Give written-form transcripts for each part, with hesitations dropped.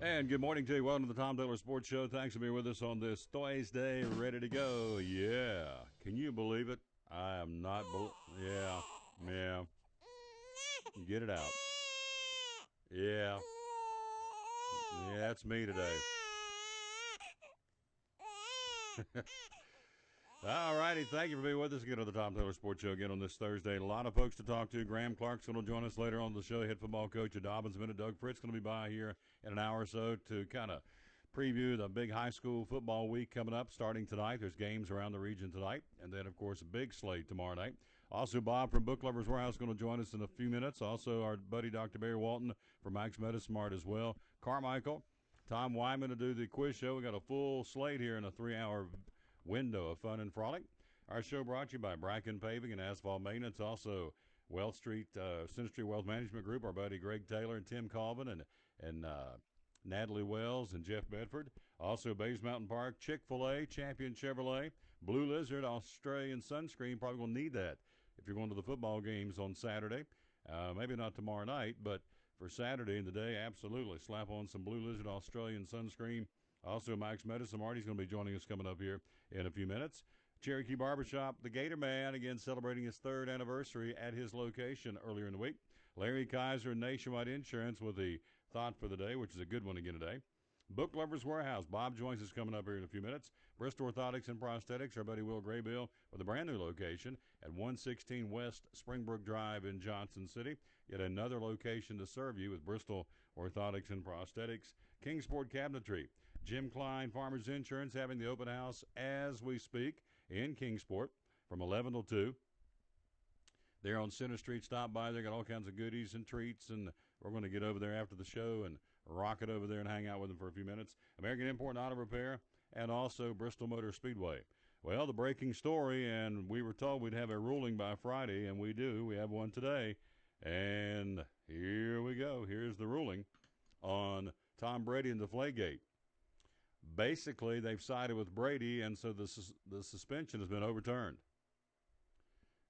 And good morning to you. Welcome to the Tom Taylor Sports Show. Thanks for being with us on this Thursday. Ready to go. Yeah. Can you believe it? I am not. Yeah. Yeah. Get it out. Yeah. Yeah, it's me today. All righty. Thank you for being with us again on the Tom Taylor Sports Show again on this Thursday. A lot of folks to talk to. Graham Clarkson will join us later on the show. Head football coach at Dobbins Minute. Doug Fritz going to be by here in an hour or so to kind of preview the big high school football week coming up starting tonight. There's games around the region tonight. And then, of course, a big slate tomorrow night. Also, Bob from Book Lovers Warehouse is going to join us in a few minutes. Also, our buddy Dr. Barry Walton from Max Medismart as well. Carmichael, Tom Wyman to do the quiz show. We got a full slate here in a 3-hour window of fun and frolic. Our show brought to you by Bracken Paving and Asphalt Maintenance. Also, Center Street Wealth Management Group, our buddy Greg Taylor and Tim Colvin and Natalie Wells and Jeff Bedford. Also, Bays Mountain Park, Chick-fil-A, Champion Chevrolet, Blue Lizard, Australian Sunscreen. Probably going to need that if you're going to the football games on Saturday. Maybe not tomorrow night, but for Saturday in the day, absolutely. Slap on some Blue Lizard Australian Sunscreen. Also, Max Medicine. Marty's going to be joining us coming up here in a few minutes. Cherokee Barbershop, the Gator Man, again celebrating his 3rd anniversary at his location earlier in the week. Larry Kaiser, Nationwide Insurance, with the thought for the day, which is a good one again today. Book Lovers Warehouse, Bob joins us coming up here in a few minutes. Bristol Orthotics and Prosthetics, our buddy Will Graybill, with a brand new location at 116 West Springbrook Drive in Johnson City. Yet another location to serve you with Bristol Orthotics and Prosthetics. Kingsport Cabinetry, Jim Klein Farmers Insurance having the open house as we speak in Kingsport from 11 till 2. They're on Center Street. Stop by. They got all kinds of goodies and treats, and we're going to get over there after the show and rock it over there and hang out with them for a few minutes. American Import and Auto Repair, and also Bristol Motor Speedway. Well, the breaking story, and we were told we'd have a ruling by Friday, and we do. We have one today, and here we go. Here's the ruling on Tom Brady and Deflategate. Basically, they've sided with Brady, and so the suspension has been overturned.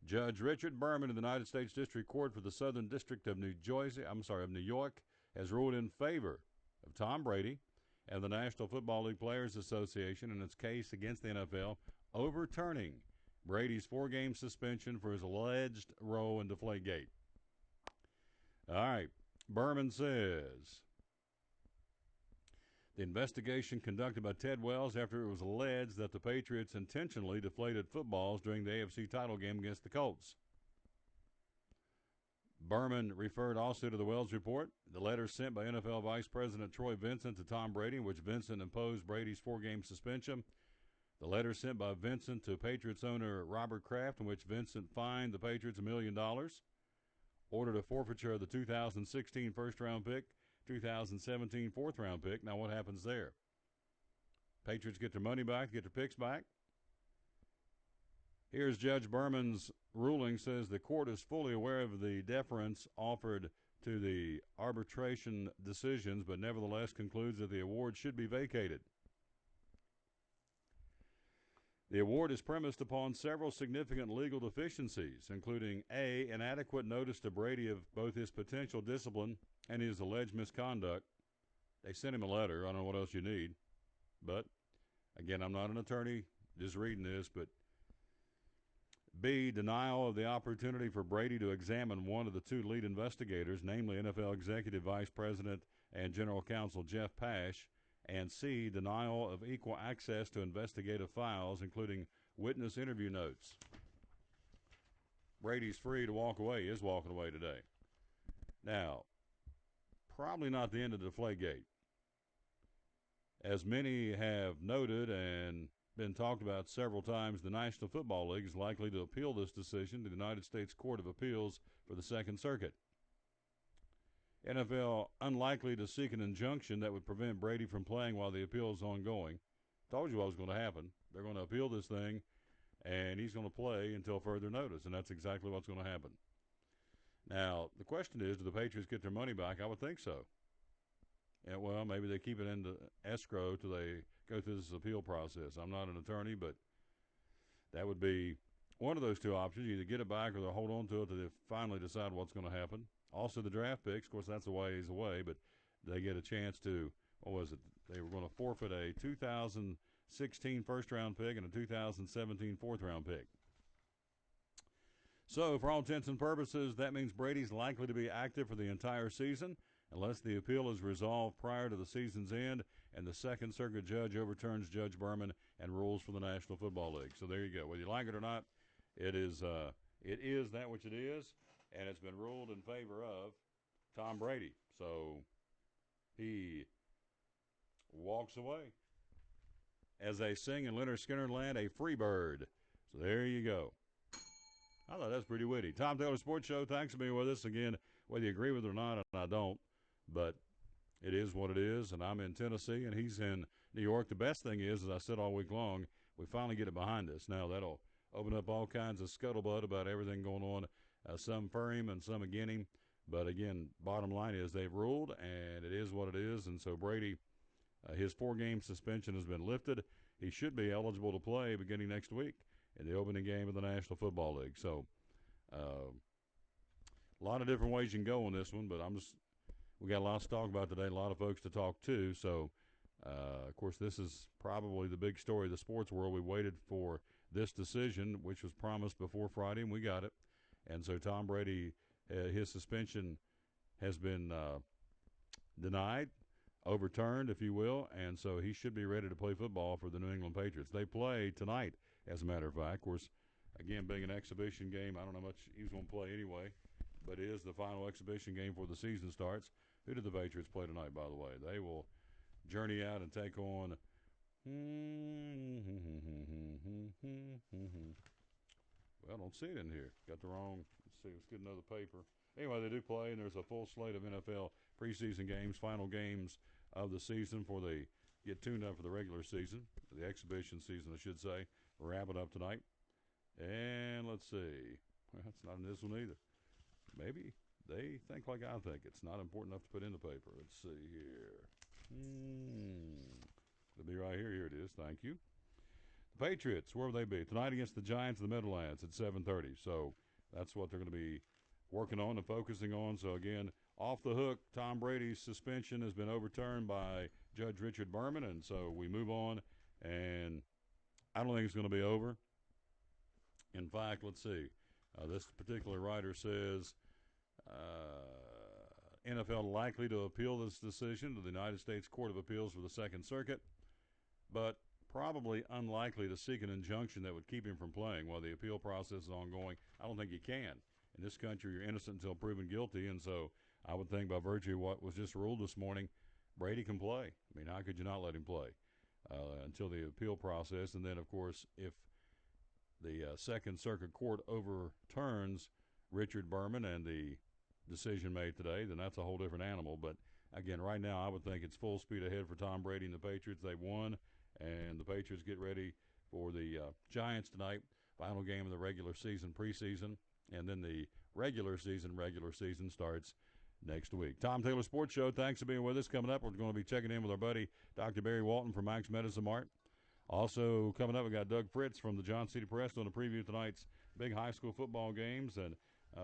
Judge Richard Berman of the United States District Court for the Southern District of New York, has ruled in favor of Tom Brady and the National Football League Players Association in its case against the NFL, overturning Brady's 4-game suspension for his alleged role in Deflategate. All right, Berman says the investigation conducted by Ted Wells after it was alleged that the Patriots intentionally deflated footballs during the AFC title game against the Colts. Berman referred also to the Wells report, the letter sent by NFL Vice President Troy Vincent to Tom Brady, in which Vincent imposed Brady's 4-game suspension. The letter sent by Vincent to Patriots owner Robert Kraft, in which Vincent fined the Patriots $1 million, ordered a forfeiture of the 2016 first-round pick, 2017 fourth-round pick. Now what happens there? Patriots get their money back, get their picks back. Here's Judge Berman's ruling. Says the court is fully aware of the deference offered to the arbitration decisions, but nevertheless concludes that the award should be vacated. The award is premised upon several significant legal deficiencies, including A, inadequate notice to Brady of both his potential discipline and his alleged misconduct. They sent him a letter. I don't know what else you need. But, again, I'm not an attorney, just reading this. But B, denial of the opportunity for Brady to examine one of the 2 lead investigators, namely NFL Executive Vice President and General Counsel Jeff Pash. And C, denial of equal access to investigative files, including witness interview notes. Brady's free to walk away. He is walking away today. Now, probably not the end of Deflategate. As many have noted and been talked about several times, the National Football League is likely to appeal this decision to the United States Court of Appeals for the Second Circuit. NFL unlikely to seek an injunction that would prevent Brady from playing while the appeal is ongoing. Told you what was going to happen. They're going to appeal this thing, and he's going to play until further notice, and that's exactly what's going to happen. Now, the question is, do the Patriots get their money back? I would think so. And, well, maybe they keep it in escrow till they go through this appeal process. I'm not an attorney, but that would be one of those 2 options. You either get it back or they'll hold on to it till they finally decide what's going to happen. Also, the draft picks, of course, that's a ways away, but they get a chance to what was it? They were going to forfeit a 2016 first-round pick and a 2017 fourth-round pick. So, for all intents and purposes, that means Brady's likely to be active for the entire season unless the appeal is resolved prior to the season's end and the Second Circuit judge overturns Judge Berman and rules for the National Football League. So there you go. Whether you like it or not, it is that which it is, and it's been ruled in favor of Tom Brady. So he walks away, as they sing in Leonard Skinner land, a free bird. So there you go. I thought that's pretty witty. Tom Taylor Sports Show, thanks for being with us. Again, whether you agree with it or not, and I don't, but it is what it is, and I'm in Tennessee, and he's in New York. The best thing is, as I said all week long, we finally get it behind us. Now, that'll open up all kinds of scuttlebutt about everything going on, some for him and some against him. But, again, bottom line is they've ruled, and it is what it is. And so Brady, his 4-game suspension has been lifted. He should be eligible to play beginning next week in the opening game of the National Football League. So a lot of different ways you can go on this one, but we got a lot to talk about today, a lot of folks to talk to. So, of course, this is probably the big story of the sports world. We waited for this decision, which was promised before Friday, and we got it. And so Tom Brady, his suspension has been denied, overturned, if you will, and so he should be ready to play football for the New England Patriots. They play tonight, as a matter of fact. Of course, again, being an exhibition game, I don't know how much he's going to play anyway, but it is the final exhibition game before the season starts. Who did the Patriots play tonight, by the way? They will journey out and take on well, I don't see it in here. Got the wrong. Let's see. Let's get another paper. Anyway, they do play, and there's a full slate of NFL preseason games, final games of the season for the get tuned up for the regular season, the exhibition season, I should say. We're wrapping up tonight. And let's see. Well, that's not in this one either. Maybe they think like I think. It's not important enough to put in the paper. Let's see here. It'll be right here. Here it is. Thank you. The Patriots, where will they be? Tonight against the Giants of the Meadowlands at 7:30. So that's what they're going to be working on and focusing on. So, again, off the hook, Tom Brady's suspension has been overturned by Judge Richard Berman, and so we move on. And I don't think it's going to be over. In fact, let's see. This particular writer says NFL likely to appeal this decision to the United States Court of Appeals for the Second Circuit, but probably unlikely to seek an injunction that would keep him from playing while the appeal process is ongoing. I don't think you can. In this country, you're innocent until proven guilty, and so I would think by virtue of what was just ruled this morning, Brady can play. I mean, how could you not let him play until the appeal process? And then, of course, if the Second Circuit Court overturns Richard Berman and the decision made today, then that's a whole different animal. But, again, right now I would think it's full speed ahead for Tom Brady and the Patriots. They won, and the Patriots get ready for the Giants tonight, final game of the regular season, preseason, and then the regular season starts next week. Tom Taylor Sports Show, thanks for being with us. Coming up, we're going to be checking in with our buddy Dr. Barry Walton from Max Medicine Mart. Also coming up, we got Doug Fritz from the John City Press doing a preview of tonight's big high school football games and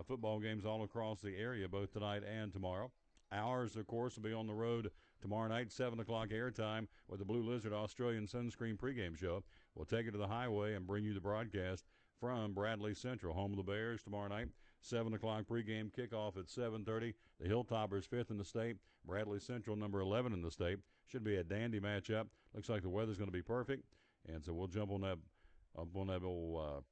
football games all across the area, both tonight and tomorrow. Ours, of course, will be on the road tomorrow night, 7 o'clock airtime with the Blue Lizard Australian Sunscreen pregame show. We'll take it to the highway and bring you the broadcast from Bradley Central, home of the Bears, tomorrow night. 7 o'clock pregame kickoff at 7:30. The Hilltoppers 5th in the state. Bradley Central number 11 in the state. Should be a dandy matchup. Looks like the weather's going to be perfect. And so we'll jump on that old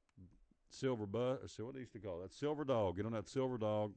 silver bus. What they used to call that? Silver dog. Get on that silver dog,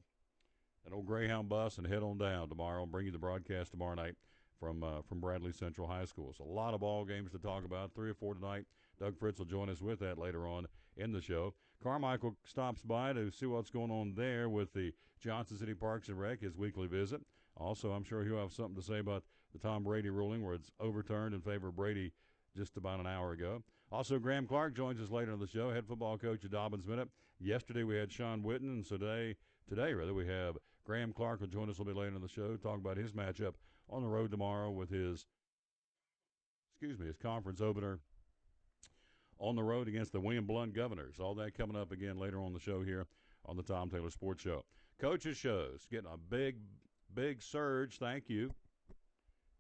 that old Greyhound bus, and head on down tomorrow and bring you the broadcast tomorrow night from Bradley Central High School. So a lot of ball games to talk about, 3 or 4 tonight. Doug Fritz will join us with that later on in the show. Carmichael stops by to see what's going on there with the Johnson City Parks and Rec, his weekly visit. Also, I'm sure he'll have something to say about the Tom Brady ruling where it's overturned in favor of Brady just about an hour ago. Also, Graham Clark joins us later in the show, head football coach at Dobbins Minute. Yesterday we had Sean Witten, and so today we have Graham Clark will join us a little bit later in the show, talk about his matchup on the road tomorrow with his conference opener on the road against the William Blount Governors. All that coming up again later on the show here on the Tom Taylor Sports Show. Coaches shows getting a big surge. Thank you.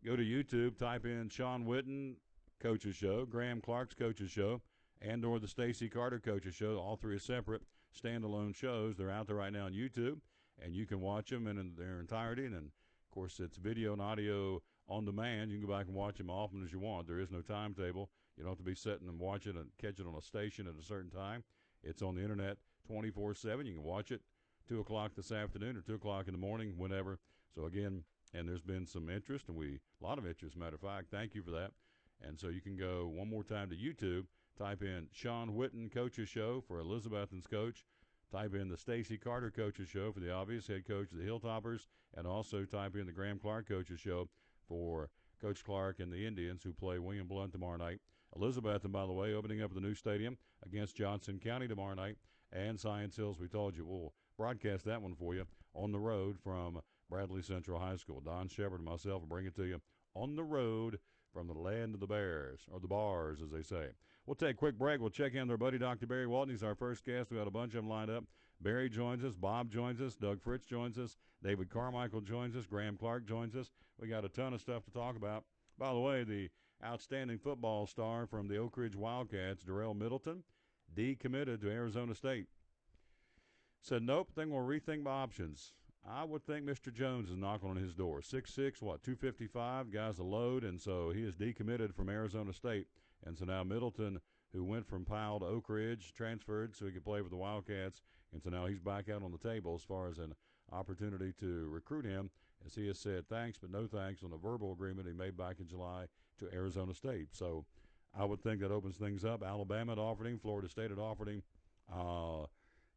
Go to YouTube, type in Sean Witten Coach's Show, Graham Clark's Coach's Show, and or the Stacy Carter Coach's Show. All three are separate standalone shows. They're out there right now on YouTube, and you can watch them in their entirety. And, of course, it's video and audio on demand. You can go back and watch them often as you want. There is no timetable. You don't have to be sitting and watch it and catch it on a station at a certain time. It's on the Internet 24/7. You can watch it 2 o'clock this afternoon or 2 o'clock in the morning, whenever. So, again, and there's been some interest, and a lot of interest, matter of fact. Thank you for that. And so you can go one more time to YouTube, type in Sean Witten Coach's Show for Elizabethton's coach, type in the Stacy Carter Coach's Show for the obvious head coach of the Hilltoppers, and also type in the Graham Clark Coach's Show for Coach Clark and the Indians, who play William Blount tomorrow night. Elizabethton, by the way, opening up the new stadium against Johnson County tomorrow night, and Science Hills, we told you. We'll broadcast that one for you on the road from Bradley Central High School. Don Shepard and myself will bring it to you on the road from the land of the Bears, or the Bars, as they say. We'll take a quick break. We'll check in with our buddy, Dr. Barry Walton. He's our first guest. We got a bunch of them lined up. Barry joins us. Bob joins us. Doug Fritz joins us. David Carmichael joins us. Graham Clark joins us. We got a ton of stuff to talk about. By the way, the outstanding football star from the Oak Ridge Wildcats, Darrell Middleton, decommitted to Arizona State. Said, nope, think we'll rethink my options. I would think Mr. Jones is knocking on his door. 6'6", 255, guy's a load, and so he is decommitted from Arizona State. And so now Middleton, who went from Powell to Oak Ridge, transferred so he could play for the Wildcats, and so now he's back out on the table as far as an opportunity to recruit him, as he has said thanks but no thanks on a verbal agreement he made back in July to Arizona State. So I would think that opens things up. Alabama had offered him. Florida State had offered him.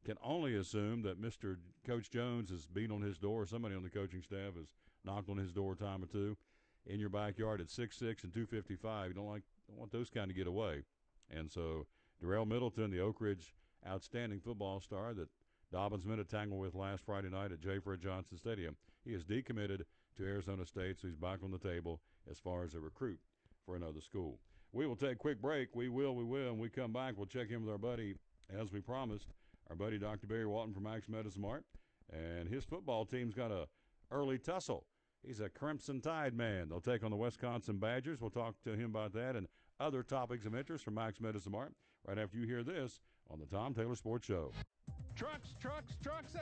Can only assume that Mr. Coach Jones has been on his door. Somebody on the coaching staff has knocked on his door a time or two. In your backyard at 6'6" and 255, you don't want those kind of get away. And so Darrell Middleton, the Oak Ridge outstanding football star that Dobbins met a tangle with last Friday night at J. Fred Johnson Stadium, he is decommitted to Arizona State, so he's back on the table as far as a recruit for another school. We will take a quick break. We will. When we come back, we'll check in with our buddy, as we promised, our buddy Dr. Barry Walton from Max Medicine Mart, and his football team's got a early tussle. He's a Crimson Tide man. They'll take on the Wisconsin Badgers. We'll talk to him about that and other topics of interest from Max Medicine Mart right after you hear this on the Tom Taylor Sports Show. Trucks,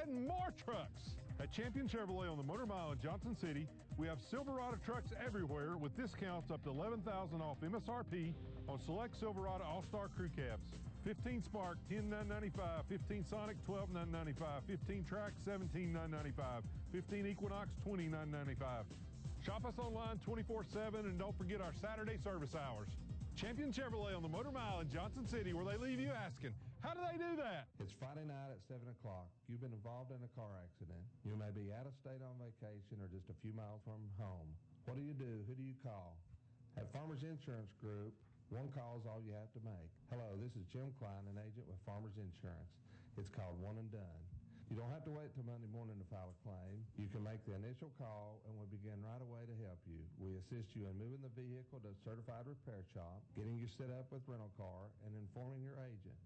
and more trucks. At Champion Chevrolet on the Motor Mile in Johnson City, we have Silverado trucks everywhere with discounts up to $11,000 off MSRP on select Silverado All-Star Crew Cabs. 15 Spark, $10,995. 15 Sonic, $12,995. 15 Track, $17,995. 15 Equinox, $20,995. Shop us online 24/7 and don't forget our Saturday service hours. Champion Chevrolet on the Motor Mile in Johnson City, where they leave you asking, how do they do that? It's Friday night at 7 o'clock. You've been involved in a car accident. You may be out of state on vacation or just a few miles from home. What do? Who do you call? At Farmers Insurance Group, one call is all you have to make. Hello, this is Jim Klein, an agent with Farmers Insurance. It's called One and Done. You don't have to wait till Monday morning to file a claim. You can make the initial call and we'll begin right away to help you. We assist you in moving the vehicle to a certified repair shop, getting you set up with rental car, and informing your agent.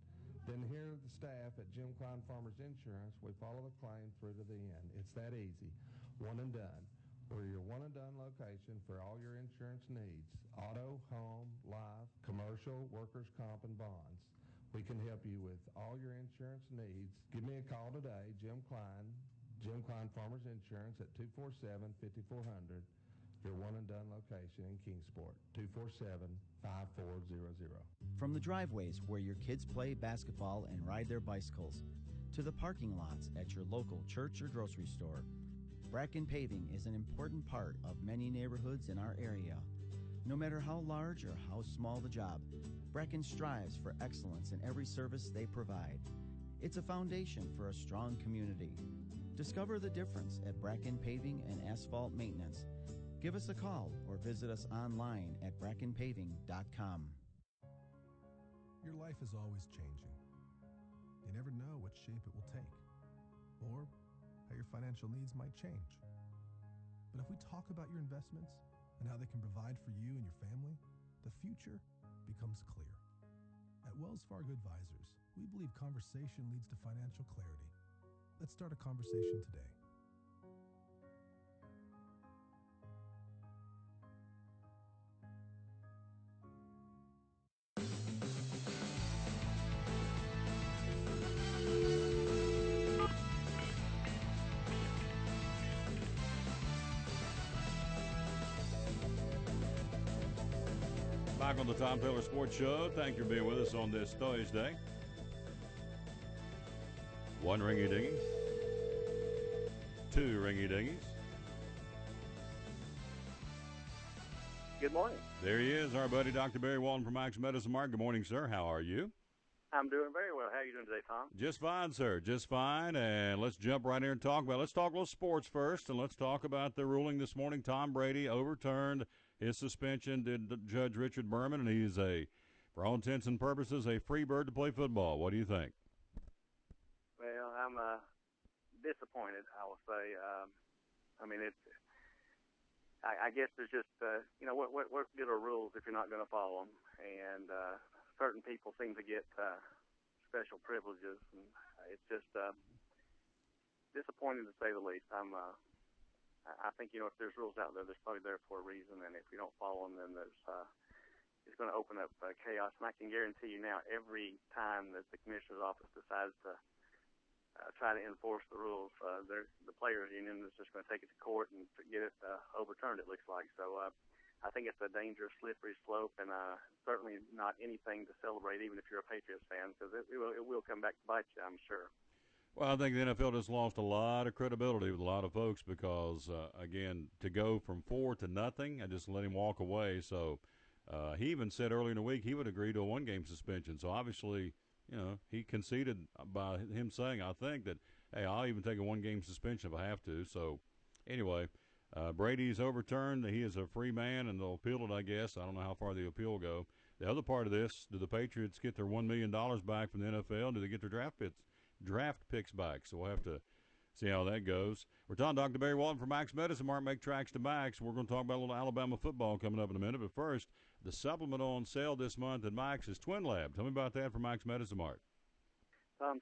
Then here at the staff at Jim Klein Farmers Insurance, we follow the claim through to the end. It's that easy. One and Done. We're your one and done location for all your insurance needs. Auto, home, life, commercial, workers' comp, and bonds. We can help you with all your insurance needs. Give me a call today, Jim Klein Farmers Insurance at 247-5400. Your one and done location in Kingsport, 247-5400. From the driveways where your kids play basketball and ride their bicycles, to the parking lots at your local church or grocery store, Bracken Paving is an important part of many neighborhoods in our area. No matter how large or how small the job, Bracken strives for excellence in every service they provide. It's a foundation for a strong community. Discover the difference at Bracken Paving and Asphalt Maintenance. Give us a call or visit us online at brackenpaving.com. Your life is always changing. You never know what shape it will take, or how your financial needs might change. But if we talk about your investments and how they can provide for you and your family, the future becomes clear. At Wells Fargo Advisors, we believe conversation leads to financial clarity. Let's start a conversation today. Back on the Tom Taylor Sports Show. Thank you for being with us on this Thursday. One ringy dingy. Two ringy dingies. Good morning. There he is, our buddy Dr. Barry Walton from Max Medicine Mark. Good morning, sir. How are you? I'm doing very well. How are you doing today, Tom? Just fine, sir. Just fine. And let's jump right in and talk about it. Let's talk a little sports first, and let's talk about the ruling this morning. Tom Brady overturned his suspension, did Judge Richard Berman, and he's for all intents and purposes, a free bird to play football. What do you think? Well, I'm disappointed, I will say. I guess there's just, what good are rules if you're not going to follow them? And certain people seem to get special privileges, and it's just disappointing to say the least. I think, if there's rules out there, there's probably there for a reason, and if you don't follow them, then it's going to open up chaos. And I can guarantee you now, every time that the commissioner's office decides to try to enforce the rules, the players' union is just going to take it to court and get it overturned, it looks like. So I think it's a dangerous, slippery slope, and certainly not anything to celebrate, even if you're a Patriots fan, because it will come back to bite you, I'm sure. Well, I think the NFL just lost a lot of credibility with a lot of folks because, again, to go from 4 to nothing, I just let him walk away. So he even said earlier in the week he would agree to a one-game suspension. So obviously, he conceded by him saying, I think, that, hey, I'll even take a one-game suspension if I have to. So anyway, Brady's overturned. He is a free man, and they'll appeal it, I guess. I don't know how far the appeal will go. The other part of this, do the Patriots get their $1 million back from the NFL? Do they get their draft picks back? So we'll have to see how that goes. We're talking to Dr. Barry Walton from Max Medicine Mark, make tracks to Max. We're going to talk about a little Alabama football coming up in a minute. But first, the supplement on sale this month at Max is Twin Lab. Tell me about that from Max Medicine Mark.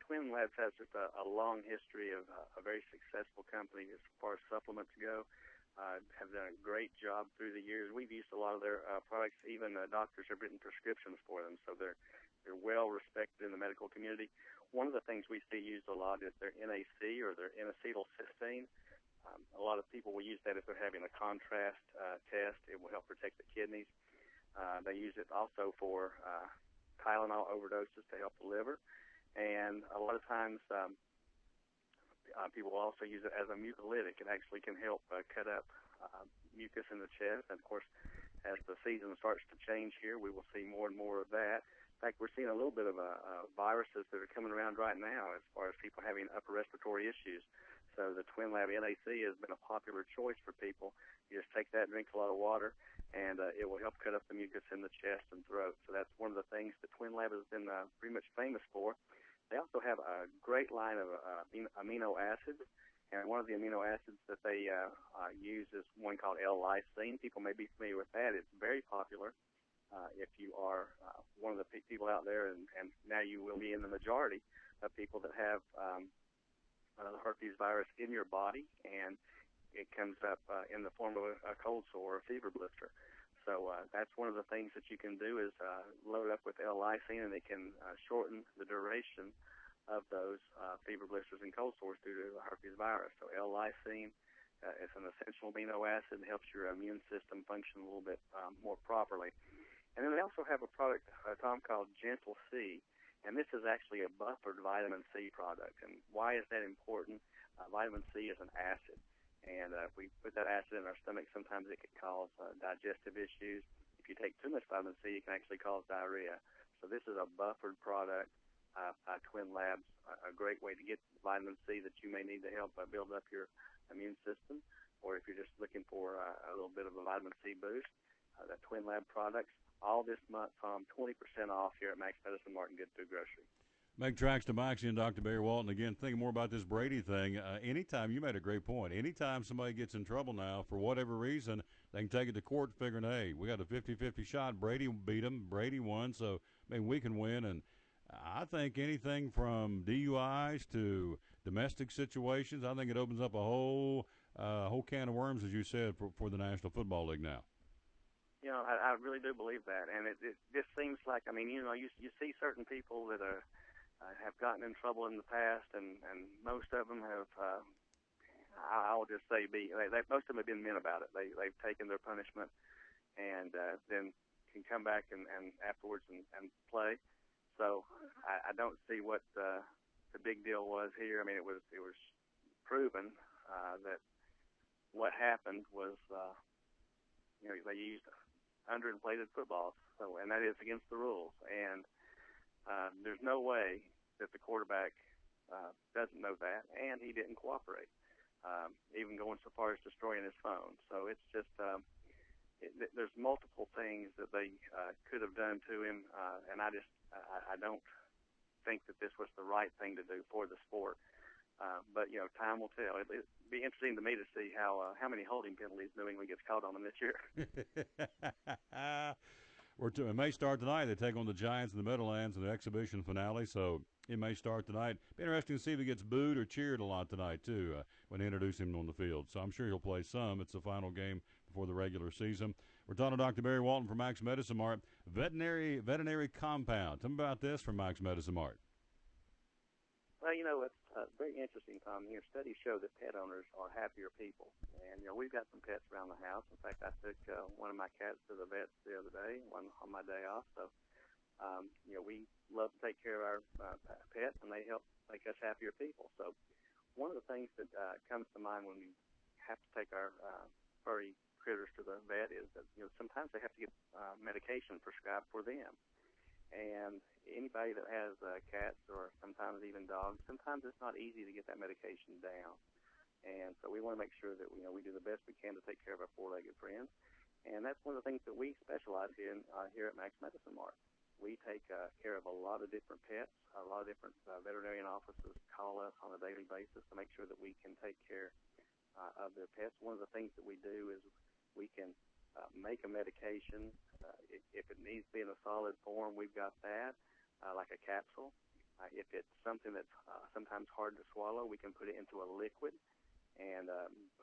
Twin Labs has just a long history of a very successful company as far as supplements go. Have done a great job through the years. We've used a lot of their products. Even doctors have written prescriptions for them, so they're well respected in the medical community. One of the things we see used a lot is their NAC, or their N-acetylcysteine. A lot of people will use that if they're having a contrast test. It will help protect the kidneys. They use it also for Tylenol overdoses to help the liver. And a lot of times people will also use it as a mucolytic. It actually can help cut up mucus in the chest. And, of course, as the season starts to change here, we will see more and more of that. In fact, we're seeing a little bit of viruses that are coming around right now as far as people having upper respiratory issues. So the Twin Lab NAC has been a popular choice for people. You just take that, drink a lot of water, and it will help cut up the mucus in the chest and throat. So that's one of the things that Twin Lab has been pretty much famous for. They also have a great line of amino acids, and one of the amino acids that they use is one called L-lysine. People may be familiar with that. It's very popular. If you are one of the people out there, and now you will be in the majority of people that have the herpes virus in your body, and it comes up in the form of a cold sore or a fever blister. So that's one of the things that you can do is load up with L-lysine, and it can shorten the duration of those fever blisters and cold sores due to the herpes virus. So L-lysine is an essential amino acid that helps your immune system function a little bit more properly. And then they also have a product, Tom, called Gentle C, and this is actually a buffered vitamin C product. And why is that important? Vitamin C is an acid. And if we put that acid in our stomach, sometimes it can cause digestive issues. If you take too much vitamin C, it can actually cause diarrhea. So this is a buffered product by Twin Labs, a great way to get vitamin C that you may need to help build up your immune system. Or if you're just looking for a little bit of a vitamin C boost, the Twin Lab products, all this month, Tom, 20% off here at Max Medicine Martin Good Food Grocery. Make tracks to Max and Dr. Barry Walton. Again, thinking more about this Brady thing. Anytime, you made a great point. Anytime somebody gets in trouble now, for whatever reason, they can take it to court figuring, hey, we got a 50-50 shot. Brady beat him. Brady won, so we can win. And I think anything from DUIs to domestic situations, I think it opens up a whole can of worms, as you said, for the National Football League now. I really do believe that. And it just seems like, you see certain people that have gotten in trouble in the past, and most of them have, I'll just say, most of them have been men about it. They've taken their punishment, and then can come back and afterwards and play. So I don't see what the big deal was here. I mean, it was proven that what happened was they used underinflated footballs, and that is against the rules. And there's no way that the quarterback doesn't know that, and he didn't cooperate, even going so far as destroying his phone. So it's just there's multiple things that they could have done to him, and I don't think that this was the right thing to do for the sport. But time will tell. It'd be interesting to me to see how many holding penalties New England gets caught on them this year. It may start tonight. They take on the Giants in the Meadowlands in the exhibition finale, so it may start tonight. Be interesting to see if he gets booed or cheered a lot tonight, too, when they introduce him on the field. So I'm sure he'll play some. It's the final game before the regular season. We're talking to Dr. Barry Walton from Max Medicine Mart, veterinary compound. Tell me about this from Max Medicine Mart. Well, it's very interesting, Tom. Studies show that pet owners are happier people. And, we've got some pets around the house. In fact, I took one of my cats to the vet the other day, one on my day off. So, we love to take care of our pets, and they help make us happier people. So one of the things that comes to mind when we have to take our furry critters to the vet is that, sometimes they have to get medication prescribed for them. And anybody that has cats or sometimes even dogs, sometimes it's not easy to get that medication down. And so we want to make sure that we do the best we can to take care of our four-legged friends. And that's one of the things that we specialize in here at Max Medicine Mart. We take care of a lot of different pets. A lot of different veterinarian offices call us on a daily basis to make sure that we can take care of their pets. One of the things that we do is we can make a medication. If it needs to be in a solid form, we've got that, like a capsule. If it's something that's sometimes hard to swallow, we can put it into a liquid and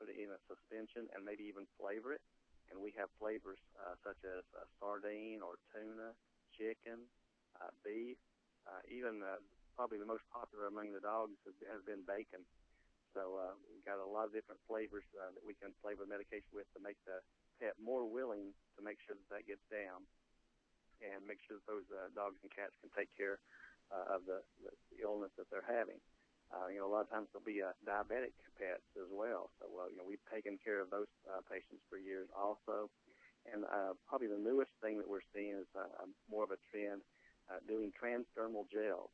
put it in a suspension and maybe even flavor it. And we have flavors such as sardine or tuna, chicken, beef, even probably the most popular among the dogs has been bacon. So we've got a lot of different flavors that we can flavor medication with to make the pet more willing to make sure that gets down and make sure that those dogs and cats can take care of the illness that they're having. A lot of times there'll be diabetic pets as well. So, we've taken care of those patients for years also. And probably the newest thing that we're seeing is more of a trend doing transdermal gels.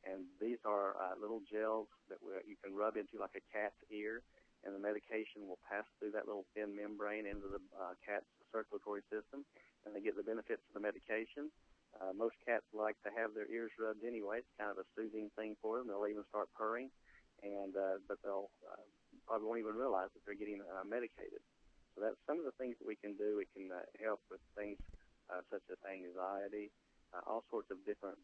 And these are little gels that you can rub into like a cat's ear, and the medication will pass through that little thin membrane into the cat's circulatory system, and they get the benefits of the medication. Most cats like to have their ears rubbed anyway. It's kind of a soothing thing for them. They'll even start purring, but they'll probably won't even realize that they're getting medicated. So that's some of the things that we can do. It can help with things such as anxiety, all sorts of different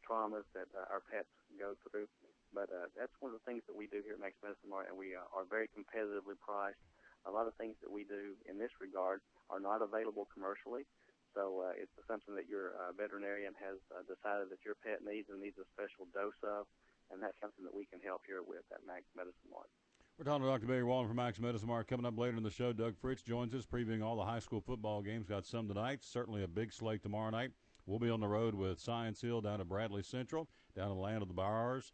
traumas that our pets go through. But that's one of the things that we do here at Max Medicine Mart, and we are very competitively priced. A lot of things that we do in this regard are not available commercially. So it's something that your veterinarian has decided that your pet needs and needs a special dose of, and that's something that we can help here with at Max Medicine Mart. We're talking to Dr. Barry Walton from Max Medicine Mart. Coming up later in the show, Doug Fritz joins us, previewing all the high school football games. Got some tonight, certainly a big slate tomorrow night. We'll be on the road with Science Hill down at Bradley Central, down in the land of the Bars,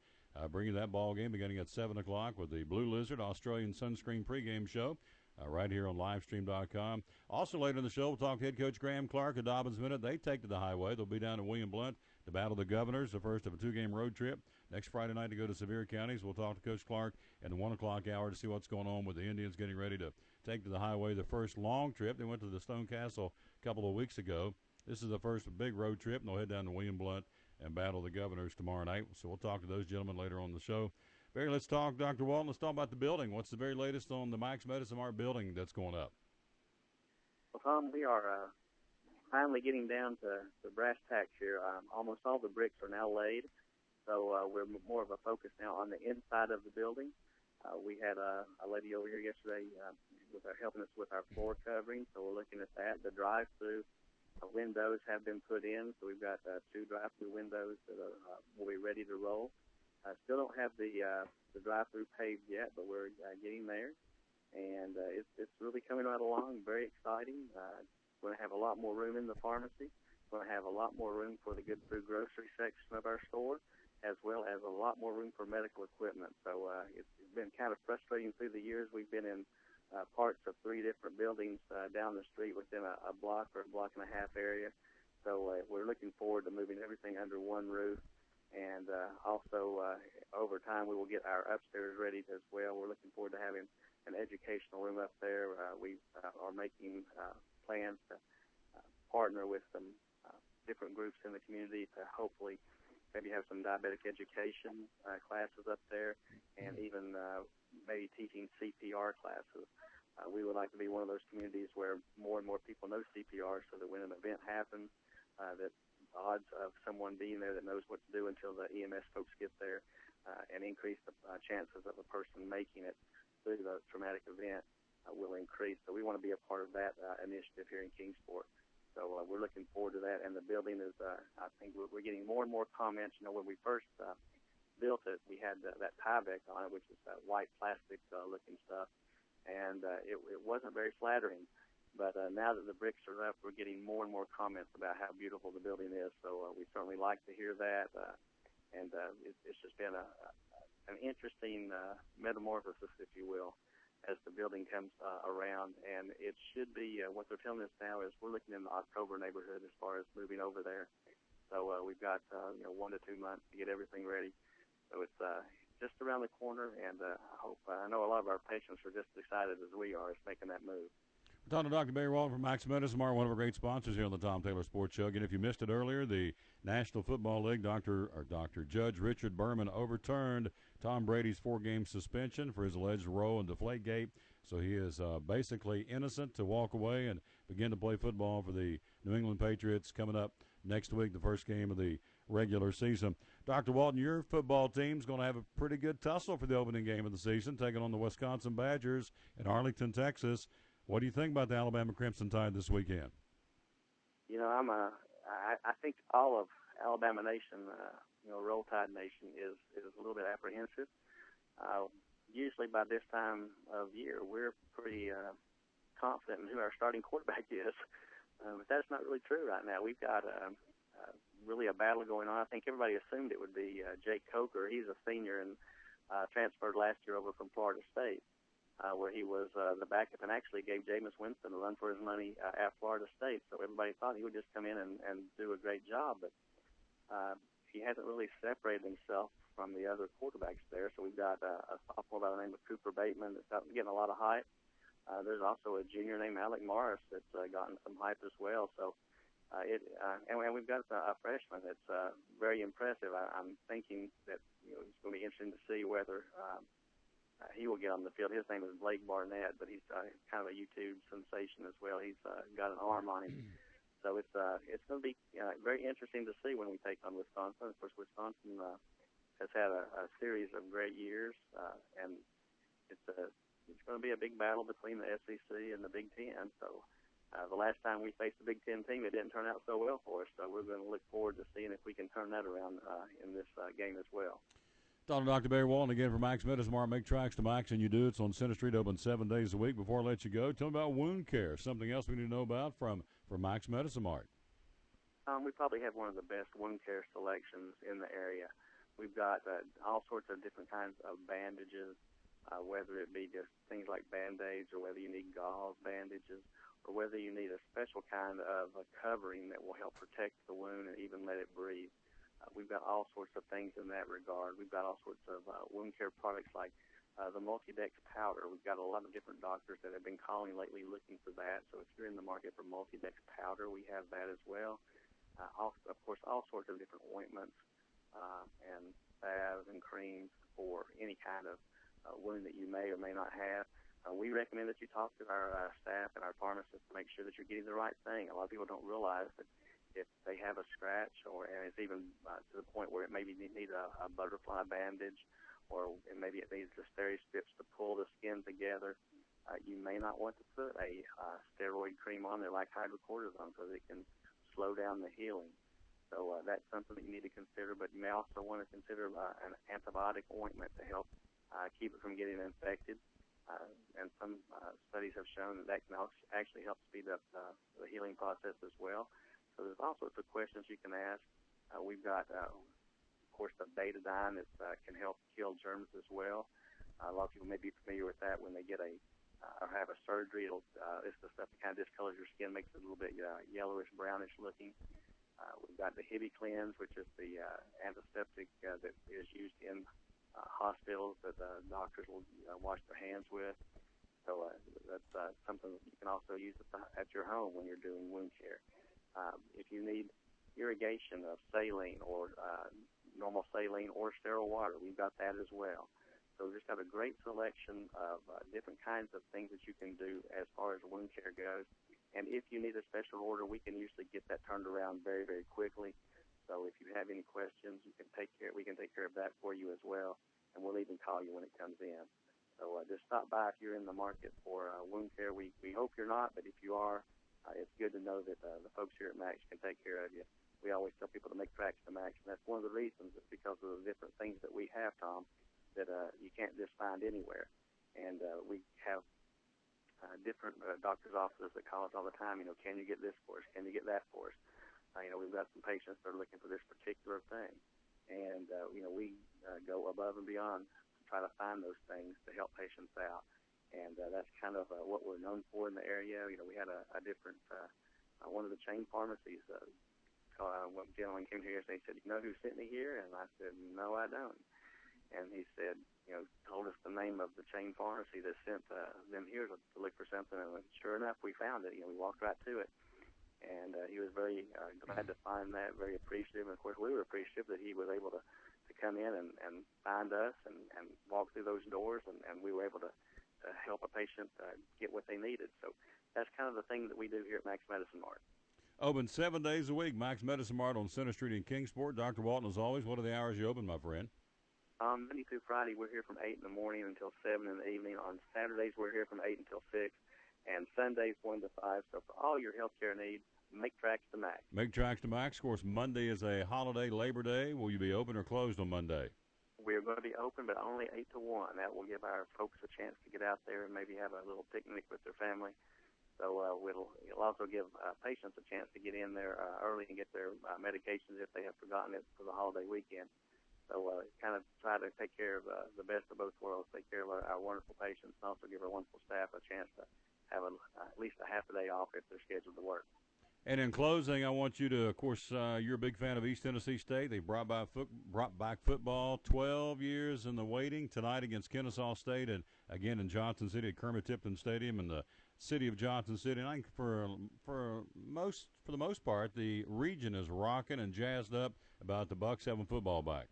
bringing that ball game beginning at 7 o'clock with the Blue Lizard Australian Sunscreen pregame show right here on livestream.com. Also later in the show, we'll talk to head coach Graham Clark of Dobbins Minute. They take to the highway. They'll be down at William Blount to battle the Governors, the first of a two-game road trip. Next Friday night to go to Sevier Counties. We'll talk to Coach Clark at the 1 o'clock hour to see what's going on with the Indians getting ready to take to the highway the first long trip. They went to the Stone Castle a couple of weeks ago. This is the first big road trip, and they'll head down to William Blount and battle the Governors tomorrow night. So we'll talk to those gentlemen later on the show. Barry, let's talk, Dr. Walton, let's talk about the building. What's the very latest on the Max Medicine Mart building that's going up? Well, Tom, we are finally getting down to the brass tacks here. Almost all the bricks are now laid, so we're more of a focus now on the inside of the building. We had a lady over here yesterday helping us with our floor covering, so we're looking at that. The drive-through windows have been put in, so we've got 2 drive-through windows that will be ready to roll. Still don't have the drive-through paved yet, but we're getting there, and it's really coming right along. Very exciting. We're going to have a lot more room in the pharmacy. We're going to have a lot more room for the good food grocery section of our store, as well as a lot more room for medical equipment. So it's been kind of frustrating through the years. We've been in parts of 3 different buildings down the street within a block or a block and a half area. So we're looking forward to moving everything under one roof. And also, over time, we will get our upstairs ready as well. We're looking forward to having an educational room up there. We are making plans to partner with some different groups in the community to hopefully maybe have some diabetic education classes up there, and even maybe teaching CPR classes. We would like to be one of those communities where more and more people know CPR, so that when an event happens, that odds of someone being there that knows what to do until the EMS folks get there, and increase the chances of a person making it through the traumatic event will increase. So we want to be a part of that initiative here in Kingsport. So we're looking forward to that. And the building is, I think we're getting more and more comments. You know, when we first built it, we had that Tyvek on it, which is that white plastic looking stuff, and it wasn't very flattering. But now that the bricks are up, we're getting more and more comments about how beautiful the building is. So we certainly like to hear that. And it's just been an interesting metamorphosis, if you will, as the building comes around. And it should be, what they're telling us now is we're looking in the October neighborhood as far as moving over there. So we've got 1 to 2 months to get everything ready. So it's just around the corner, and I know a lot of our patients are just excited as we are as making that move. We're talking to Dr. Barry Walton from Max Medicine, one of our great sponsors here on the Tom Taylor Sports Show. Again, if you missed it earlier, the National Football League, Dr. Judge Richard Berman overturned Tom Brady's 4-game suspension for his alleged role in Deflategate. So he is basically innocent to walk away and begin to play football for the New England Patriots coming up next week, the first game of the regular season. Dr. Walton, your football team's going to have a pretty good tussle for the opening game of the season, taking on the Wisconsin Badgers in Arlington, Texas. What do you think about the Alabama Crimson Tide this weekend? You know, I think all of Alabama Nation, Roll Tide Nation, is a little bit apprehensive. Usually by this time of year, we're pretty confident in who our starting quarterback is. But that's not really true right now. We've got really a battle going on. I think everybody assumed it would be Jake Coker. He's a senior and transferred last year over from Florida State, where he was the backup and actually gave Jameis Winston a run for his money at Florida State. So everybody thought he would just come in and do a great job. But he hasn't really separated himself from the other quarterbacks there. So we've got a sophomore by the name of Cooper Bateman that's getting a lot of hype. There's also a junior named Alec Morris that's gotten some hype as well. So and we've got a freshman that's very impressive. I'm thinking that it's going to be interesting to see whether he will get on the field. His name is Blake Barnett, but he's kind of a YouTube sensation as well. He's got an arm on him. So it's going to be very interesting to see when we take on Wisconsin. Of course, Wisconsin has had a series of great years, and it's going to be a big battle between the SEC and the Big Ten. So the last time we faced the Big Ten team, it didn't turn out so well for us. So we're going to look forward to seeing if we can turn that around in this game as well. Talking to Dr. Barry Walton again from Max Medicine. Make tracks to Max, and you do. It's on Center Street, open 7 days a week. Before I let you go, tell me about wound care, something else we need to know about from Max Medicine Mart. We probably have one of the best wound care selections in the area. We've got all sorts of different kinds of bandages, whether it be just things like Band-Aids or whether you need gauze bandages or whether you need a special kind of a covering that will help protect the wound and even let it breathe. We've got all sorts of things in that regard. We've got all sorts of wound care products like the Multidex powder. We've got a lot of different doctors that have been calling lately looking for that. So if you're in the market for Multidex powder, we have that as well. Of course, all sorts of different ointments and salves and creams for any kind of wound that you may or may not have. We recommend that you talk to our staff and our pharmacists to make sure that you're getting the right thing. A lot of people don't realize that if they have a scratch, and it's even to the point where it maybe needs a butterfly bandage, or maybe it needs the steri-strips to pull the skin together, you may not want to put a steroid cream on there like hydrocortisone because it can slow down the healing. So that's something that you need to consider, but you may also want to consider an antibiotic ointment to help keep it from getting infected. and some studies have shown that can actually help speed up the healing process as well. So there's all sorts of questions you can ask. We've got, of course, the betadine that can help kill germs as well. A lot of people may be familiar with that when they get or have a surgery. It's the stuff that kind of discolors your skin, makes it a little bit yellowish, brownish looking. We've got the Hibi Cleanse, which is the antiseptic that is used in hospitals that doctors will wash their hands with. So that's something that you can also use at your home when you're doing wound care. If you need irrigation of saline or normal saline or sterile water, we've got that as well. So we've just got a great selection of different kinds of things that you can do as far as wound care goes. And if you need a special order, we can usually get that turned around very, very quickly. So if you have any questions, we can take care of that for you as well, and we'll even call you when it comes in. So just stop by if you're in the market for wound care. We hope you're not, but if you are, it's good to know that the folks here at Max can take care of you. We always tell people to make tracks to Max, and that's one of the reasons. It's because of the different things that we have, Tom, that you can't just find anywhere. And we have different doctor's offices that call us all the time. Can you get this for us? Can you get that for us? We've got some patients that are looking for this particular thing. And, we go above and beyond to try to find those things to help patients out. And that's kind of what we're known for in the area. We had a different, one of the chain pharmacies, one gentleman came here yesterday and said, "You know who sent me here?" And I said, "No, I don't." And he said, told us the name of the chain pharmacy that sent them here to look for something. And sure enough, we found it. We walked right to it. And he was very glad to find that, very appreciative. And, of course, we were appreciative that he was able to come in and find us and walk through those doors, and we were able to help a patient get what they needed. So that's kind of the thing that we do here at Max Medicine Mart. Open 7 days a week, Max Medicine Mart on Center Street in Kingsport. Dr. Walton, as always, what are the hours you open, my friend? Monday through Friday, we're here from 8 in the morning until 7 in the evening. On Saturdays, we're here from 8 until 6. And Sundays, 1 to 5. So for all your healthcare needs, make tracks to Max. Make tracks to Max. Of course, Monday is a holiday, Labor Day. Will you be open or closed on Monday? We're going to be open, but only 8 to 1. That will give our folks a chance to get out there and maybe have a little picnic with their family. So it'll also give patients a chance to get in there early and get their medications if they have forgotten it for the holiday weekend. So kind of try to take care of the best of both worlds, take care of our wonderful patients, and also give our wonderful staff a chance to have at least a half a day off if they're scheduled to work. And in closing, I want you to, of course, you're a big fan of East Tennessee State. They brought back football, 12 years in the waiting, tonight against Kennesaw State, and again in Johnson City at Kermit-Tipton Stadium in the city of Johnson City. And I think for the most part, the region is rocking and jazzed up about the Bucs having football back.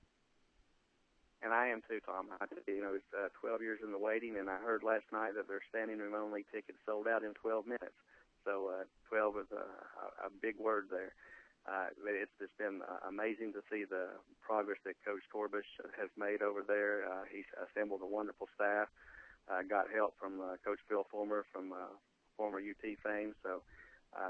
And I am too, Tom. It's 12 years in the waiting, and I heard last night that their standing room only tickets sold out in 12 minutes. So 12 is a big word there. It's just been amazing to see the progress that Coach Torbush has made over there. He's assembled a wonderful staff, got help from Coach Phil Fulmer from former UT fame. So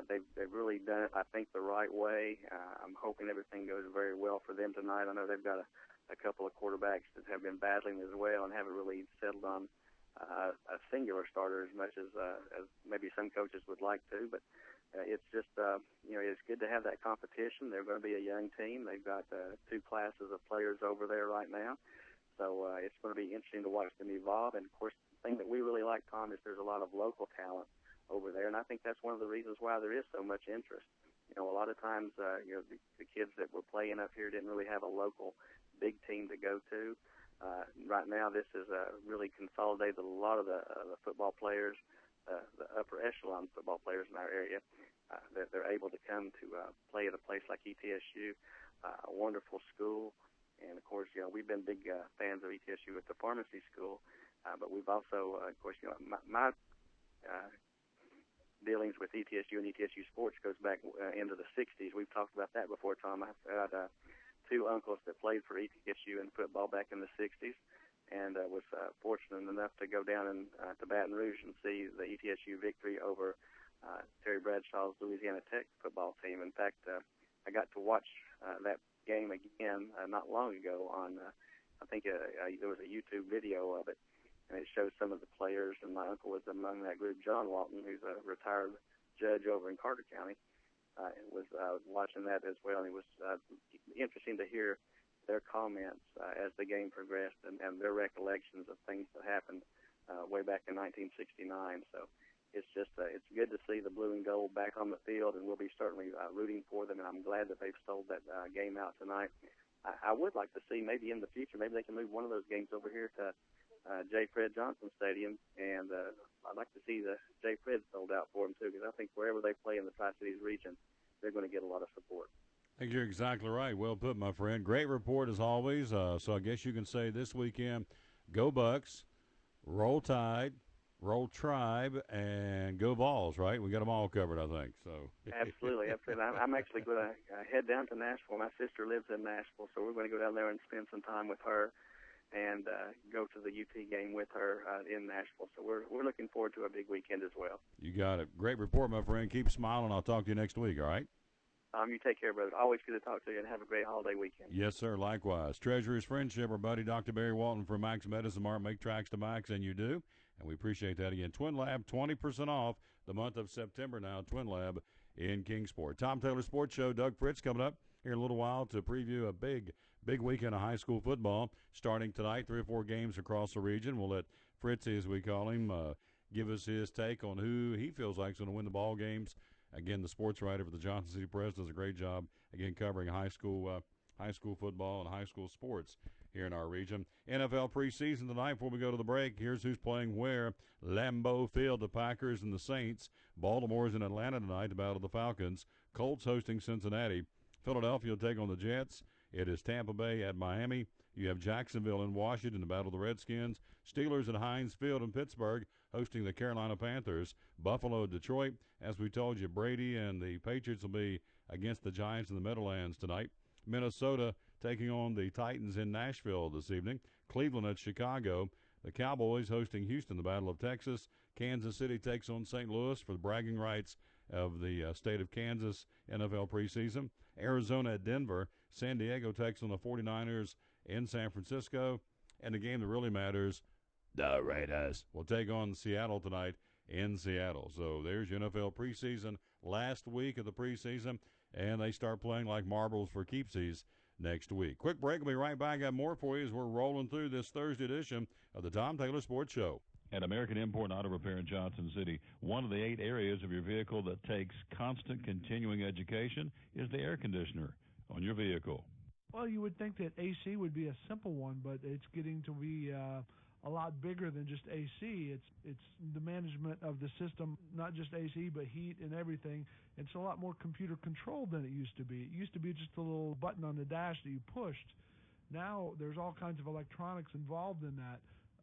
they've really done it, I think, the right way. I'm hoping everything goes very well for them tonight. I know they've got a couple of quarterbacks that have been battling as well and haven't really settled on a singular starter as much as maybe some coaches would like to, but it's just, it's good to have that competition. They're going to be a young team. They've got 2 classes of players over there right now, so it's going to be interesting to watch them evolve. And, of course, the thing that we really like, Tom, is there's a lot of local talent over there, and I think that's one of the reasons why there is so much interest. A lot of times, the kids that were playing up here didn't really have a local big team to go to. Right now, this has really consolidated a lot of the football players, the upper echelon football players in our area, that they're able to come to play at a place like ETSU, a wonderful school. And, of course, we've been big fans of ETSU at the pharmacy school, but we've also, of course, my dealings with ETSU and ETSU sports goes back into the 60s. We've talked about that before, Tom. I've got 2 uncles that played for ETSU in football back in the 60s, and was fortunate enough to go down to Baton Rouge and see the ETSU victory over Terry Bradshaw's Louisiana Tech football team. In fact, I got to watch that game again not long ago on, I think there was a YouTube video of it. And and it shows some of the players, and my uncle was among that group. John Walton, who's a retired judge over in Carter County, was watching that as well, and it was interesting to hear their comments as the game progressed and their recollections of things that happened way back in 1969. So it's just it's good to see the blue and gold back on the field, and we'll be certainly rooting for them, and I'm glad that they've sold that game out tonight. I would like to see maybe in the future, maybe they can move one of those games over here to J. Fred Johnson Stadium, and I'd like to see the J. Fred sold out for them too, because I think wherever they play in the Tri-Cities region, they're going to get a lot of support. I think you're exactly right. Well put, my friend. Great report as always. So I guess you can say this weekend, go Bucks, roll Tide, roll Tribe, and go Vols, right? We got them all covered, I think. So Absolutely. I'm actually going to head down to Nashville. My sister lives in Nashville, so we're going to go down there and spend some time with her and go to the UT game with her in Nashville. So we're looking forward to a big weekend as well. You got it. Great report, my friend. Keep smiling. I'll talk to you next week, all right? You take care, brother. Always good to talk to you, and have a great holiday weekend. Yes, sir. Likewise. Treasurer's Friendship, our buddy Dr. Barry Walton from Max Medicine Mart. Make tracks to Max, and you do. And we appreciate that again. Twin Lab, 20% off the month of September now. Twin Lab in Kingsport. Tom Taylor Sports Show. Doug Fritz coming up here in a little while to preview a big weekend of high school football starting tonight. 3 or 4 games across the region. We'll let Fritzy, as we call him, give us his take on who he feels like is going to win the ball games. Again, the sports writer for the Johnson City Press does a great job, again, covering high school football and high school sports here in our region. NFL preseason tonight. Before we go to the break, here's who's playing where. Lambeau Field, the Packers and the Saints. Baltimore's in Atlanta tonight to battle the Falcons. Colts hosting Cincinnati. Philadelphia will take on the Jets. It is Tampa Bay at Miami. You have Jacksonville in Washington to battle the Redskins. Steelers at Heinz Field in Pittsburgh hosting the Carolina Panthers. Buffalo, Detroit. As we told you, Brady and the Patriots will be against the Giants in the Meadowlands tonight. Minnesota taking on the Titans in Nashville this evening. Cleveland at Chicago. The Cowboys hosting Houston, the Battle of Texas. Kansas City takes on St. Louis for the bragging rights of the state of Kansas NFL preseason. Arizona at Denver. San Diego takes on the 49ers in San Francisco. And the game that really matters, the Raiders will take on Seattle tonight in Seattle. So there's your NFL preseason, last week of the preseason, and they start playing like marbles for keepsies next week. Quick break. We'll be right back. Got more for you as we're rolling through this Thursday edition of the Tom Taylor Sports Show. At American Import and Auto Repair in Johnson City, one of the 8 areas of your vehicle that takes constant continuing education is the air conditioner on your vehicle. Well, you would think that AC would be a simple one, but it's getting to be a lot bigger than just AC. It's the management of the system, not just AC, but heat and everything. It's a lot more computer controlled than it used to be. It used to be just a little button on the dash that you pushed. Now there's all kinds of electronics involved in that.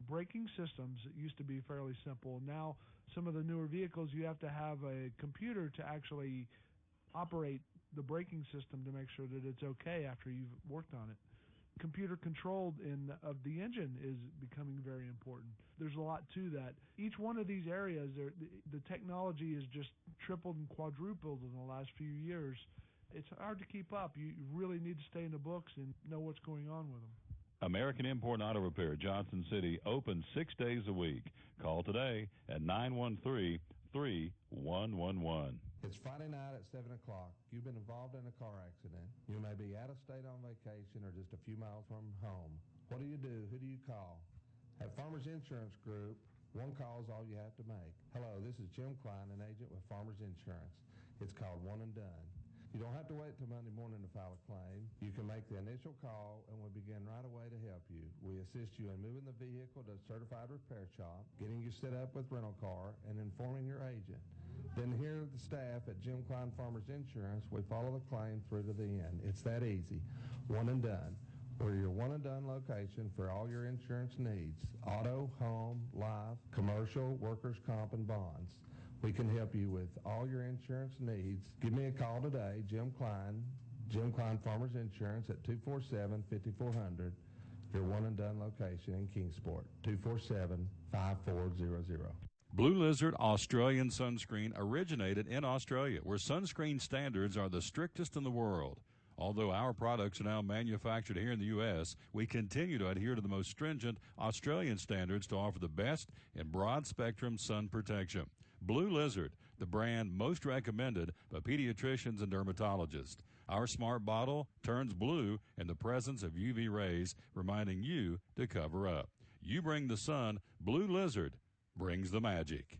Braking systems, it used to be fairly simple. Now some of the newer vehicles, you have to have a computer to actually operate the braking system to make sure that it's okay after you've worked on it. Computer controlled of the engine is becoming very important. There's a lot to that. Each one of these areas, the technology is just tripled and quadrupled in the last few years. It's hard to keep up. You really need to stay in the books and know what's going on with them. American Import and Auto Repair, Johnson City, open 6 days a week. Call today at 913-3111. It's Friday night at 7 o'clock. You've been involved in a car accident. You may be out of state on vacation or just a few miles from home. What do? Who do you call? At Farmers Insurance Group, one call is all you have to make. Hello, this is Jim Klein, an agent with Farmers Insurance. It's called One and Done. You don't have to wait till Monday morning to file a claim. You can make the initial call, and we'll begin right away to help you. We assist you in moving the vehicle to a certified repair shop, getting you set up with rental car, and informing your agent. Then here at the staff at Jim Klein Farmers Insurance, we follow the claim through to the end. It's that easy. One and Done. We're your one and done location for all your insurance needs. Auto, home, life, commercial, workers' comp, and bonds. We can help you with all your insurance needs. Give me a call today, Jim Klein Farmers Insurance at 247-5400. Your one and done location in Kingsport, 247-5400. Blue Lizard Australian sunscreen originated in Australia, where sunscreen standards are the strictest in the world. Although our products are now manufactured here in the U.S., we continue to adhere to the most stringent Australian standards to offer the best in broad-spectrum sun protection. Blue Lizard, the brand most recommended by pediatricians and dermatologists. Our smart bottle turns blue in the presence of UV rays, reminding you to cover up. You bring the sun, Blue Lizard brings the magic.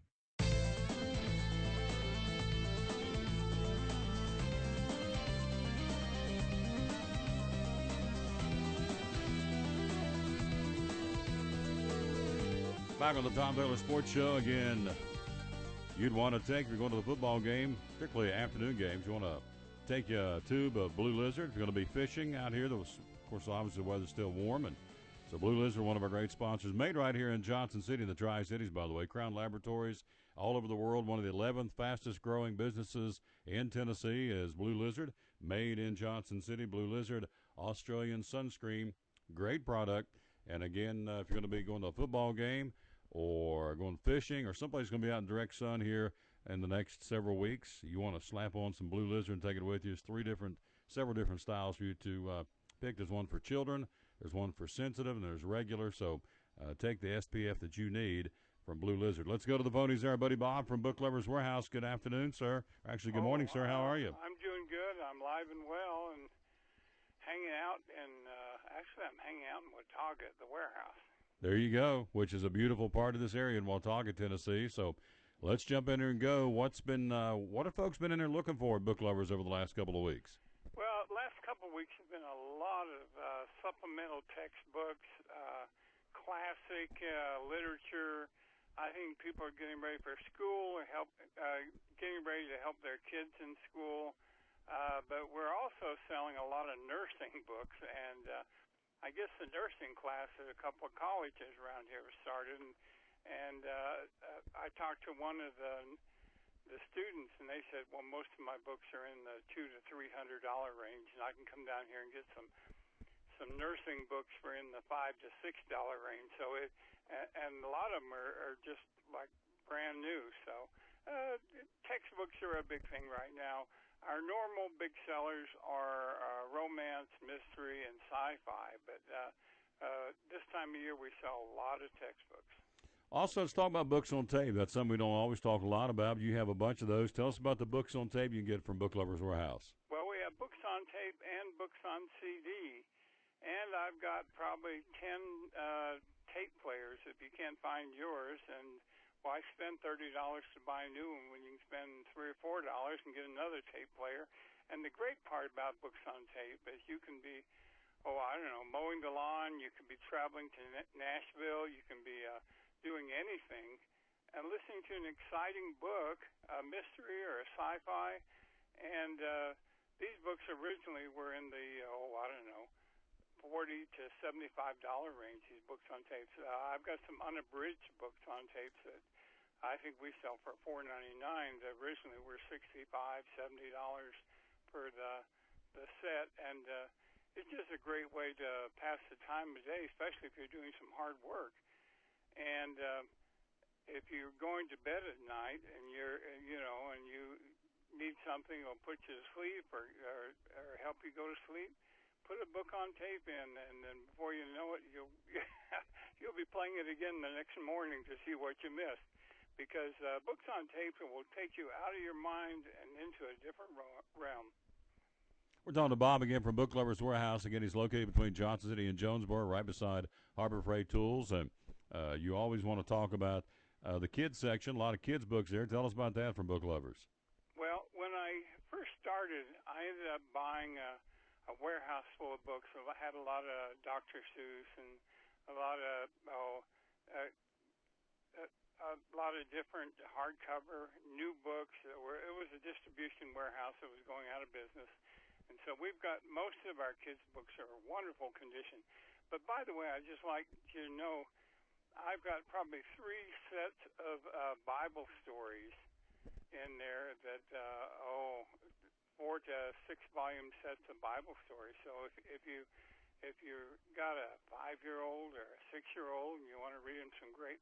Back on the Tom Taylor Sports Show again. You'd want to take, if you're going to the football game, particularly afternoon games, you want to take a tube of Blue Lizard. If you're going to be fishing out here, of course, obviously the weather's still warm. And so Blue Lizard, one of our great sponsors, made right here in Johnson City, in the Tri-Cities, by the way. Crown Laboratories, all over the world. One of the 11th fastest growing businesses in Tennessee is Blue Lizard, made in Johnson City. Blue Lizard, Australian sunscreen, great product. And again, if you're going to be going to a football game, or going fishing, or someplace going to be out in direct sun here in the next several weeks, you want to slap on some Blue Lizard and take it with you. There's several different styles for you to pick. There's one for children, there's one for sensitive, and there's regular. So take the SPF that you need from Blue Lizard. Let's go to the ponies there. Our buddy Bob from Book Lovers Warehouse. Good afternoon, sir. Actually, good morning, sir. How are you? I'm doing good. I'm live and well and hanging out. And actually, I'm hanging out in Watauga at the warehouse. There you go, which is a beautiful part of this area in Watauga, Tennessee. So let's jump in there and go. What have folks been in there looking for at Book Lovers over the last couple of weeks? Well, last couple of weeks have been a lot of supplemental textbooks, classic literature. I think people are getting ready for school, getting ready to help their kids in school. But we're also selling a lot of nursing books, and I guess the nursing class at a couple of colleges around here have started, and I talked to one of the students, and they said, well, most of my books are in the $200 to $300 range, and I can come down here and get some nursing books for in the $5 to $6 range. So and a lot of them are just like brand new. So textbooks are a big thing right now. Our normal big sellers are romance, mystery, and sci-fi, but this time of year we sell a lot of textbooks. Also, let's talk about books on tape. That's something we don't always talk a lot about. You have a bunch of those. Tell us about the books on tape you can get from Book Lovers Warehouse. Well, we have books on tape and books on CD, and I've got probably 10 tape players if you can't find yours, and why spend $30 to buy a new one when you can spend $3 or $4 and get another tape player? And the great part about books on tape is you can be, mowing the lawn. You can be traveling to Nashville. You can be doing anything and listening to an exciting book, a mystery or a sci-fi. And these books originally were in the, $40 to $75 range, these books on tapes. I've got some unabridged books on tapes that I think we sell for $4.99. That originally were $65, $70 per the set, and it's just a great way to pass the time of day, especially if you're doing some hard work. And if you're going to bed at night and and you need something that'll put you to sleep or help you go to sleep, put a book on tape in, and then before you know it, you'll be playing it again the next morning to see what you missed. Because books on tape will take you out of your mind and into a different realm. We're talking to Bob again from Book Lovers Warehouse. Again, he's located between Johnson City and Jonesboro, right beside Harbor Freight Tools. And you always want to talk about the kids section. A lot of kids books there. Tell us about that from Book Lovers. Well, when I first started, I ended up buying a warehouse full of books. So I had a lot of Dr. Seuss and a lot of different hardcover new books. It was a distribution warehouse that was going out of business, and so we've got most of our kids' books are in wonderful condition. But by the way, I'd just like you to know I've got probably 3 sets of Bible stories in there that 4 to 6 volume sets of Bible stories. So if you got a 5-year-old or a 6-year-old and you want to read them some great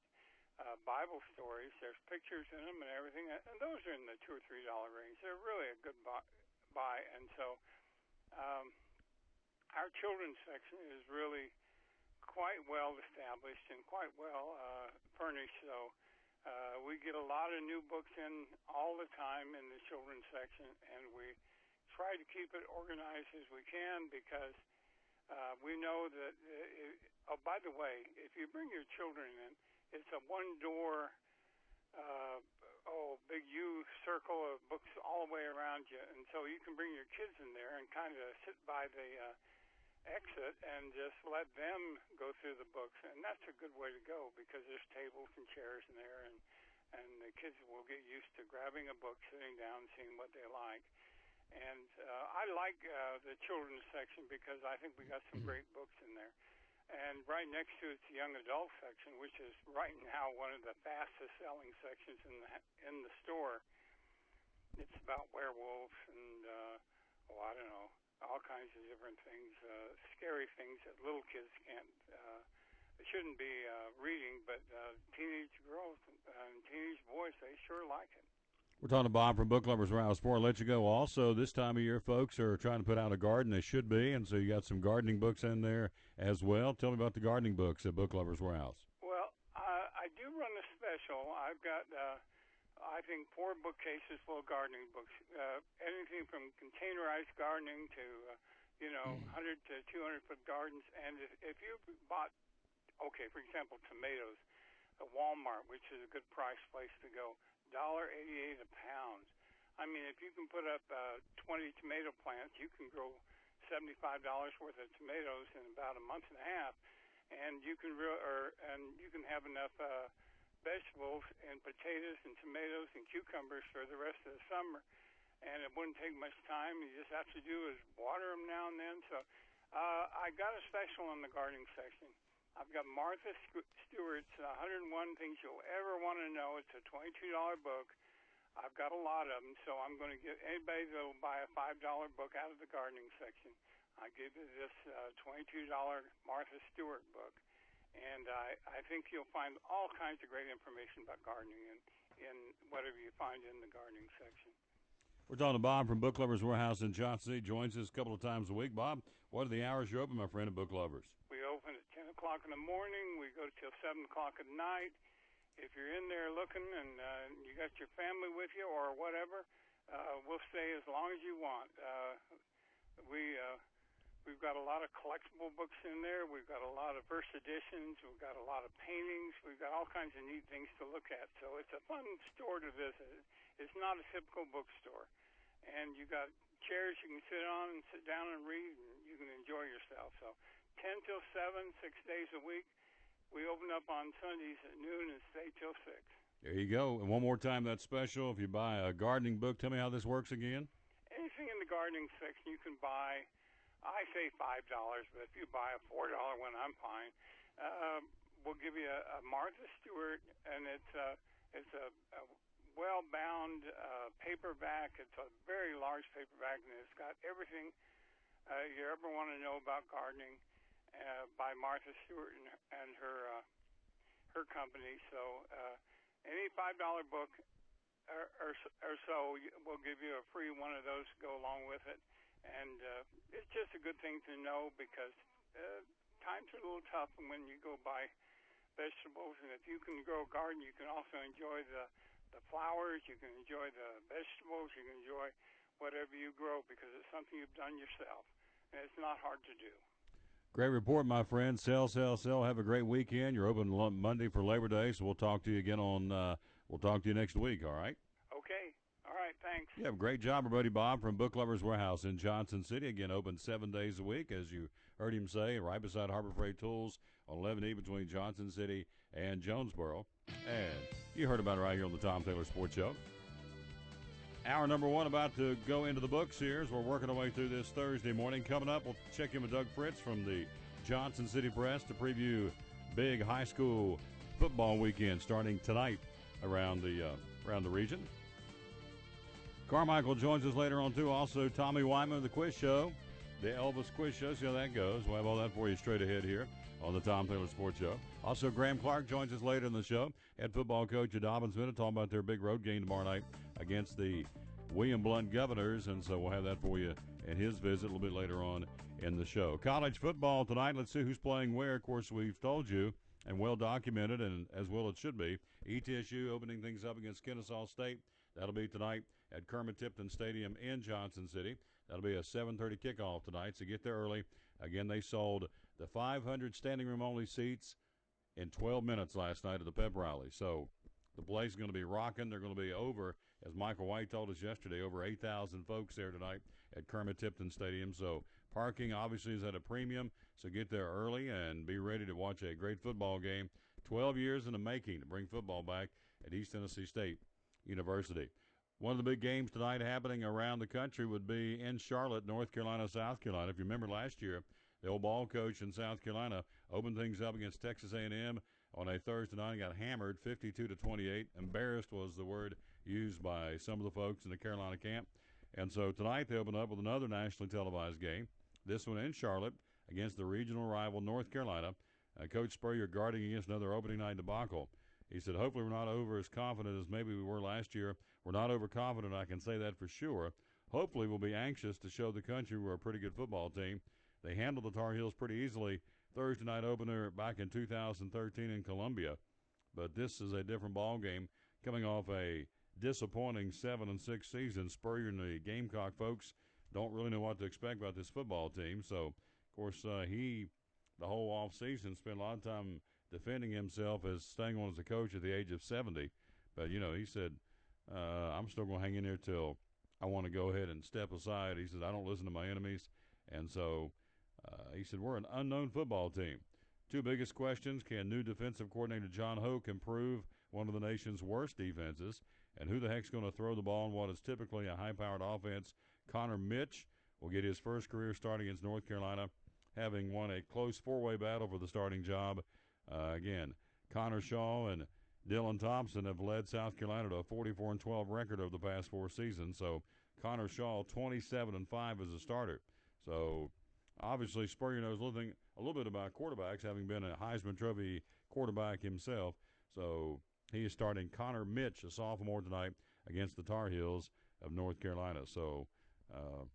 Bible stories, there's pictures in them and everything, and those are in the $2 or $3 range. They're really a good buy, and so our children's section is really quite well established and quite well furnished. So we get a lot of new books in all the time in the children's section, and we try to keep it organized as we can because we know that, oh, by the way, if you bring your children in, it's a one-door, big U circle of books all the way around you. And so you can bring your kids in there and kind of sit by the exit and just let them go through the books. And that's a good way to go because there's tables and chairs in there, and the kids will get used to grabbing a book, sitting down, seeing what they like. And I like the children's section because I think we got some great books in there. And right next to it's the young adult section, which is right now one of the fastest selling sections in the store. It's about werewolves and I don't know, all kinds of different things, scary things that little kids shouldn't be reading, but teenage girls and teenage boys, they sure like it. We're talking to Bob from Book Lovers Warehouse. Before I let you go, also, this time of year, folks are trying to put out a garden. They should be, and so you got some gardening books in there as well. Tell me about the gardening books at Book Lovers Warehouse. Well, I do run a special. I've got, I think, 4 bookcases full of gardening books. Anything from containerized gardening to, 100 to 200-foot gardens. And if you bought, for example, tomatoes at Walmart, which is a good price place to go, $1.88 a pound. I mean, if you can put up 20 tomato plants, you can grow $75 worth of tomatoes in about a month and a half, and you can have enough vegetables and potatoes and tomatoes and cucumbers for the rest of the summer. And it wouldn't take much time. You just have to do is water them now and then. So I got a special in the gardening section. I've got Martha Stewart's 101 Things You'll Ever Want to Know. It's a $22 book. I've got a lot of them, so I'm going to give anybody that will buy a $5 book out of the gardening section, I give you this $22 Martha Stewart book. And I think you'll find all kinds of great information about gardening in whatever you find in the gardening section. We're talking to Bob from Book Lovers Warehouse in Johnson City. Joins us a couple of times a week. Bob, what are the hours you're open, my friend, at Book Lovers? We open at 10 o'clock in the morning. We go till 7 o'clock at night. If you're in there looking and you got your family with you or whatever, we'll stay as long as you want. We've got a lot of collectible books in there. We've got a lot of first editions. We've got a lot of paintings. We've got all kinds of neat things to look at. So it's a fun store to visit. It's not a typical bookstore. And you got chairs you can sit on and sit down and read, and you can enjoy yourself. So 10 till 7, 6 days a week. We open up on Sundays at noon and stay till 6. There you go. And one more time, that's special. If you buy a gardening book, tell me how this works again. Anything in the gardening section you can buy, I say $5, but if you buy a $4 one, I'm fine. We'll give you a Martha Stewart, and it's a well-bound paperback. It's a very large paperback, and it's got everything you ever want to know about gardening by Martha Stewart and her company. So any $5 book or so, we'll give you a free one of those to go along with it. And it's just a good thing to know because times are a little tough when you go buy vegetables. And if you can grow a garden, you can also enjoy the flowers, you can enjoy the vegetables, you can enjoy whatever you grow because it's something you've done yourself. And it's not hard to do. Great report, my friend. Sell, sell, sell. Have a great weekend. You're open Monday for Labor Day, so we'll talk to you again we'll talk to you next week, all right? Okay. All right, thanks. Yeah, great job, everybody. Bob from Book Lovers Warehouse in Johnson City. Again, open 7 days a week, as you heard him say, right beside Harbor Freight Tools on 11E between Johnson City and Jonesboro. And you heard about it right here on the Tom Taylor Sports Show. Hour number 1 about to go into the books here as we're working our way through this Thursday morning. Coming up, we'll check in with Doug Fritz from the Johnson City Press to preview big high school football weekend starting tonight around the region. Carmichael joins us later on, too. Also, Tommy Wyman of the Quiz Show, the Elvis Quiz Show. See how that goes. We'll have all that for you straight ahead here on the Tom Taylor Sports Show. Also, Graham Clark joins us later in the show. Head football coach at Dobbins Minute, talking about their big road game tomorrow night against the William Blount Governors. And so we'll have that for you and his visit a little bit later on in the show. College football tonight. Let's see who's playing where. Of course, we've told you, and well documented, and as well it should be. ETSU opening things up against Kennesaw State. That'll be tonight at Kermit Tipton Stadium in Johnson City. That'll be a 7:30 kickoff tonight, so get there early. Again, they sold the 500 standing room only seats in 12 minutes last night at the pep rally. So the place is going to be rocking. They're going to be over, as Michael White told us yesterday, over 8,000 folks there tonight at Kermit Tipton Stadium. So parking obviously is at a premium, so get there early and be ready to watch a great football game. 12 years in the making to bring football back at East Tennessee State University. One of the big games tonight happening around the country would be in Charlotte, North Carolina, South Carolina. If you remember last year, the old ball coach in South Carolina opened things up against Texas A&M on a Thursday night and got hammered 52-28. Embarrassed was the word used by some of the folks in the Carolina camp. And so tonight they open up with another nationally televised game, this one in Charlotte against the regional rival North Carolina. Coach Spurrier guarding against another opening night debacle. He said, hopefully we're not over as confident as maybe we were last year. We're not overconfident, I can say that for sure. Hopefully we'll be anxious to show the country we're a pretty good football team. They handled the Tar Heels pretty easily Thursday night opener back in 2013 in Columbia. But this is a different ball game coming off a disappointing 7-6 season. Spurrier and the Gamecock folks don't really know what to expect about this football team. So, of course, the whole off season, spent a lot of time defending himself as staying on as a coach at the age of 70. But, he said, I'm still going to hang in there till I want to go ahead and step aside. He said, I don't listen to my enemies. And so he said, we're an unknown football team. Two biggest questions: can new defensive coordinator John Hoke improve one of the nation's worst defenses? And who the heck's going to throw the ball in what is typically a high-powered offense? Connor Mitch will get his first career start against North Carolina, having won a close four-way battle for the starting job. Again, Connor Shaw and Dylan Thompson have led South Carolina to a 44-12 record over the past four seasons. So Connor Shaw 27-5 as a starter. So obviously Spurrier knows a little bit about quarterbacks, having been a Heisman Trophy quarterback himself. So he is starting Connor Mitch, a sophomore, tonight against the Tar Heels of North Carolina. So, of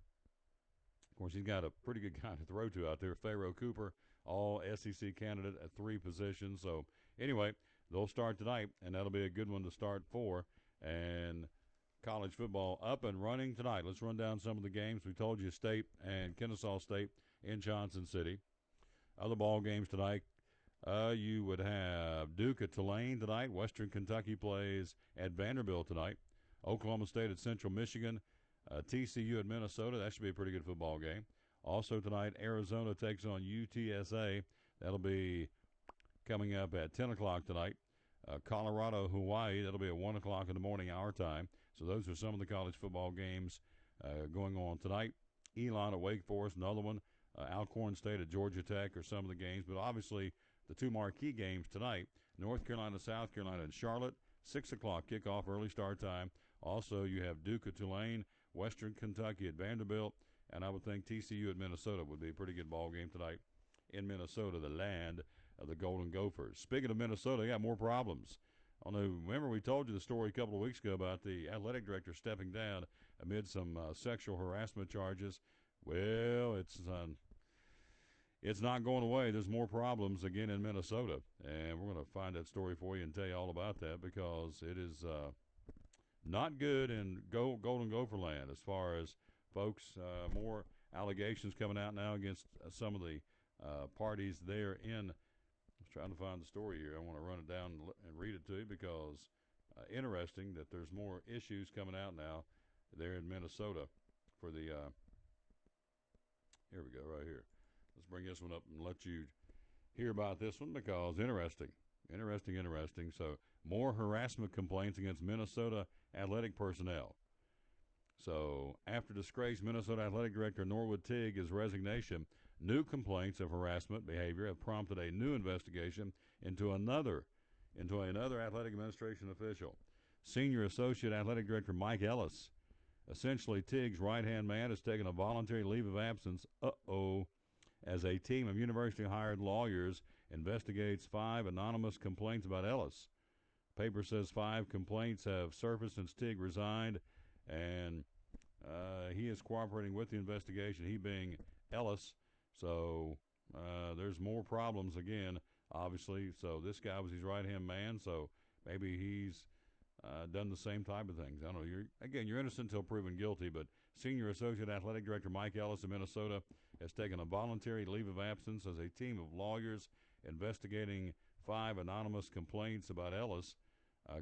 course, he's got a pretty good guy to throw to out there. Pharaoh Cooper, all SEC candidate at three positions. So, anyway, they'll start tonight, and that'll be a good one to start for. And college football up and running tonight. Let's run down some of the games. We told you State and Kennesaw State in Johnson City. Other ball games tonight. You would have Duke at Tulane tonight. Western Kentucky plays at Vanderbilt tonight. Oklahoma State at Central Michigan. TCU at Minnesota. That should be a pretty good football game. Also tonight, Arizona takes on UTSA. That'll be coming up at 10 o'clock tonight. Colorado, Hawaii. That'll be at 1 o'clock in the morning, our time. So those are some of the college football games going on tonight. Elon at Wake Forest, another one. Alcorn State at Georgia Tech are some of the games. But obviously, the two marquee games tonight, North Carolina, South Carolina, and Charlotte, 6 o'clock kickoff, early start time. Also, you have Duke at Tulane, Western Kentucky at Vanderbilt, and I would think TCU at Minnesota would be a pretty good ball game tonight in Minnesota, the land of the Golden Gophers. Speaking of Minnesota, they got more problems. Remember we told you the story a couple of weeks ago about the athletic director stepping down amid some sexual harassment charges. Well, it's not going away. There's more problems again in Minnesota, and we're going to find that story for you and tell you all about that because it is not good in Golden Gopher land as far as folks. More allegations coming out now against some of the parties there in. I was trying to find the story here. I want to run it down and read it to you because interesting that there's more issues coming out now there in Minnesota for the here we go right here. Let's bring this one up and let you hear about this one because interesting. So more harassment complaints against Minnesota athletic personnel. So after disgraced Minnesota athletic director Norwood Teague's resignation, new complaints of harassment behavior have prompted a new investigation into another athletic administration official. Senior Associate Athletic Director Mike Ellis, essentially Teague's right-hand man, has taken a voluntary leave of absence, as a team of university-hired lawyers investigates 5 anonymous complaints about Ellis. The paper says 5 complaints have surfaced since Teague resigned, and he is cooperating with the investigation, he being Ellis. So there's more problems again, obviously. So this guy was his right-hand man, so maybe he's done the same type of things. I don't know. You're innocent until proven guilty, but Senior Associate Athletic Director Mike Ellis of Minnesota has taken a voluntary leave of absence as a team of lawyers investigating 5 anonymous complaints about Ellis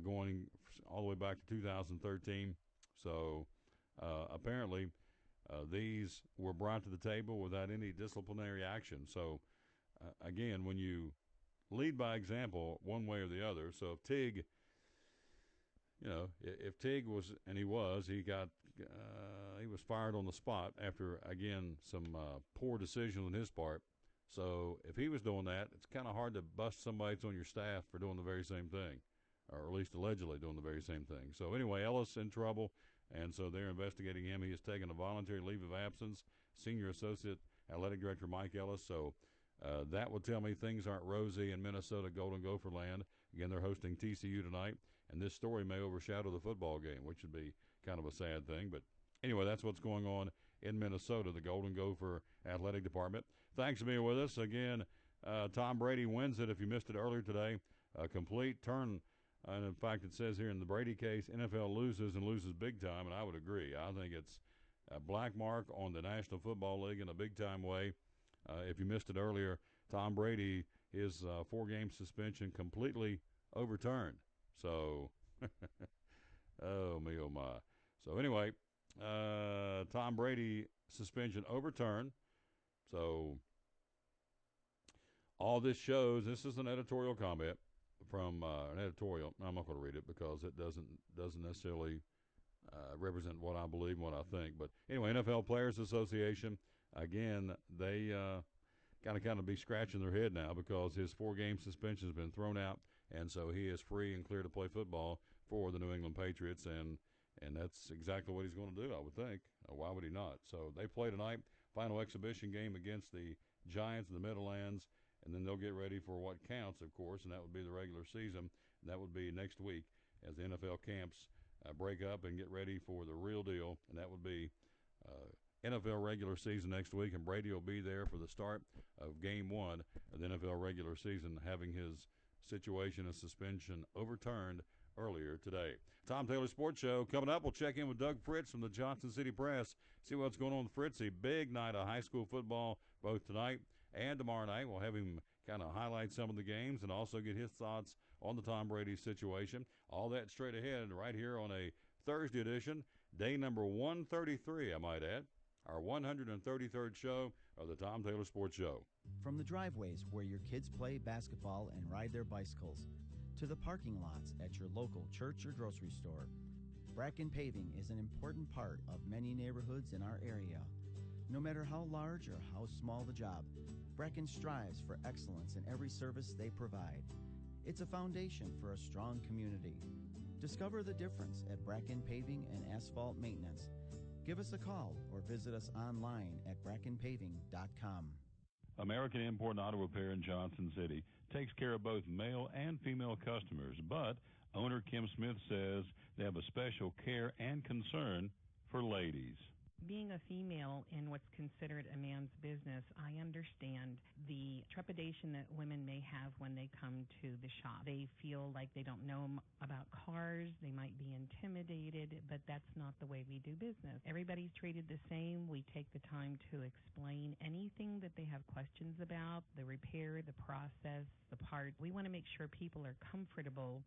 going all the way back to 2013. So apparently these were brought to the table without any disciplinary action. So again, when you lead by example one way or the other, so if Tig, if Tig was, and he was fired on the spot after, again, some poor decisions on his part. So if he was doing that, it's kind of hard to bust somebody that's on your staff for doing the very same thing, or at least allegedly doing the very same thing. So anyway, Ellis in trouble, and so they're investigating him. He has taken a voluntary leave of absence. Senior Associate Athletic Director Mike Ellis. So that would tell me things aren't rosy in Minnesota Golden Gopher land. Again, they're hosting TCU tonight, and this story may overshadow the football game, which would be kind of a sad thing. But anyway, that's what's going on in Minnesota, the Golden Gopher Athletic Department. Thanks for being with us. Again, Tom Brady wins it, if you missed it earlier today. A complete turn. And in fact, it says here in the Brady case, NFL loses and loses big time, and I would agree. I think it's a black mark on the National Football League in a big-time way. If you missed it earlier, Tom Brady, his 4-game suspension completely overturned. So, oh, me, oh, my. So, anyway, Tom Brady suspension overturned. So, all this shows, this is an editorial comment from an editorial. I'm not going to read it because it doesn't necessarily represent what I believe and what I think. But anyway, NFL Players Association, again, they kind of be scratching their head now because his 4-game suspension has been thrown out, and so he is free and clear to play football for the New England Patriots, and that's exactly what he's going to do, I would think. Why would he not? So they play tonight, final exhibition game against the Giants in the Meadowlands, and then they'll get ready for what counts, of course, and that would be the regular season. And that would be next week as the NFL camps break up and get ready for the real deal, and that would be NFL regular season next week, and Brady will be there for the start of Game 1 of the NFL regular season, having his situation of suspension overturned earlier today. Tom Taylor Sports Show coming up. We'll check in with Doug Fritz from the Johnson City Press, see what's going on with Fritzy. Big night of high school football both tonight and tomorrow night. We'll have him kind of highlight some of the games and also get his thoughts on the Tom Brady situation. All that straight ahead right here on a Thursday edition, day number 133, I might add, our 133rd show of the Tom Taylor Sports Show. From the driveways where your kids play basketball and ride their bicycles, to the parking lots at your local church or grocery store, Bracken Paving is an important part of many neighborhoods in our area. No matter how large or how small the job, Bracken strives for excellence in every service they provide. It's a foundation for a strong community. Discover the difference at Bracken Paving and Asphalt Maintenance. Give us a call or visit us online at brackenpaving.com. American Import and Auto Repair in Johnson City takes care of both male and female customers, but owner Kim Smith says they have a special care and concern for ladies. Being a female in what's considered a man's business, I understand the trepidation that women may have when they come to the shop. They feel like they don't know about cars, they might be intimidated, but that's not the way we do business. Everybody's treated the same. We take the time to explain anything that they have questions about, the repair, the process, the part. We want to make sure people are comfortable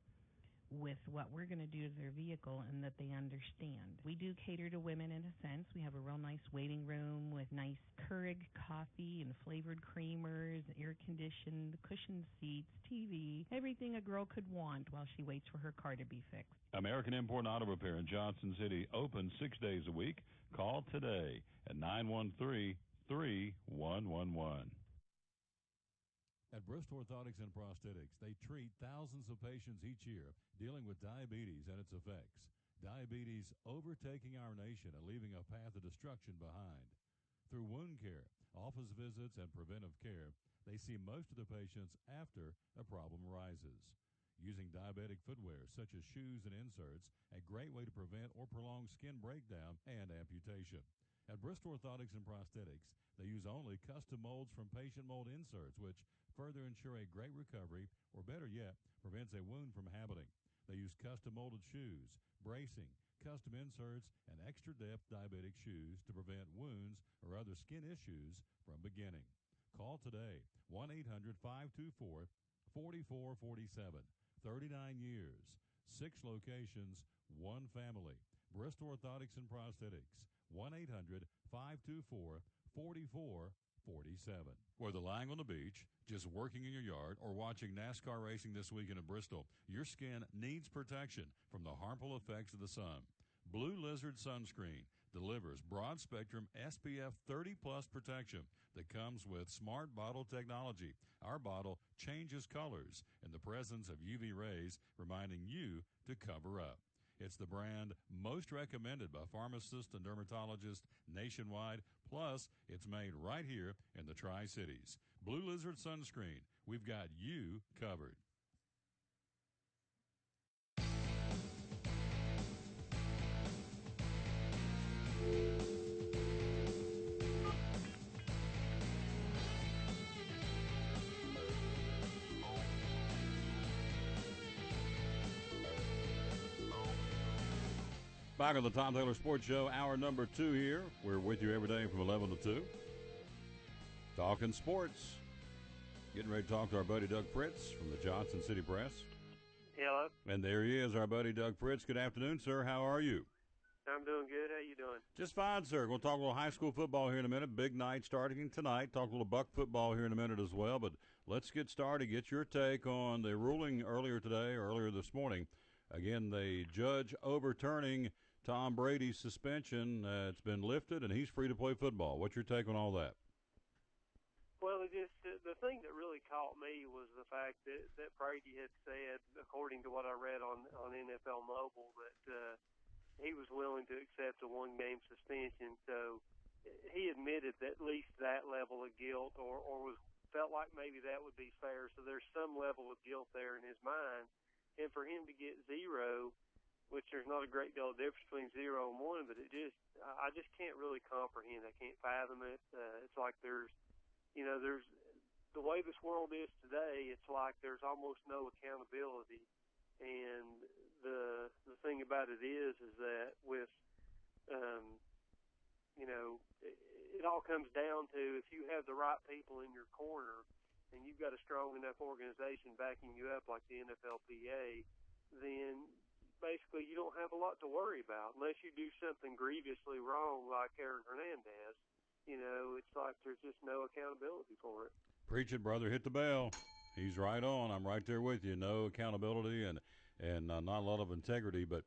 with what we're going to do to their vehicle and that they understand. We do cater to women in a sense. We have a real nice waiting room with nice Keurig coffee and flavored creamers, air-conditioned, cushioned seats, TV, everything a girl could want while she waits for her car to be fixed. American Import and Auto Repair in Johnson City, open 6 days a week. Call today at 913-3111. At Bristol Orthotics and Prosthetics, they treat thousands of patients each year dealing with diabetes and its effects. Diabetes overtaking our nation and leaving a path of destruction behind. Through wound care, office visits, and preventive care, they see most of the patients after a problem arises. Using anti-diabetic footwear, such as shoes and inserts, a great way to prevent or prolong skin breakdown and amputation. At Bristol Orthotics and Prosthetics, they use only custom molds from patient mold inserts, which further ensure a great recovery, or better yet, prevents a wound from happening. They use custom molded shoes, bracing, custom inserts, and extra depth diabetic shoes to prevent wounds or other skin issues from beginning. Call today, 1-800-524-4447. 39 years, 6 locations, 1 family. Bristol Orthotics and Prosthetics, 1-800-524-4447. Whether lying on the beach, just working in your yard, or watching NASCAR racing this weekend in Bristol, your skin needs protection from the harmful effects of the sun. Blue Lizard Sunscreen delivers broad-spectrum SPF 30-plus protection that comes with smart bottle technology. Our bottle changes colors in the presence of UV rays, reminding you to cover up. It's the brand most recommended by pharmacists and dermatologists nationwide, plus it's made right here in the Tri-Cities. Blue Lizard Sunscreen, we've got you covered. Back on the Tom Taylor Sports Show, hour number 2 here. We're with you every day from 11 to 2. Talking sports. Getting ready to talk to our buddy Doug Fritz from the Johnson City Press. Hello. And there he is, our buddy Doug Fritz. Good afternoon, sir. How are you? I'm doing good. How you doing? Just fine, sir. We'll talk a little high school football here in a minute. Big night starting tonight. Talk a little Buck football here in a minute as well. But let's get started. Get your take on the ruling earlier this morning. Again, the judge overturning Tom Brady's suspension. It's been lifted, and he's free to play football. What's your take on all that? Well, the thing that really caught me was the fact that Brady had said, according to what I read on NFL Mobile, that he was willing to accept a one-game suspension. So he admitted that at least that level of guilt, or felt like maybe that would be fair. So there's some level of guilt there in his mind. And for him to get 0, which there's not a great deal of difference between 0 and 1, but I just can't really comprehend. I can't fathom it. It's like there's the way this world is today, it's like there's almost no accountability. And the thing about it is that with, it all comes down to if you have the right people in your corner and you've got a strong enough organization backing you up like the NFLPA, then basically you don't have a lot to worry about unless you do something grievously wrong like Aaron Hernandez. It's like there's just no accountability for it. Preach it, brother. Hit the bell. He's right on. I'm right there with you. No accountability and not a lot of integrity. But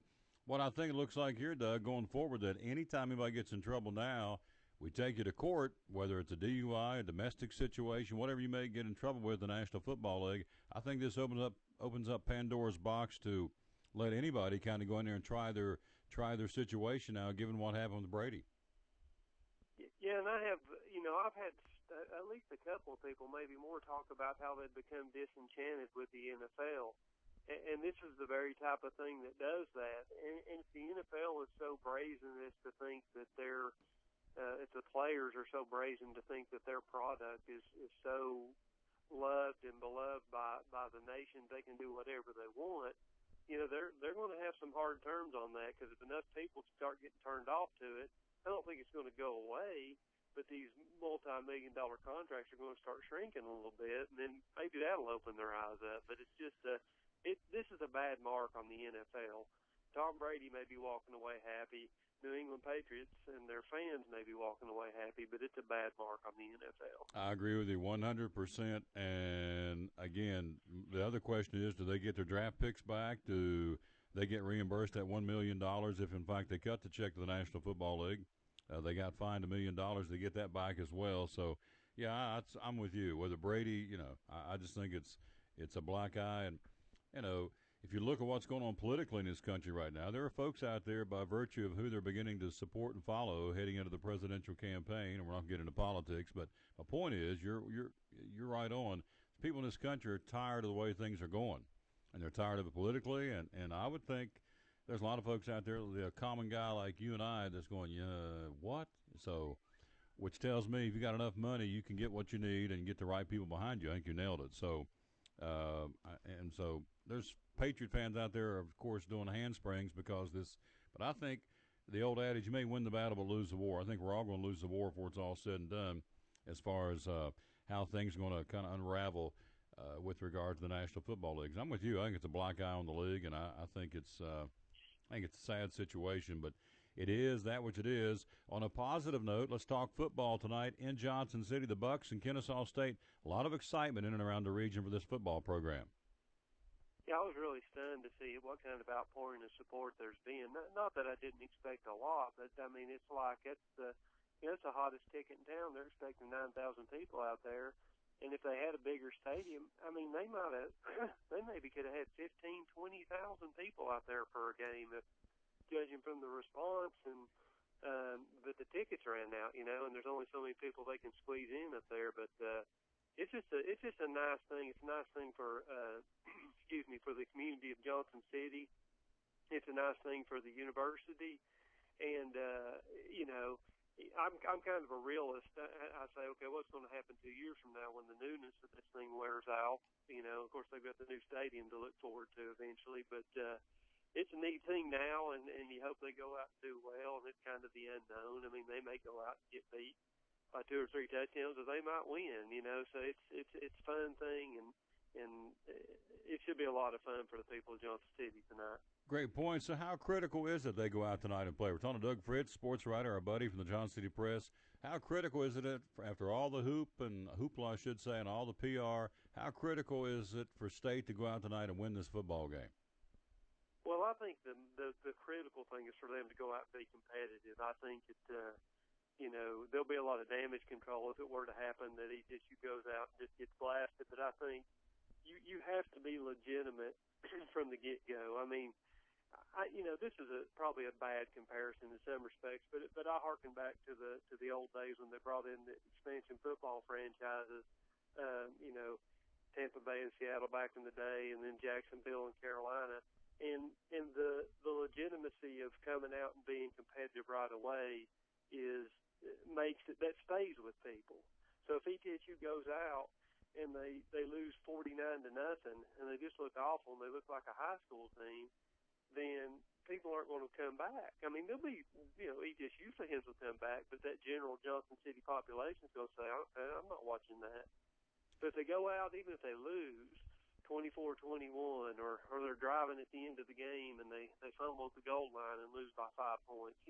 what I think it looks like here, Doug, going forward, that anytime anybody gets in trouble now, we take you to court, whether it's a DUI, a domestic situation, whatever you may get in trouble with the National Football League. I think this opens up Pandora's box to let anybody kind of go in there and try their situation now, given what happened with Brady. Yeah, and I've had at least a couple of people, maybe more, talk about how they've become disenchanted with the NFL. And this is the very type of thing that does that. And if the NFL is so brazen as to think that if the players are so brazen to think that their product is so loved and beloved by the nation, they can do whatever they want. They're going to have some hard terms on that, because if enough people start getting turned off to it, I don't think it's going to go away. But these multi-million-dollar contracts are going to start shrinking a little bit, and then maybe that'll open their eyes up. But it's just this is a bad mark on the NFL. Tom Brady may be walking away happy. New England Patriots and their fans may be walking away happy, but it's a bad mark on the NFL. I agree with you 100%. And, again, the other question is, do they get their draft picks back? Do they get reimbursed that $1 million if, in fact, they cut the check to the National Football League? They got fined $1 million. They get that back as well. So, yeah, I'm with you. Whether Brady, I just think it's a black eye. And, if you look at what's going on politically in this country right now, there are folks out there by virtue of who they're beginning to support and follow heading into the presidential campaign. And we're not getting into politics, but my point is, you're right on. People in this country are tired of the way things are going. and they're tired of it politically. And I would think there's a lot of folks out there, the common guy like you and I, that's going, yeah, what? So, which tells me if you got enough money, you can get what you need and get the right people behind you. I think you nailed it. So, and so there's Patriot fans out there, of course, doing handsprings because this. But I think the old adage, you may win the battle but lose the war. I think we're all going to lose the war before it's all said and done, as far as how things are going to kind of unravel with regard to the National Football Leagues. I'm with you. I think it's a black eye on the league, and I think it's a sad situation, but it is that which it is. On a positive note, let's talk football tonight in Johnson City. The Bucks and Kennesaw State. A lot of excitement in and around the region for this football program. Yeah, I was really stunned to see what kind of outpouring of support there's been. Not that I didn't expect a lot, but I mean, it's like it's the hottest ticket in town. They're expecting 9,000 people out there, and if they had a bigger stadium, I mean, they might have, they maybe could have had 15,000, 20,000 people out there for a game, judging from the response. And but the tickets ran out, and there's only so many people they can squeeze in up there, but. It's just a nice thing. It's a nice thing for for the community of Johnson City. It's a nice thing for the university, and I'm kind of a realist. I say, okay, what's going to happen 2 years from now when the newness of this thing wears out? Of course they've got the new stadium to look forward to eventually, but it's a neat thing now, and you hope they go out and do well. And it's kind of the unknown. I mean, they may go out and get beat by 2 or 3 touchdowns, or they might win, So it's a fun thing, and it should be a lot of fun for the people of Johnson City tonight. Great point. So how critical is it they go out tonight and play? We're talking to Doug Fritz, sports writer, our buddy from the Johnson City Press. How critical is it after all the hoopla, I should say, and all the PR, how critical is it for State to go out tonight and win this football game? Well, I think the critical thing is for them to go out and be competitive. I think there'll be a lot of damage control if it were to happen that ETSU goes out and just gets blasted. But I think you have to be legitimate from the get-go. I mean, this is probably a bad comparison in some respects, but I harken back to the old days when they brought in the expansion football franchises, Tampa Bay and Seattle back in the day, and then Jacksonville and Carolina. And the legitimacy of coming out and being competitive right away that stays with people. So if ETSU goes out and they lose 49-0 and they just look awful and they look like a high school team, then people aren't going to come back. I mean, there'll be ETSU fans will come back, but that general Johnson City population is going to say, I'm not watching that. But if they go out, even if they lose 24-21, or they're driving at the end of the game and they fumble at the goal line and lose by 5 points,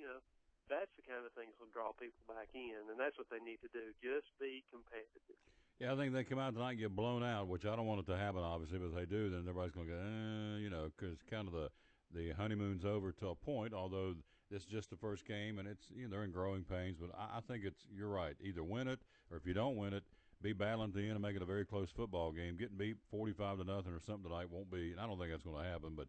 that's the kind of things that will draw people back in, and that's what they need to do, just be competitive. Yeah, I think they come out tonight and get blown out, which I don't want it to happen, obviously, but if they do, then everybody's going to go, because kind of the honeymoon's over to a point, although this is just the first game, and it's they're in growing pains, but I think you're right. Either win it, or if you don't win it, be battling to the end and make it a very close football game. Getting beat 45-0 or something tonight won't be, and I don't think that's going to happen, but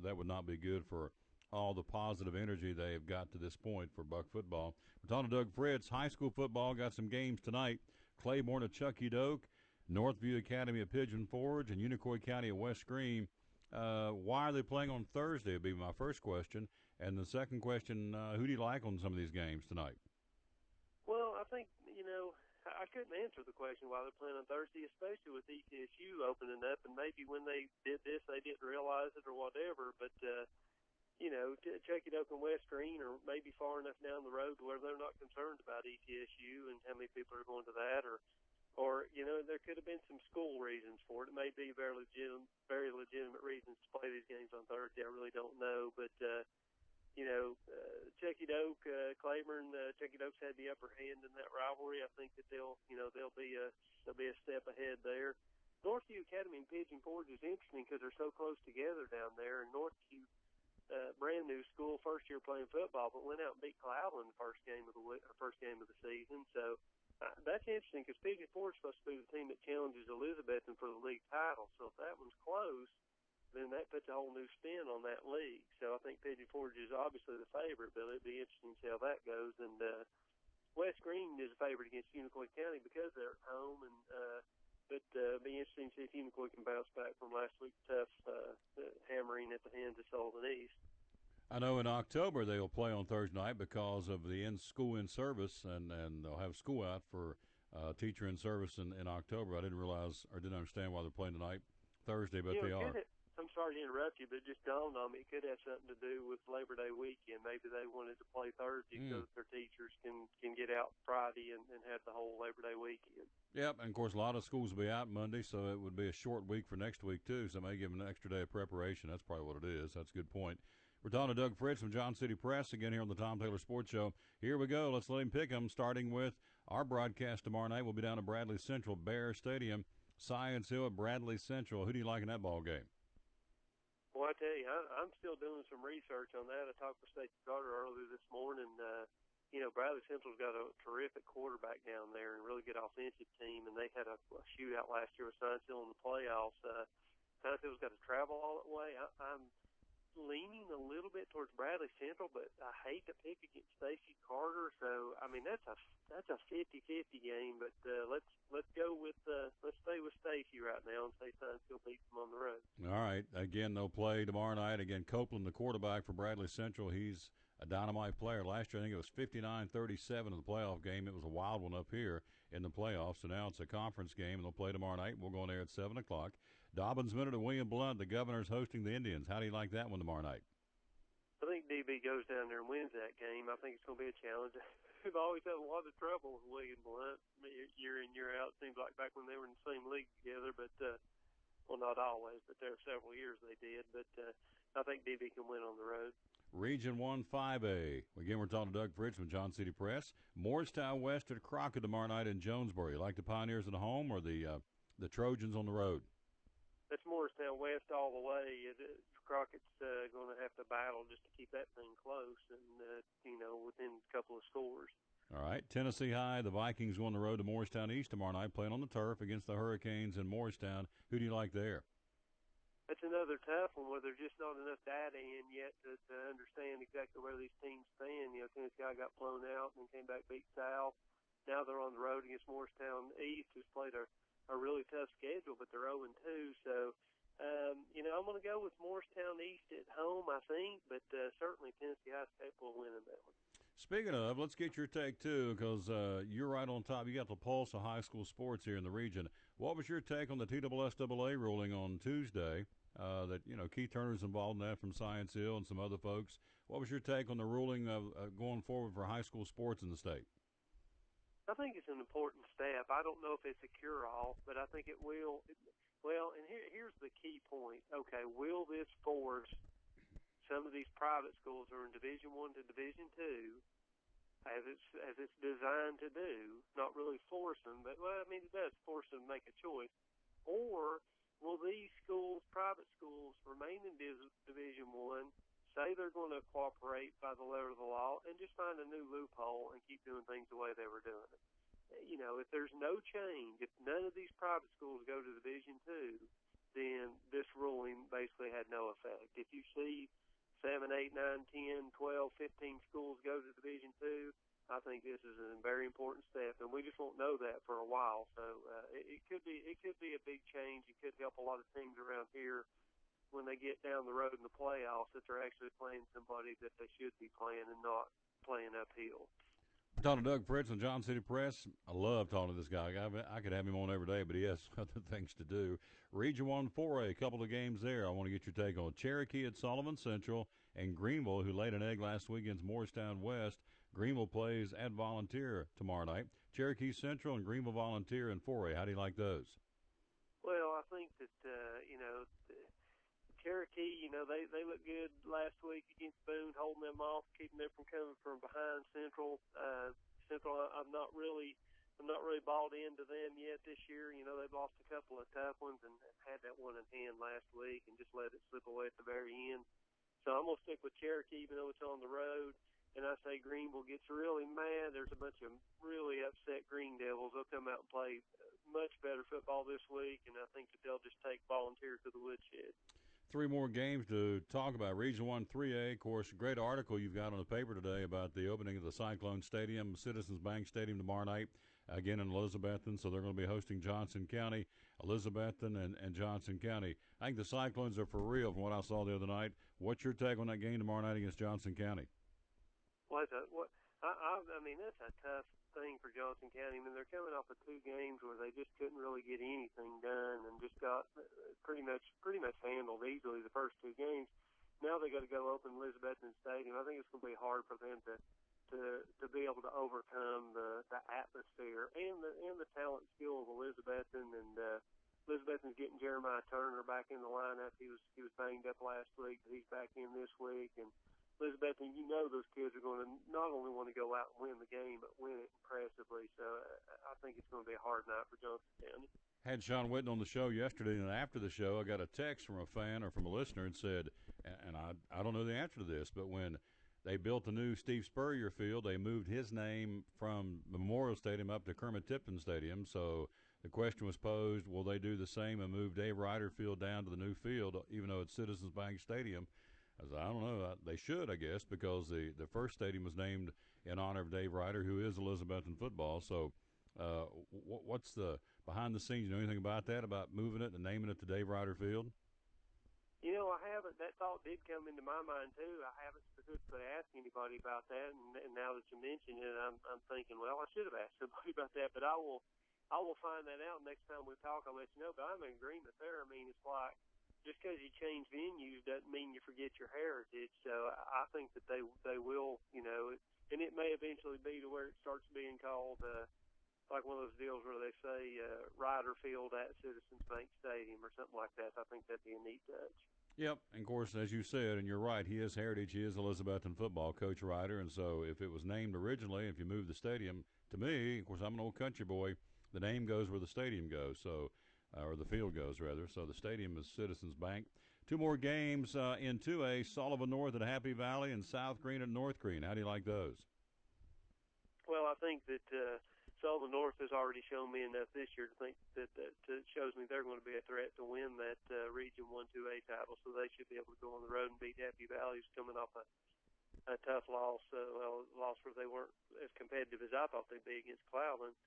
that would not be good for all the positive energy they have got to this point for Buck football. We're talking to Doug Fritz. High school football got some games tonight. Claiborne at Chucky Doak, Northview Academy of Pigeon Forge, and Unicoi County of West Green. Why are they playing on Thursday would be my first question. And the second question, who do you like on some of these games tonight? Well, I think, I couldn't answer the question why they're playing on Thursday, especially with ETSU opening up. And maybe when they did this, they didn't realize it or whatever. But, Chucky Doak and West Green are maybe far enough down the road where they're not concerned about ETSU and how many people are going to that, or there could have been some school reasons for it. It may be very legitimate reasons to play these games on Thursday. I really don't know, but Chucky Doak, Claiborne, Chucky Doak's had the upper hand in that rivalry. I think that they'll be a step ahead there. Northview Academy and Pigeon Forge is interesting because they're so close together down there, and Northview. Brand new school, first year playing football, but went out and beat Cloudland the first game of the season. So that's interesting because Pigeon Forge is supposed to be the team that challenges Elizabethton for the league title. So if that one's close, then that puts a whole new spin on that league. So I think Pigeon Forge is obviously the favorite, but it'd be interesting to see how that goes. And West Green is a favorite against Unicoi County because they're at home, and But be interesting to see if Unicoi can bounce back from last week's tough hammering at the hands of Sullivan East. I know in October they'll play on Thursday night because of the school in service, and they'll have school out for teacher in service in October. I didn't realize or didn't understand why they're playing tonight Thursday, but they are. I'm sorry to interrupt you, but it just dawned on me it could have something to do with Labor Day weekend. Maybe they wanted to play Thursday so that their teachers can get out Friday and have the whole Labor Day weekend. Yep, and of course a lot of schools will be out Monday, so it would be a short week for next week too. So it may give them an extra day of preparation. That's probably what it is. That's a good point. We're talking to Doug Fritz from John City Press again here on the Tom Taylor Sports Show. Here we go. Let's let him pick them, starting with our broadcast tomorrow night. We'll be down at Bradley Central Bear Stadium, Science Hill at Bradley Central. Who do you like in that ball game? Well, I tell you, I'm still doing some research on that. I talked with Stacey Carter earlier this morning. Bradley Central's got a terrific quarterback down there and a really good offensive team, and they had a shootout last year with Science Hill in the playoffs. Science Hill's got to travel all that way. I'm leaning a little bit towards Bradley Central, but I hate to pick against Stacey Carter. So I mean that's a 50-50 game. But let's go with let's stay with Stacey right now and say Science Hill beats them on the road. All right. Again, they'll play tomorrow night. Again, Copeland, the quarterback for Bradley Central. He's a dynamite player. Last year, I think it was 59-37 in the playoff game. It was a wild one up here in the playoffs. So now it's a conference game, and they'll play tomorrow night. We'll go on there at 7 o'clock. Dobbins Minute at William Blount. The Governor's hosting the Indians. How do you like that one tomorrow night? I think DB goes down there and wins that game. I think it's going to be a challenge. We've always had a lot of trouble with William Blount year in, year out. It seems like back when they were in the same league together, but well, not always, but there were several years they did. But I think DB can win on the road. Region 1 5A. Again, we're talking to Doug Fritz from John City Press. Morristown West at Crockett tomorrow night in Jonesboro. You like the Pioneers at home or the Trojans on the road? That's Morristown West all the way. Crockett's going to have to battle just to keep that thing close and, within a couple of scores. All right. Tennessee High, the Vikings go on the road to Morristown East tomorrow night, playing on the turf against the Hurricanes in Morristown. Who do you like there? That's another tough one where there's just not enough data in yet to understand exactly where these teams stand. Tennessee High got blown out and came back beat South. Now they're on the road against Morristown East, who's played a really tough schedule, but they're 0-2. So, I'm going to go with Morristown East at home, I think, but certainly Tennessee High is capable of winning that one. Speaking of, let's get your take, too, because you're right on top. You got the pulse of high school sports here in the region. What was your take on the TSSAA ruling on Tuesday that, Keith Turner's involved in that from Science Hill and some other folks? What was your take on the ruling of going forward for high school sports in the state? I think it's an important step. I don't know if it's a cure-all, but I think it will. Well, and here's the key point. Okay, will this force some of these private schools who are in Division I to Division II, as it's designed to do, not really force them, but, it does force them to make a choice, or will these schools, private schools, remain in Division I, say they're going to cooperate by the letter of the law, and just find a new loophole and keep doing things the way they were doing it? If there's no change, if none of these private schools go to Division II, then this ruling basically had no effect. If you see 7, 8, 9, 10, 12, 15 schools go to Division II, I think this is a very important step, and we just won't know that for a while. So it could be a big change. It could help a lot of teams around here when they get down the road in the playoffs that they're actually playing somebody that they should be playing and not playing uphill. We're talking to Doug Fritz on John City Press. I love talking to this guy. I could have him on every day, but he has other things to do. Region 1 4A, a couple of games there. I want to get your take on Cherokee at Sullivan Central and Greenville, who laid an egg last week against Morristown West. Greenville plays at Volunteer tomorrow night. Cherokee Central and Greenville Volunteer in 4A. How do you like those? Well, I think that, Cherokee, they looked good last week against Boone, holding them off, keeping them from coming from behind Central. Central, I'm not really bought into them yet this year. They've lost a couple of tough ones and had that one in hand last week and just let it slip away at the very end. So I'm going to stick with Cherokee even though it's on the road. And I say Greenville gets really mad. There's a bunch of really upset Green Devils. They'll come out and play much better football this week, and I think that they'll just take Volunteer to the woodshed. 3 more games to talk about. Region 1 3A, of course, great article you've got on the paper today about the opening of the Cyclone Stadium, Citizens Bank Stadium tomorrow night. again in Elizabethton, so they're going to be hosting Johnson County, Elizabethton, and Johnson County. I think the Cyclones are for real from what I saw the other night. What's your take on that game tomorrow night against Johnson County? I mean, that's a tough thing for Johnson County. I mean, they're coming off of 2 games where they just couldn't really get anything done and just got pretty much handled easily the first 2 games. Now they got to go open Elizabethton Stadium. I think it's going to be hard for them to be able to overcome the atmosphere and the talent skill of Elizabethton. And Elizabethton's getting Jeremiah Turner back in the lineup. He was banged up last week, but he's back in this week. And Elizabethton, you know, those kids are going to not only want to go out and win the game, but win it impressively. So I think it's going to be a hard night for Johnson County. Had Sean Witten on the show yesterday, and after the show, I got a text from a fan or from a listener and said, and I don't know the answer to this, but when they built the new Steve Spurrier Field, they moved his name from Memorial Stadium up to Kermit Tipton Stadium. So the question was posed, will they do the same and move Dave Ryder Field down to the new field, even though it's Citizens Bank Stadium? I said, I don't know. They should, I guess, because the first stadium was named in honor of Dave Ryder, who is Elizabethton football. So what's the behind the scenes? You know anything about that, about moving it and naming it to Dave Ryder Field? You know, I haven't. That thought did come into my mind, too. I haven't specifically asked anybody about that, and now that you mention it, I'm thinking, well, I should have asked somebody about that, but I will find that out next time we talk. I'll let you know, but I'm in agreement there. I mean, it's like, just because you change venues doesn't mean you forget your heritage. So I think that they will, you know, and it may eventually be to where it starts being called like one of those deals where they say Ryder Field at Citizens Bank Stadium or something like that. I think that'd be a neat touch. Yep, and of course, as you said, and you're right, he is heritage. He is Elizabethton football, Coach Ryder, and so if it was named originally, if you move the stadium, to me, of course, I'm an old country boy, the name goes where the stadium goes, so or the field goes, rather. So the stadium is Citizens Bank. 2 more games in 2A, Sullivan North at Happy Valley and South Green at North Green. How do you like those? Well, I think that Sullivan North has already shown me enough this year to think that it shows me they're going to be a threat to win that Region 1-2A title, so they should be able to go on the road and beat Happy Valley, who's coming off a tough loss, a loss where they weren't as competitive as I thought they'd be against Cloudland.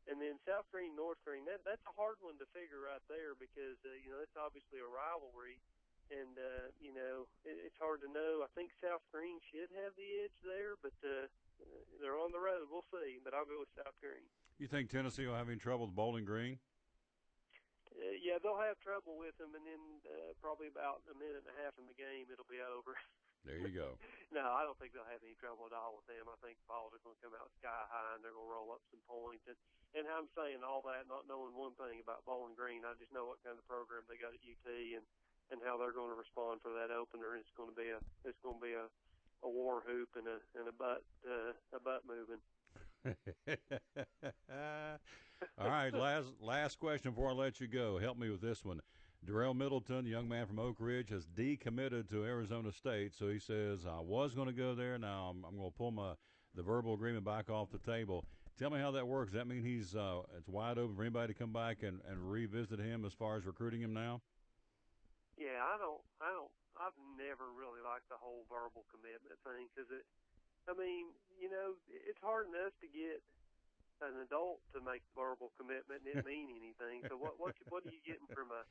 And then South Green, North Green, that's a hard one to figure right there because, you know, it's obviously a rivalry. And, you know, it's hard to know. I think South Green should have the edge there, but they're on the road. We'll see. But I'll go with South Green. You think Tennessee will have any trouble with Bowling Green? Yeah, they'll have trouble with them, and then probably about a minute and a half in the game, it'll be over. There you go. No, I don't think they'll have any trouble at all with them. I think the balls are going to come out sky high, and they're going to roll up some points. And I'm saying all that, not knowing one thing about Bowling Green. I just know what kind of program they got at UT and how they're going to respond for that opener. It's going to be a war hoop and a butt moving. All right, last question before I let you go. Help me with this one. Darrell Middleton, the young man from Oak Ridge, has decommitted to Arizona State. So he says, I was going to go there. Now I'm going to pull the verbal agreement back off the table. Tell me how that works. Does that mean he's it's wide open for anybody to come back and revisit him as far as recruiting him now? Yeah, I've never really liked the whole verbal commitment thing because it's hard enough to get an adult to make verbal commitment and it mean anything. So what are you getting from a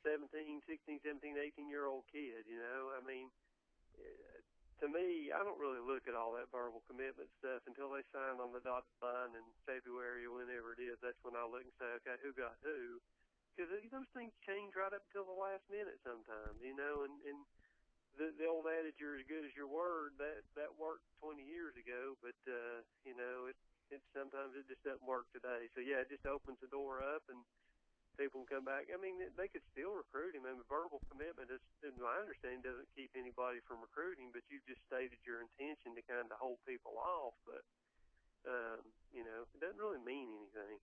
17, 16, 17, 18-year-old kid, you know? I mean, to me, I don't really look at all that verbal commitment stuff until they sign on the dotted line in February or whenever it is. That's when I look and say, okay, who got who? Because those things change right up until the last minute sometimes, you know, and the old adage, you're as good as your word, that worked 20 years ago, but, you know, it sometimes it just doesn't work today. So, yeah, it just opens the door up and people can come back. I mean, they could still recruit him. I mean, verbal commitment, in my understanding, doesn't keep anybody from recruiting, but you've just stated your intention to kind of hold people off. But, you know, it doesn't really mean anything.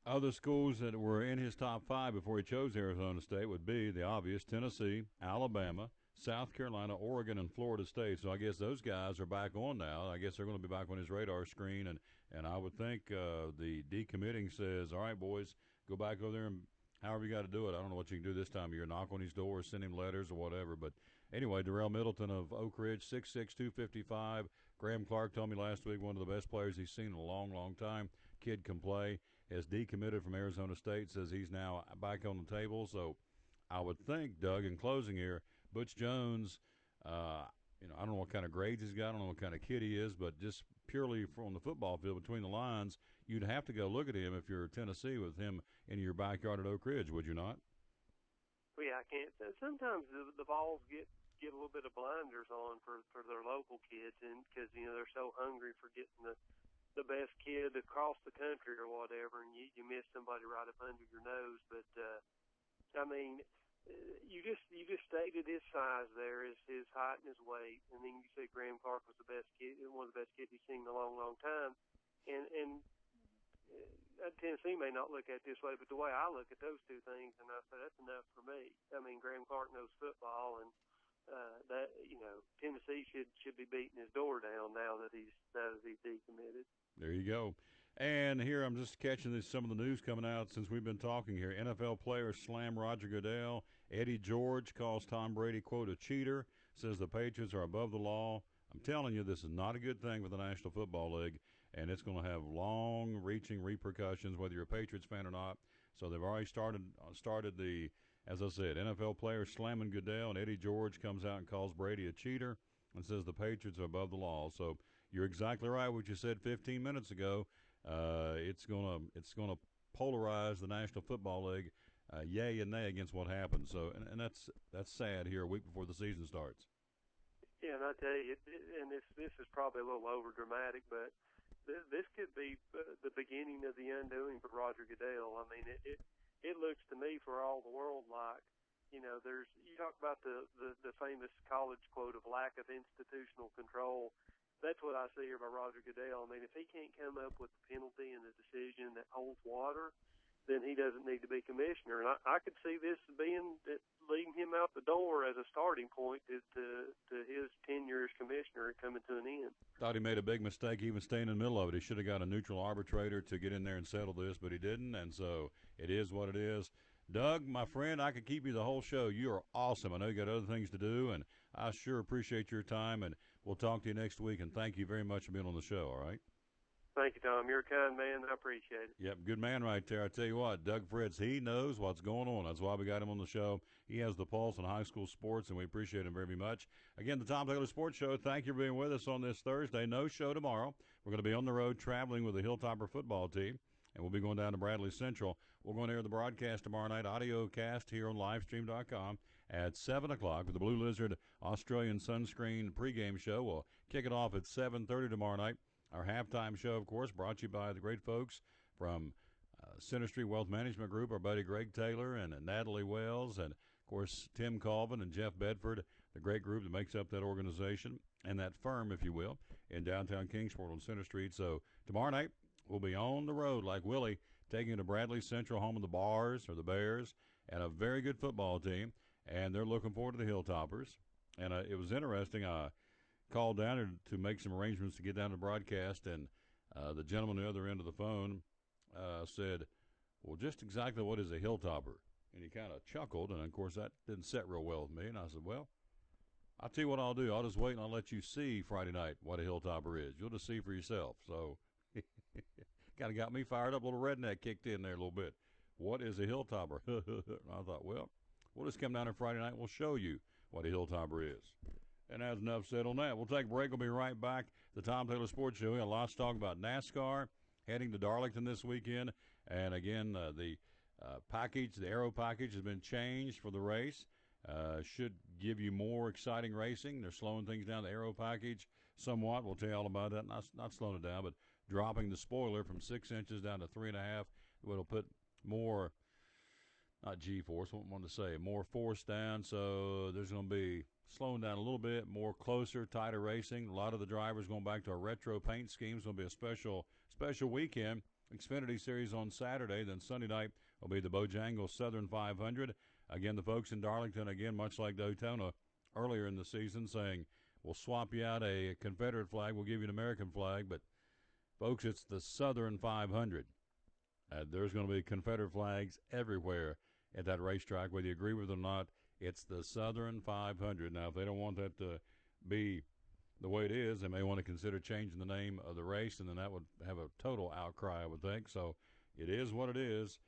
Other schools that were in his top 5 before he chose Arizona State would be the obvious Tennessee, Alabama, South Carolina, Oregon, and Florida State. So I guess those guys are back on now. I guess they're going to be back on his radar screen. And I would think the decommitting says, all right, boys, go back over there and however you got to do it. I don't know what you can do this time of year, knock on his door, send him letters or whatever. But anyway, Darrell Middleton of Oak Ridge, 6'6", 255. Graham Clark told me last week one of the best players he's seen in a long, long time. kid can play. Has decommitted from Arizona State, says he's now back on the table. So I would think, Doug, in closing here, Butch Jones, I don't know what kind of grades he's got. I don't know what kind of kid he is, but just purely from the football field between the lines, you'd have to go look at him if you're Tennessee with him in your backyard at Oak Ridge, would you not? Well, yeah, I can't. Sometimes the balls get a little bit of blinders on for their local kids, and because they're so hungry for getting the best kid across the country or whatever, and you miss somebody right up under your nose. But I mean, you just stated his size there, his height and his weight, and then you said Graham Clark was the best kid, one of the best kids he's seen in a long, long time, and Tennessee may not look at it this way, but the way I look at those two things, and I say that's enough for me. I mean, Graham Clark knows football, and that Tennessee should be beating his door down now that he's decommitted. There you go. And here I'm just catching some of the news coming out since we've been talking here. NFL players slam Roger Goodell. Eddie George calls Tom Brady, quote, a cheater, says the Patriots are above the law. I'm telling you, this is not a good thing for the National Football League, and it's going to have long-reaching repercussions whether you're a Patriots fan or not. So they've already started the, as I said, NFL players slamming Goodell, and Eddie George comes out and calls Brady a cheater and says the Patriots are above the law. So you're exactly right what you said 15 minutes ago. It's gonna polarize the National Football League, yay and nay against what happened. So and that's sad here a week before the season starts. Yeah, and I tell you, and this is probably a little over dramatic, but this could be the beginning of the undoing for Roger Goodell. I mean, it looks to me for all the world like, you talk about the famous college quote of lack of institutional control. That's what I see here by Roger Goodell. I mean, if he can't come up with the penalty and the decision that holds water, then he doesn't need to be commissioner. And I could see this leading him out the door as a starting point to his tenure as commissioner coming to an end. Thought he made a big mistake even staying in the middle of it. He should have got a neutral arbitrator to get in there and settle this, but he didn't, and so it is what it is. Doug, my friend, I could keep you the whole show. You are awesome. I know you got other things to do, and I sure appreciate your time, and we'll talk to you next week, and thank you very much for being on the show, all right? Thank you, Tom. You're a kind man. I appreciate it. Yep, good man right there. I tell you what, Doug Fritz, he knows what's going on. That's why we got him on the show. He has the pulse on high school sports, and we appreciate him very much. Again, the Tom Taylor Sports Show, thank you for being with us on this Thursday. No show tomorrow. We're going to be on the road traveling with the Hilltopper football team, and we'll be going down to Bradley Central. We're going to air the broadcast tomorrow night, audio cast here on livestream.com at 7 o'clock with the Blue Lizard Australian Sunscreen pregame show. We'll kick it off at 7:30 tomorrow night. Our halftime show, of course, brought to you by the great folks from Center Street Wealth Management Group, our buddy Greg Taylor and Natalie Wells, and, of course, Tim Colvin and Jeff Bedford, the great group that makes up that organization and that firm, if you will, in downtown Kingsport on Center Street. So tomorrow night, we'll be on the road like Willie, taking you to Bradley Central, home of the Bars or the Bears, and a very good football team, and they're looking forward to the Hilltoppers. And it was interesting. I called down to make some arrangements to get down to broadcast, and the gentleman on the other end of the phone said, well, just exactly what is a Hilltopper? And he kind of chuckled, and, of course, that didn't set real well with me. And I said, well, I'll tell you what I'll do. I'll just wait and I'll let you see Friday night what a Hilltopper is. You'll just see for yourself. So kind of got me fired up. A little redneck kicked in there a little bit. What is a Hilltopper? I thought, well, we'll just come down on Friday night and we'll show you what a Hilltopper is. And that's enough said on that. We'll take a break. We'll be right back. The Tom Taylor Sports Show. We got lots to talk about NASCAR, heading to Darlington this weekend. And, again, the package, the aero package has been changed for the race. Should give you more exciting racing. They're slowing things down, the aero package, somewhat. We'll tell you all about that. Not slowing it down, but dropping the spoiler from 6 inches down to 3.5. It'll put more, not G-force, what I wanted to say, more force down. So there's going to be slowing down a little bit, more closer, tighter racing. A lot of the drivers going back to a retro paint scheme. It's going to be a special weekend. Xfinity Series on Saturday. Then Sunday night will be the Bojangles Southern 500. Again, the folks in Darlington, again, much like Daytona earlier in the season, saying, we'll swap you out a Confederate flag. We'll give you an American flag. But, folks, it's the Southern 500. There's going to be Confederate flags everywhere at that racetrack, whether you agree with it or not. It's the Southern 500. Now, if they don't want that to be the way it is, they may want to consider changing the name of the race, and then that would have a total outcry, I would think. So it is what it is.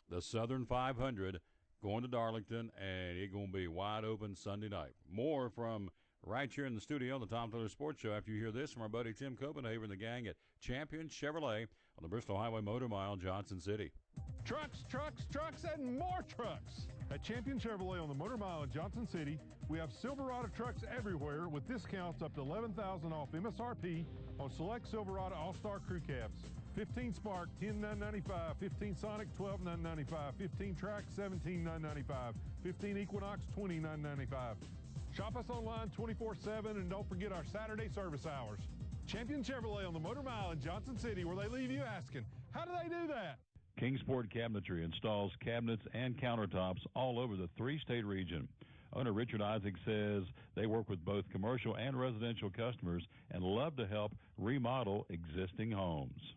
The Southern 500 going to Darlington, and it's going to be wide open Sunday night. More from right here in the studio on the Tom Taylor Sports Show after you hear this from our buddy Tim Copenhaver and the gang at Champion Chevrolet on the Bristol Highway Motor Mile, Johnson City. Trucks, trucks, trucks, and more trucks. At Champion Chevrolet on the Motor Mile in Johnson City, we have Silverado trucks everywhere with discounts up to $11,000 off MSRP on select Silverado All-Star Crew Cabs. 15 Spark, $10,995. 15 Sonic, $12,995. 15 Track, $17,995. 15 Equinox, $20,995. Shop us online 24/7 and don't forget our Saturday service hours. Champion Chevrolet on the Motor Mile in Johnson City, where they leave you asking, how do they do that? Kingsport Cabinetry installs cabinets and countertops all over the three-state region. Owner Richard Isaac says they work with both commercial and residential customers and love to help remodel existing homes.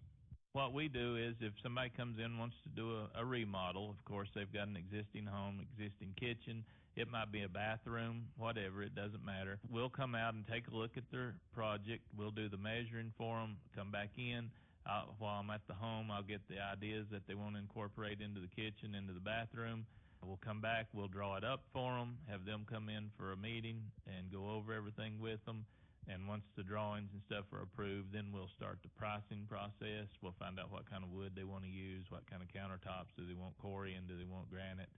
What we do is if somebody comes in and wants to do a remodel, of course, they've got an existing home, existing kitchen. It might be a bathroom, whatever, it doesn't matter. We'll come out and take a look at their project. We'll do the measuring for them, come back in. While I'm at the home, I'll get the ideas that they want to incorporate into the kitchen, into the bathroom. We'll come back, we'll draw it up for them, have them come in for a meeting and go over everything with them. And once the drawings and stuff are approved, then we'll start the pricing process. We'll find out what kind of wood they want to use, what kind of countertops. Do they want Corian? Do they want granite?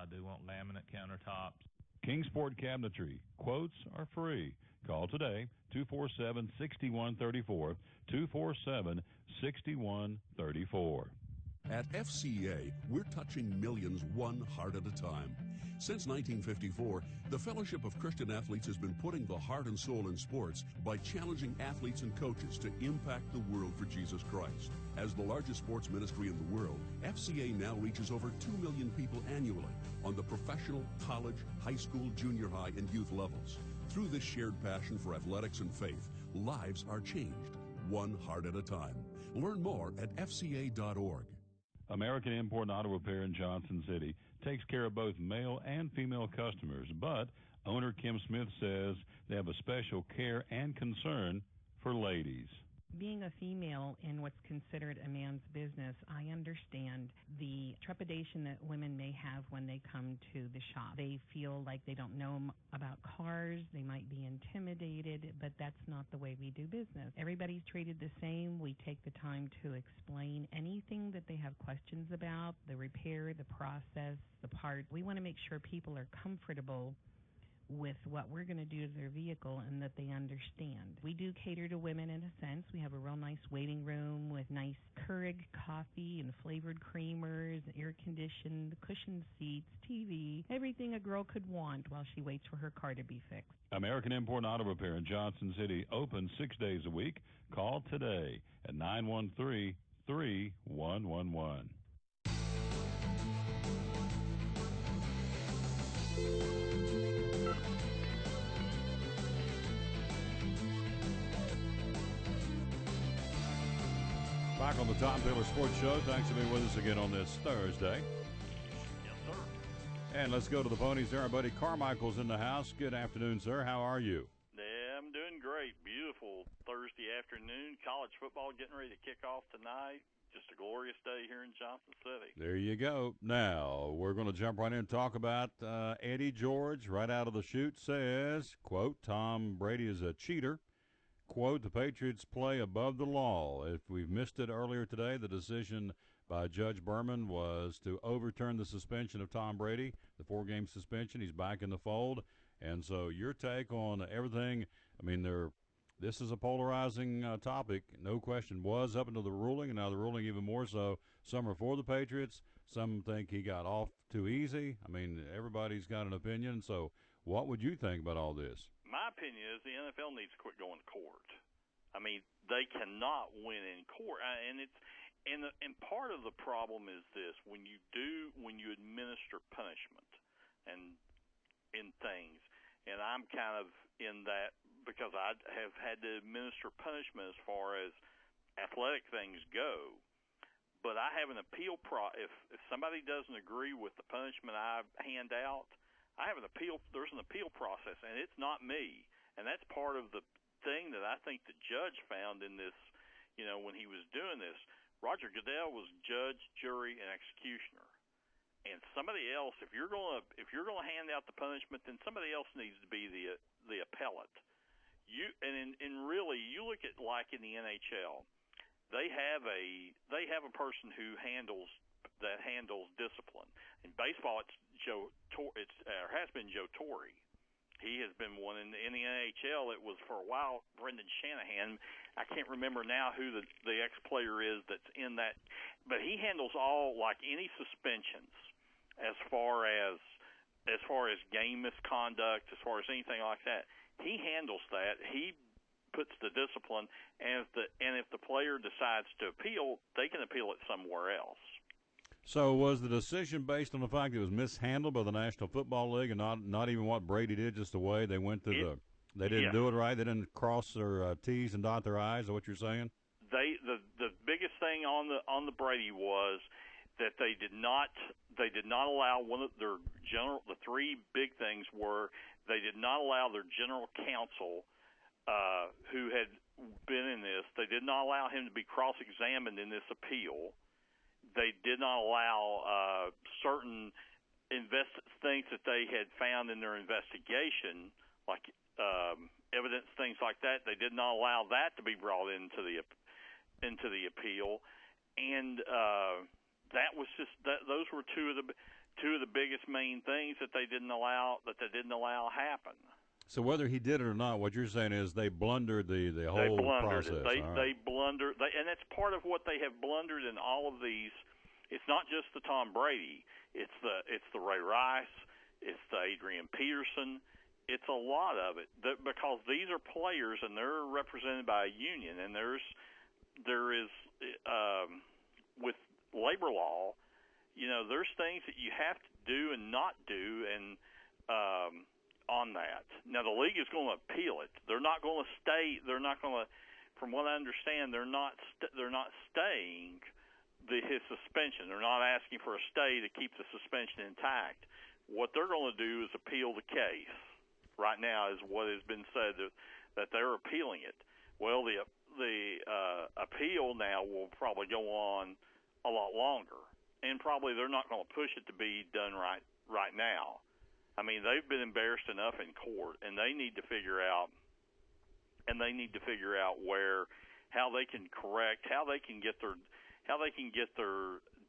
Do they want laminate countertops? Kingsport Cabinetry. Quotes are free. Call today, 247-6134, 247-6134. At FCA, we're touching millions one heart at a time. Since 1954, the Fellowship of Christian Athletes has been putting the heart and soul in sports by challenging athletes and coaches to impact the world for Jesus Christ. As the largest sports ministry in the world, FCA now reaches over 2 million people annually on the professional, college, high school, junior high, and youth levels. Through this shared passion for athletics and faith, lives are changed, one heart at a time. Learn more at fca.org. American Import and Auto Repair in Johnson City takes care of both male and female customers, but owner Kim Smith says they have a special care and concern for ladies. Being a female in what's considered a man's business, I understand the trepidation that women may have when they come to the shop. They feel like they don't know about cars, they might be intimidated, but that's not the way we do business. Everybody's treated the same. We take the time to explain anything that they have questions about, the repair, the process, the part. We want to make sure people are comfortable with what we're going to do to their vehicle and that they understand. We do cater to women in a sense. We have a real nice waiting room with nice Keurig coffee and flavored creamers, air-conditioned, cushioned seats, TV, everything a girl could want while she waits for her car to be fixed. American Import and Auto Repair in Johnson City, open 6 days a week. Call today at 913-3111. Back on the Tom Taylor Sports Show. Thanks for being with us again on this Thursday. Yes, sir. And let's go to the ponies there. Our buddy Carmichael's in the house. Good afternoon, sir. How are you? Yeah, I'm doing great. Beautiful Thursday afternoon. College football getting ready to kick off tonight. Just a glorious day here in Johnson City. There you go. Now, we're going to jump right in and talk about Eddie George right out of the chute says, quote, Tom Brady is a cheater. Quote, the Patriots play above the law. If we've missed it earlier today, the decision by Judge Berman was to overturn the suspension of Tom Brady, the 4-game suspension. He's back in the fold. And so your take on everything, I mean, this is a polarizing topic, no question, was up until the ruling, and now the ruling even more so. Some are for the Patriots. Some think he got off too easy. I mean, everybody's got an opinion. So what would you think about all this? My opinion is the NFL needs to quit going to court. I mean, they cannot win in court, and part of the problem is this: when you administer punishment and in things, and I'm kind of in that because I have had to administer punishment as far as athletic things go. But I have an appeal if somebody doesn't agree with the punishment I hand out, I have an appeal. There's an appeal process, and it's not me. And that's part of the thing that I think the judge found in this, when he was doing this. Roger Goodell was judge, jury, and executioner. And somebody else, if you're going to hand out the punishment, then somebody else needs to be the appellate. Really, you look at like in the NHL, they have a person who handles discipline. In baseball, it's has been Joe Torre. He has been one in the NHL. It was for a while Brendan Shanahan. I can't remember now who the ex-player is that's in that, but he handles all, like any suspensions, as far as game misconduct, as far as anything like that. He handles that. He puts the discipline, and if the player decides to appeal, they can appeal it somewhere else. So was the decision based on the fact it was mishandled by the National Football League, and not even what Brady did, just the way they went to they didn't do it right, they didn't cross their T's and dot their I's? Is that what you're saying? The biggest thing on the Brady was that they did not allow one of their the three big things were they did not allow their general counsel who had been in this, they did not allow him to be cross-examined in this appeal. They did not allow certain things that they had found in their investigation, like evidence, things like that. They did not allow that to be brought into the appeal, and that was just those were two of the biggest main things that they didn't allow happen. So whether he did it or not, what you're saying is they blundered the whole process. They blundered, and that's part of what they have blundered in all of these. It's not just the Tom Brady. It's the Ray Rice. It's the Adrian Peterson. It's a lot of it because these are players and they're represented by a union, and there is with labor law, there's things that you have to do and not do, and on that. Now the league is going to appeal it. They're not going to stay. They're not going to. From what I understand, they're not staying his suspension. They're not asking for a stay to keep the suspension intact. What they're going to do is appeal the case. Right now is what has been said that they're appealing it. Well, the appeal now will probably go on a lot longer, and probably they're not going to push it to be done right now. I mean, they've been embarrassed enough in court, and they need to figure out how they can correct, how they can get their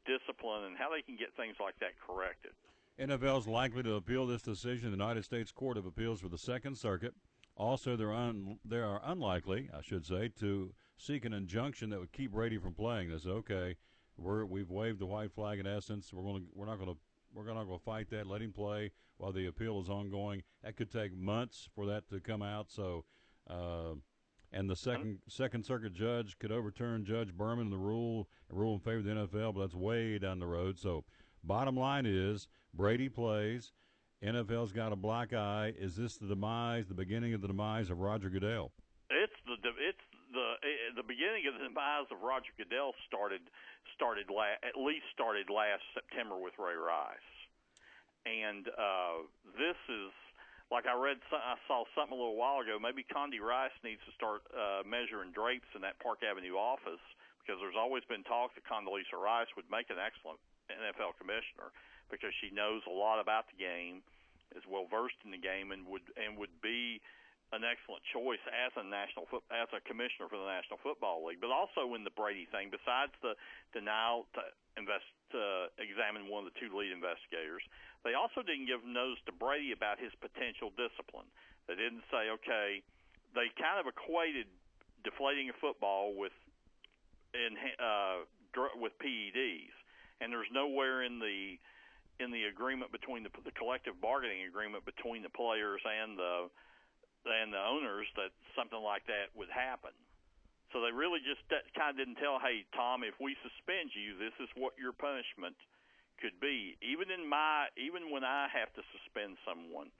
discipline, and how they can get things like that corrected. NFL is likely to appeal this decision in the United States Court of Appeals for the Second Circuit. Also, they are unlikely, I should say, to seek an injunction that would keep Brady from playing this. Okay, we've waved the white flag in essence. We're not going to fight that. Let him play while the appeal is ongoing. That could take months for that to come out. So, and the Second Circuit judge could overturn Judge Berman the rule in favor of the NFL, but that's way down the road. So, bottom line is Brady plays. NFL's got a black eye. Is this the beginning of the demise of Roger Goodell? It's the beginning of the demise of Roger Goodell started last September with Ray Rice, and this is like I saw something a little while ago. Maybe Condi Rice needs to start measuring drapes in that Park Avenue office, because there's always been talk that Condoleezza Rice would make an excellent NFL commissioner, because she knows a lot about the game, is well versed in the game, and would be an excellent choice as a commissioner for the National Football League. But also in the Brady thing, besides the denial to examine one of the two lead investigators, they also didn't give notice to Brady about his potential discipline. They didn't say, okay, they kind of equated deflating a football with PEDs, and there's nowhere in the agreement between the collective bargaining agreement between the players and the owners that something like that would happen. So they really just kind of didn't tell, hey, Tom, if we suspend you, this is what your punishment could be. Even when I have to suspend someone,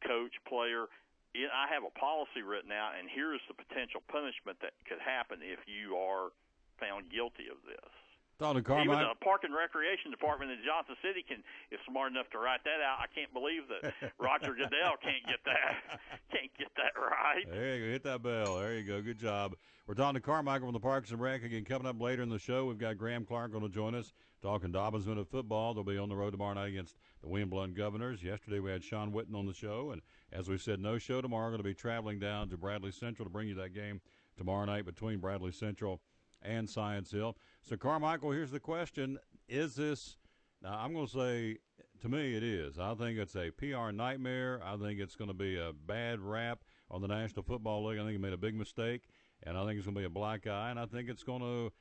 coach, player, I have a policy written out, and here is the potential punishment that could happen if you are found guilty of this. Don Even Carmichael. the Park and Recreation Department in Johnson City is smart enough to write that out. I can't believe that Roger Goodell can't get that right. There you go. Hit that bell. There you go. Good job. We're talking to Carmichael from the Parks and Rec. Again, coming up later in the show, we've got Graham Clark going to join us talking Dobbins Minute football. They'll be on the road tomorrow night against the William Governors. Yesterday we had Sean Witten on the show, and as we said, no show tomorrow. Going to be traveling down to Bradley Central to bring you that game tomorrow night between Bradley Central and Science Hill. So, Carmichael, here's the question. Is this – now, I'm going to say, to me, it is. I think it's a PR nightmare. I think it's going to be a bad rap on the National Football League. I think it made a big mistake, and I think it's going to be a black eye, and I think it's going to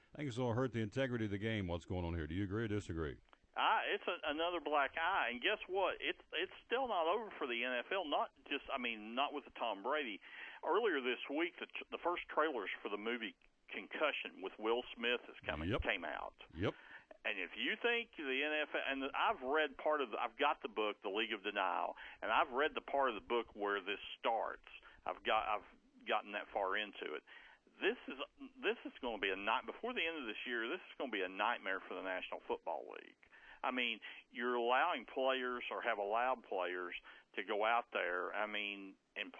hurt the integrity of the game, what's going on here. Do you agree or disagree? It's another black eye, and guess what? It's still not over for the NFL. Not with the Tom Brady. Earlier this week, the first trailers for the movie Concussion with Will Smith came out. Yep. And if you think the NFL, and I've read I've got the book, The League of Denial, and I've read the part of the book where this starts. I've gotten that far into it. This is going to be a night before the end of this year. This is going to be a nightmare for the National Football League. I mean, you're allowing players or have allowed players to go out there, and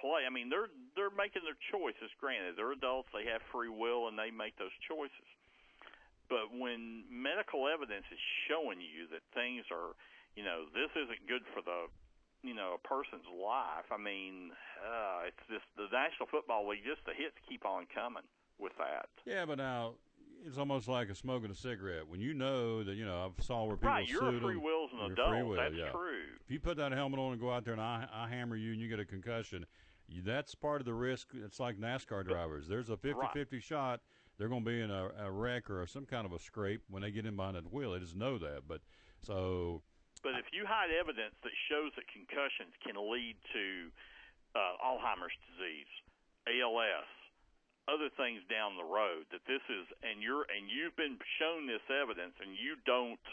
play. They're making their choices. Granted, they're adults. They have free will, and they make those choices. But when medical evidence is showing you that things are, this isn't good for the, a person's life, it's just the National Football League, just the hits keep on coming with that. Yeah, but now it's almost like smoking a cigarette. When you know that, I saw where people right, you're a free will as an adult. That's true. If you put that helmet on and go out there and I hammer you and you get a concussion, that's part of the risk. It's like NASCAR drivers. There's a 50-50 shot they're going to be in a wreck or some kind of a scrape when they get in behind that wheel. They just know that. But if you hide evidence that shows that concussions can lead to Alzheimer's disease, ALS, other things down the road, that this is, and you've been shown this evidence, and you don't,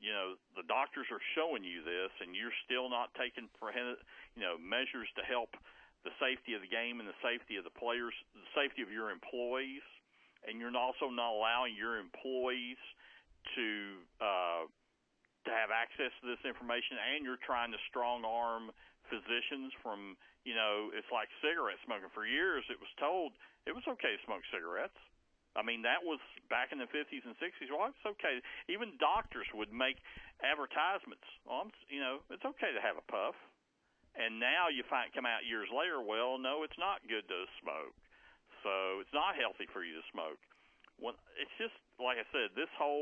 the doctors are showing you this, and you're still not taking measures to help the safety of the game and the safety of the players, the safety of your employees, and you're also not allowing your employees to have access to this information, and you're trying to strong arm physicians from, it's like cigarette smoking. For years it was told it was okay to smoke cigarettes. That was back in the 50s and 60s. Well, it's okay. Even doctors would make advertisements. It's okay to have a puff. And now you come out years later, well, no, it's not good to smoke. So it's not healthy for you to smoke. Well, it's just, like I said, this has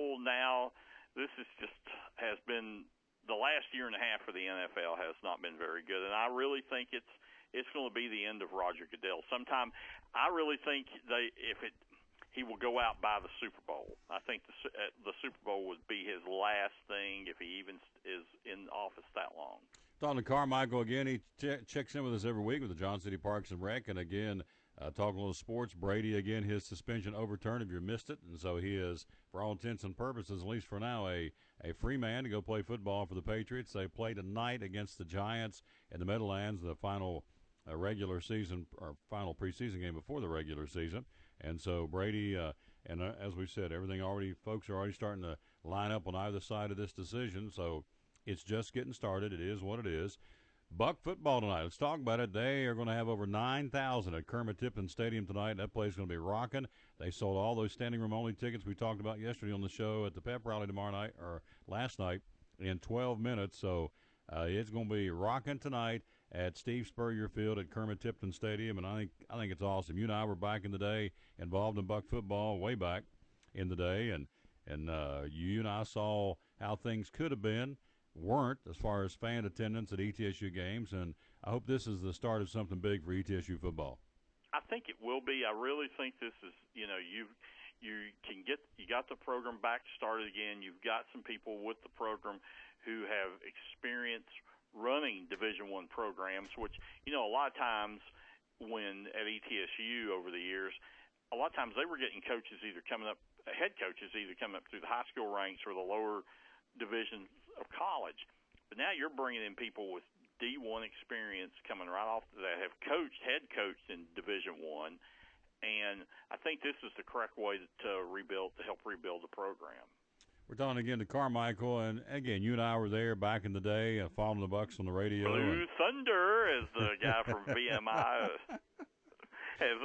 been the last year and a half for the NFL has not been very good. And I really think it's going to be the end of Roger Goodell. Sometime, I really think he will go out by the Super Bowl. I think the Super Bowl would be his last thing if he even is in office that long. Don Carmichael again. He checks in with us every week with the Johnson City Parks and Rec, and again talking a little sports. Brady again, his suspension overturned if you missed it, and so he is, for all intents and purposes, at least for now, a free man to go play football for the Patriots. They play tonight against the Giants in the Meadowlands, the final regular season or final preseason game before the regular season. And so Brady, as we said, folks are already starting to line up on either side of this decision. So it's just getting started. It is what it is. Buck football tonight. Let's talk about it. They are going to have over 9,000 at Kermit Tipton Stadium tonight. That place is going to be rocking. They sold all those standing room only tickets we talked about yesterday on the show at the pep rally tomorrow night or last night in 12 minutes. So it's going to be rocking tonight at Steve Spurrier Field at Kermit Tipton Stadium, and I think it's awesome. You and I were back in the day involved in Buck football way back in the day, and you and I saw how things could have been, weren't, as far as fan attendance at ETSU games, and I hope this is the start of something big for ETSU football. I think it will be. I really think this is, you got the program back started again. You've got some people with the program who have experience running Division I programs, which, a lot of times when at ETSU over the years, a lot of times they were getting head coaches either coming up through the high school ranks or the lower divisions of college. But now you're bringing in people with D1 experience coming right off that have head coached in Division I, And I think this is the correct way to help rebuild the program. We're talking again to Carmichael, and again, you and I were there back in the day, following the Bucks on the radio. Blue Thunder, as the guy from VMI, as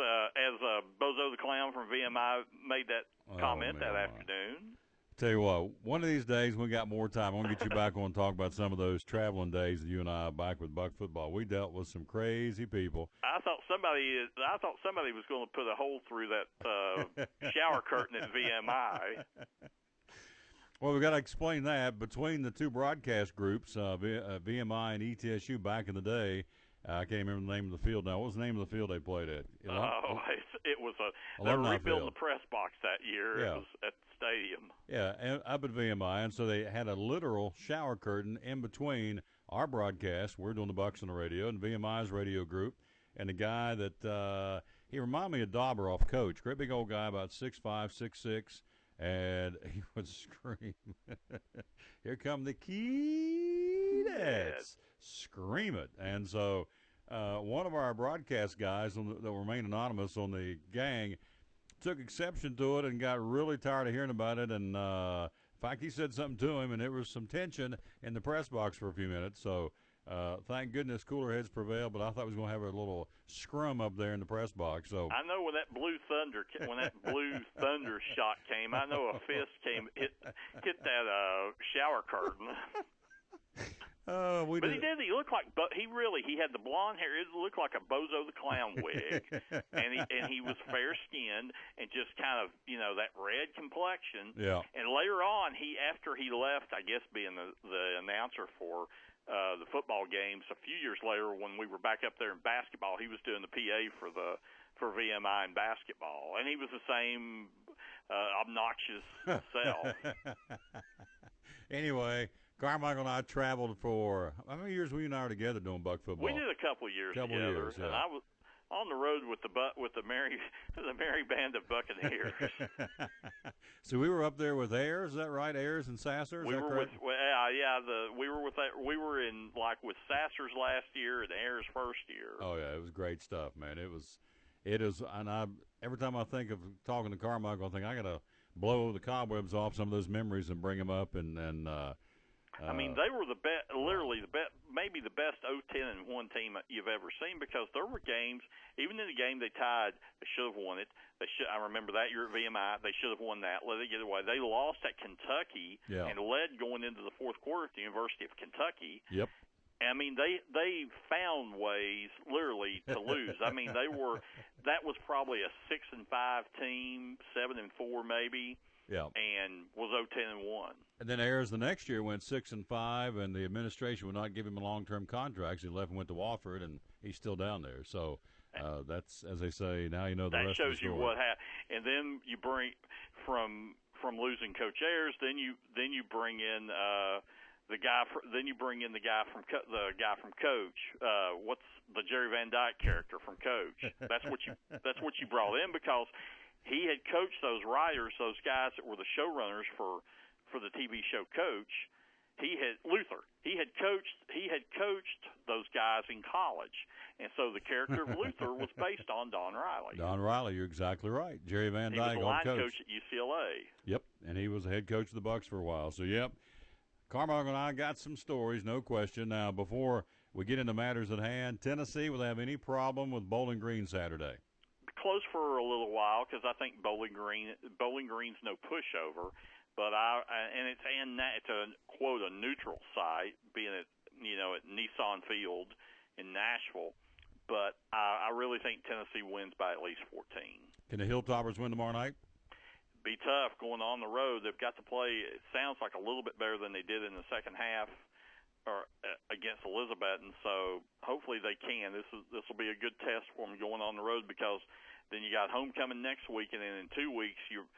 Bozo the Clown from VMI made that comment that afternoon. Tell you what, one of these days when we got more time, I'm gonna get you back on and talk about some of those traveling days that you and I back with Buck football. We dealt with some crazy people. I thought somebody was going to put a hole through that shower curtain at VMI. Well, we got to explain that between the two broadcast groups, VMI and ETSU back in the day. I can't remember the name of the field now. What was the name of the field they played at? It was they were rebuilding the press box that year. Yeah. It was at the stadium. Yeah, and up at VMI, and so they had a literal shower curtain in between our broadcast. We're doing the Bucks on the radio, and VMI's radio group, and the guy that he reminded me of Dobroff, coach, great big old guy, about 6'5", 6'6", and he would scream, "Here come the Keydets!" Scream it. And so one of our broadcast guys that remain anonymous on the gang took exception to it and got really tired of hearing about it. And in fact, he said something to him, and there was some tension in the press box for a few minutes. So thank goodness cooler heads prevailed, but I thought we was going to have a little scrum up there in the press box. So I know when that blue thunder shot came, I know a fist hit that shower curtain. But he did. He looked like, he had the blonde hair. It looked like a Bozo the Clown wig, and he was fair skinned and just kind of, that red complexion. Yeah. And later on, after he left, I guess being the announcer for the football games, a few years later when we were back up there in basketball, he was doing the PA for VMI in basketball, and he was the same obnoxious self. Anyway, Carmichael and I traveled for how many years were you and I together doing Buck football? We did a couple of years together, yeah. and I was on the road with the merry band of Buccaneers. So we were up there with Ayers, is that right? Ayers and Sasser, we that were correct? we were with Sasser's last year and Ayers' first year. Oh yeah, it was great stuff, man. It is, and every time I think of talking to Carmichael, I think I gotta blow the cobwebs off some of those memories and bring them up and I mean, they were the best, literally the best, maybe the best 0-10-1 team you've ever seen, because there were games, even in the game they tied, they should have won it. I remember that year at VMI, they should have won that, let it get away. They lost at Kentucky and led going into the fourth quarter at the University of Kentucky. Yep. I mean, they found ways, literally, to lose. I mean, that was probably a 6-5 team, 7-4 maybe. Yeah, and was 0-10-1. And then Ayers the next year went 6-5, and the administration would not give him a long-term contract. So he left and went to Wofford, and he's still down there. So that's, as they say, now you know the rest of the story. That shows you what happened. And then you bring from losing Coach Ayers, then you bring in the guy from Coach. What's the Jerry Van Dyke character from Coach? That's what you brought in, because he had coached those writers, those guys that were the showrunners for the TV show Coach. He had coached those guys in college, and so the character of Luther was based on Don Riley. Don Riley, you're exactly right. Jerry Van Dyke, he was the line coach at UCLA. Yep, and he was the head coach of the Bucks for a while. So yep, Carmichael and I got some stories, no question. Now, before we get into matters at hand, Tennessee, will they have any problem with Bowling Green Saturday? Close for a little while, because I think Bowling Green's no pushover, but it's a quote a neutral site, being at Nissan Field in Nashville, but I really think Tennessee wins by at least 14. Can the Hilltoppers win tomorrow night? Be tough going on the road. They've got to play. It sounds like a little bit better than they did in the second half, or against Elizabeth, and so hopefully they can. This will be a good test for them going on the road, because then you got homecoming next week, and then in 2 weeks you're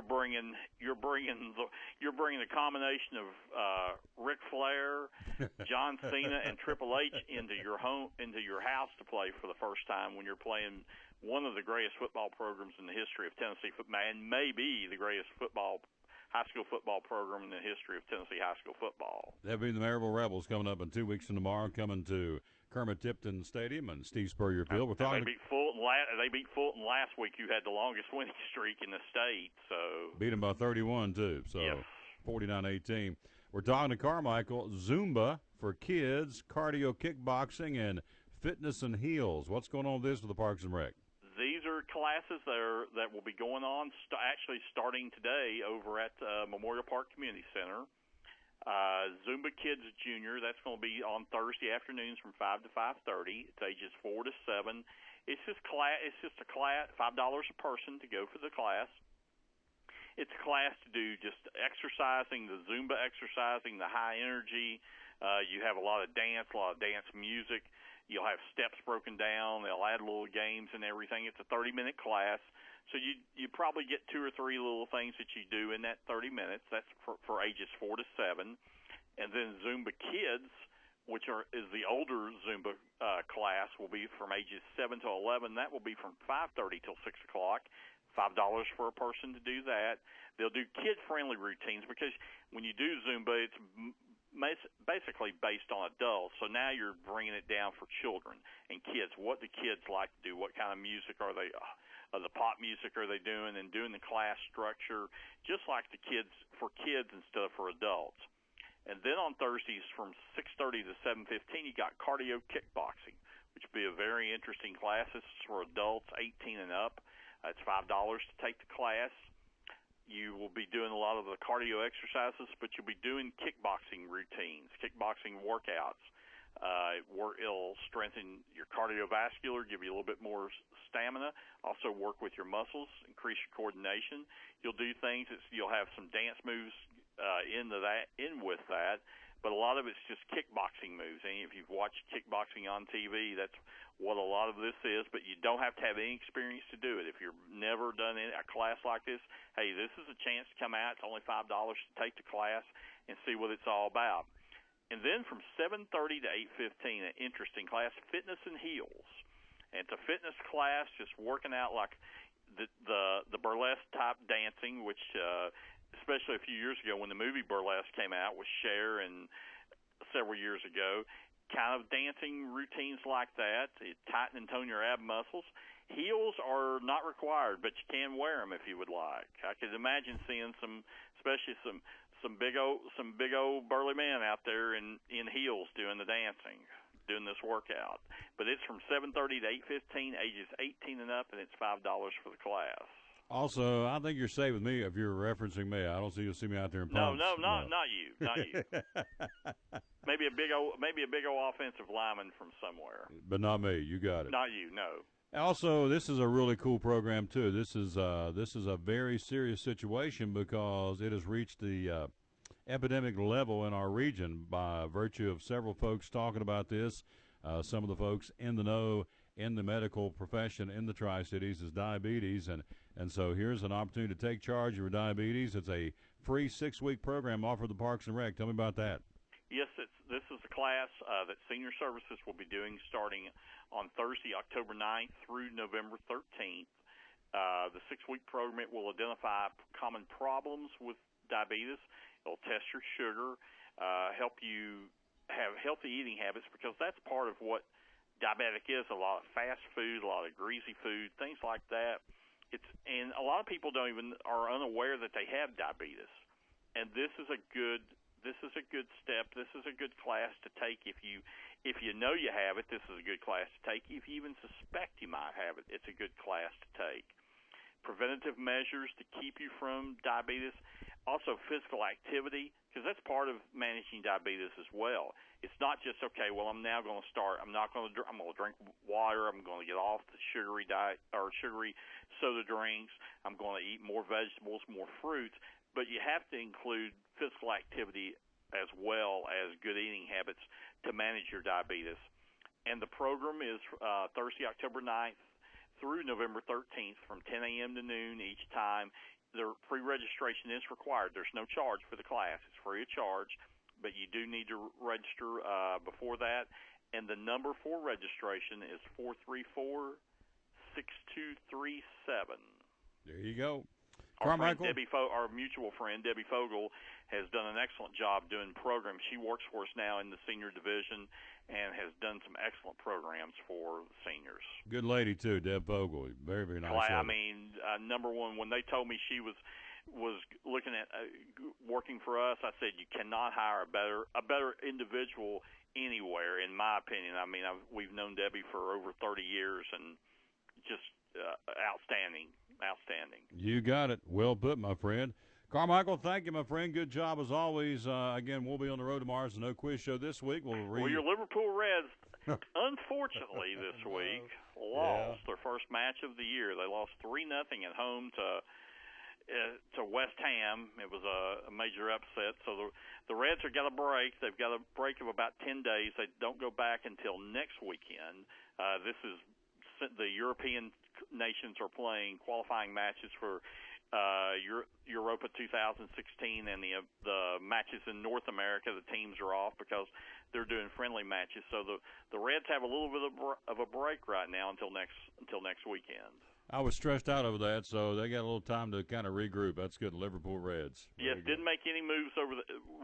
bringing the combination of Ric Flair, John Cena, and Triple H into your house to play for the first time, when you're playing one of the greatest football programs in the history of Tennessee football, and maybe the greatest high school football program in the history of Tennessee high school football. That'll be the Maryville Rebels coming up in 2 weeks from tomorrow, coming to Kermit Tipton Stadium and Steve Spurrier Field. We're talking. They beat Fulton last week, who had the longest winning streak in the state. So beat them by 31 too. So yes. 49-18. We're talking to Carmichael. Zumba for kids, cardio kickboxing, and fitness and heels. What's going on with this with the Parks and Rec? These are classes that will be going on actually starting today over at Memorial Park Community Center. Zumba Kids Junior, that's going to be on Thursday afternoons from 5 to 5:30. It's ages 4 to 7. It's just a class, $5 a person to go for the class. It's a class to do just exercising, the Zumba exercising, the high energy. You have a lot of dance music. You'll have steps broken down. They'll add little games and everything. It's a 30-minute class. So you probably get 2 or 3 little things that you do in that 30 minutes. That's for ages 4 to 7. And then Zumba Kids, which is the older Zumba class, will be from ages 7 to 11. That will be from 5:30 till 6 o'clock. $5 for a person to do that. They'll do kid-friendly routines because when you do Zumba, it's basically based on adults. So now you're bringing it down for children and kids. What do kids like to do? What kind of music are they? The pop music are they doing? And doing the class structure just like the kids for kids instead of for adults. And then on Thursdays from 6:30 to 7:15, you got cardio kickboxing, which would be a very interesting class. This is for adults 18 and up. It's $5 to take the class. You will be doing a lot of the cardio exercises, but you'll be doing kickboxing routines, kickboxing workouts. It'll strengthen your cardiovascular, give you a little bit more stamina, also work with your muscles, increase your coordination. You'll do things, you'll have some dance moves in with that, but a lot of it's just kickboxing moves. And if you've watched kickboxing on TV, that's what a lot of this is, but you don't have to have any experience to do it. If you've never done a class like this, hey, this is a chance to come out. It's only $5 to take the class and see what it's all about. And then from 7:30 to 8:15, an interesting class, fitness and heels. And it's a fitness class, just working out like the burlesque type dancing, which especially a few years ago when the movie Burlesque came out with Cher and several years ago, kind of dancing routines like that. It tighten and tone your ab muscles. Heels are not required, but you can wear them if you would like. I could imagine seeing especially some big old burly men out there in heels doing the dancing, doing this workout. But it's from 7:30 to 8:15, ages 18 and up, and it's $5 for the class. Also, I think you're safe with me if you're referencing me. I don't see you'll see me out there in pumps. No, not you. Maybe a big old offensive lineman from somewhere. But not me. You got it. Not you. No. Also, this is a really cool program too. This is a very serious situation because it has reached the epidemic level in our region by virtue of several folks talking about this. Some of the folks in the know in the medical profession in the Tri-Cities is diabetes, and so here's an opportunity to take charge of your diabetes. It's a free 6-week program offered the Parks and Rec. Tell me about that. Yes, this is a class that Senior Services will be doing starting on Thursday, October 9th through November 13th. The 6-week program will identify common problems with diabetes. It'll test your sugar, help you have healthy eating habits, because that's part of what diabetic is, a lot of fast food, a lot of greasy food, things like that. And a lot of people are unaware that they have diabetes. And this is a good step. This is a good class to take if you know you have it. This is a good class to take. If you even suspect you might have it, it's a good class to take. Preventative measures to keep you from diabetes. Also physical activity, because that's part of managing diabetes as well. It's not just, okay, well, I'm now going to start. I'm going to drink water. I'm going to get off the sugary diet or sugary soda drinks. I'm going to eat more vegetables, more fruits. But you have to include physical activity as well as good eating habits to manage your diabetes. And the program is Thursday, October 9th through November 13th from 10 a.m. to noon each time. The pre-registration is required. There's no charge for the class. It's free of charge, but you do need to register before that. And the number for registration is 434-6237. There you go. Our friend Carmichael? our mutual friend Debbie Fogel has done an excellent job doing programs. She works for us now in the senior division and has done some excellent programs for the seniors. Good lady too, Deb Fogel. Very, very nice lady. I mean, number one, when they told me she was looking at working for us, I said you cannot hire a better individual anywhere, in my opinion. I mean, we've known Debbie for over 30 years, and just outstanding. You got it. Well put, my friend. Carmichael, thank you, my friend. Good job as always. Again, we'll be on the road tomorrow. It's a no quiz show this week. Well, your Liverpool Reds, unfortunately, this week lost their first match of the year. They lost 3-0 at home to West Ham. It was a major upset. So the Reds have got a break. They've got a break of about 10 days. They don't go back until next weekend. This is the European nations are playing qualifying matches for Europa 2016, and the matches in North America, the teams are off because they're doing friendly matches. So the Reds have a little bit of a break right now until next weekend. I was stressed out over that, so they got a little time to kind of regroup. That's good. Liverpool Reds. Yes, didn't make any moves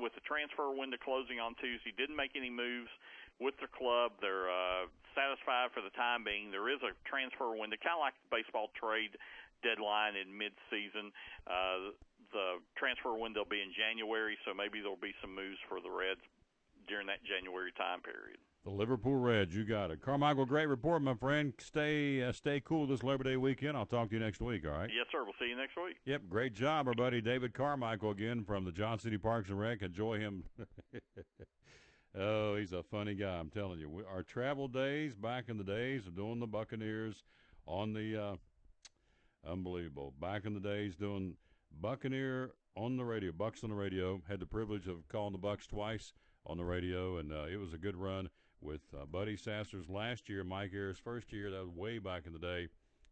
with the transfer window closing on Tuesday. Didn't make any moves with their club. They're satisfied for the time being. There is a transfer window, kind of like the baseball trade deadline in mid-season. The transfer window will be in January, so maybe there will be some moves for the Reds during that January time period. The Liverpool Reds, you got it. Carmichael, great report, my friend. Stay cool this Labor Day weekend. I'll talk to you next week, all right? Yes, sir. We'll see you next week. Yep, great job, our buddy David Carmichael again from the Johnson City Parks and Rec. Enjoy him. Oh, he's a funny guy, I'm telling you. Our travel days, back in the days of doing the Buccaneers on the unbelievable. Back in the days doing Buccaneer on the radio, Bucks on the radio. Had the privilege of calling the Bucks twice on the radio, and it was a good run with Buddy Sasser's last year, Mike Ayers' first year. That was way back in the day,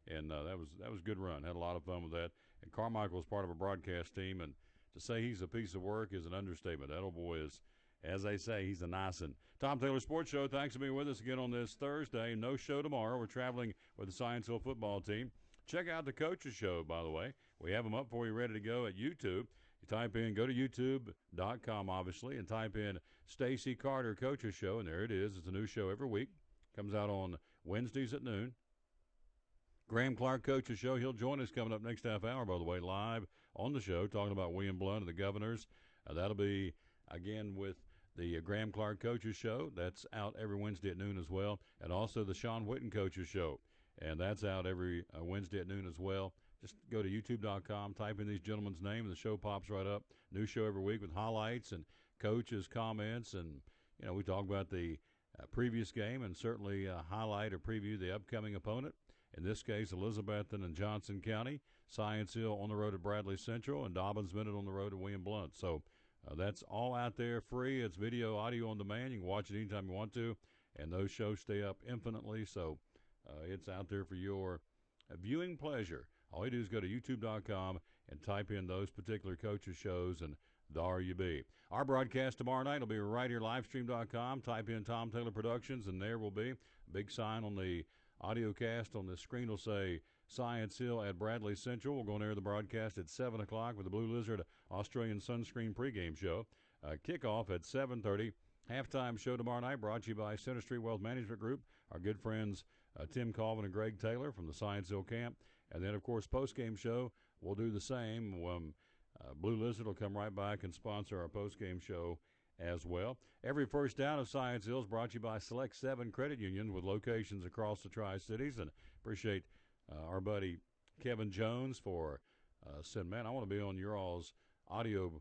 and that was a good run. Had a lot of fun with that. And Carmichael was part of a broadcast team, and to say he's a piece of work is an understatement. That old boy is, as they say, he's a nice one. Tom Taylor Sports Show, thanks for being with us again on this Thursday. No show tomorrow. We're traveling with the Science Hill football team. Check out the Coaches Show, by the way. We have them up for you, ready to go at YouTube. You type in, go to youtube.com, obviously, and type in Stacy Carter Coaches Show, and there it is. It's a new show every week. Comes out on Wednesdays at noon. Graham Clark Coaches Show. He'll join us coming up next half hour, by the way, live on the show, talking about William Blount and the Governors. That'll be, again, with the Graham Clark Coaches Show. That's out every Wednesday at noon as well. And also the Sean Whitten Coaches Show. And that's out every Wednesday at noon as well. Just go to youtube.com, type in these gentlemen's name, and the show pops right up. New show every week with highlights and coaches' comments. And, you know, we talk about the previous game and certainly highlight or preview the upcoming opponent. In this case, Elizabethton and Johnson County, Science Hill on the road at Bradley Central, and Dobbins Minute on the road at William Blount. So that's all out there free. It's video, audio on demand. You can watch it anytime you want to. And those shows stay up infinitely. So it's out there for your viewing pleasure. All you do is go to youtube.com and type in those particular coaches' shows, and there you be. Our broadcast tomorrow night will be right here, livestream.com. Type in Tom Taylor Productions, and there will be a big sign on the audio cast on the screen will say Science Hill at Bradley Central. We're going to air the broadcast at 7 o'clock with the Blue Lizard Australian Sunscreen pregame show. Kickoff at 7:30. Halftime show tomorrow night brought to you by Center Street Wealth Management Group, our good friends Tim Colvin and Greg Taylor from the Science Hill camp. And then, of course, post-game show, we'll do the same. Blue Lizard will come right back and sponsor our post-game show as well. Every first down of Science Hill is brought to you by Select 7 Credit Union with locations across the Tri-Cities. And appreciate our buddy Kevin Jones for saying, man, I want to be on your all's audio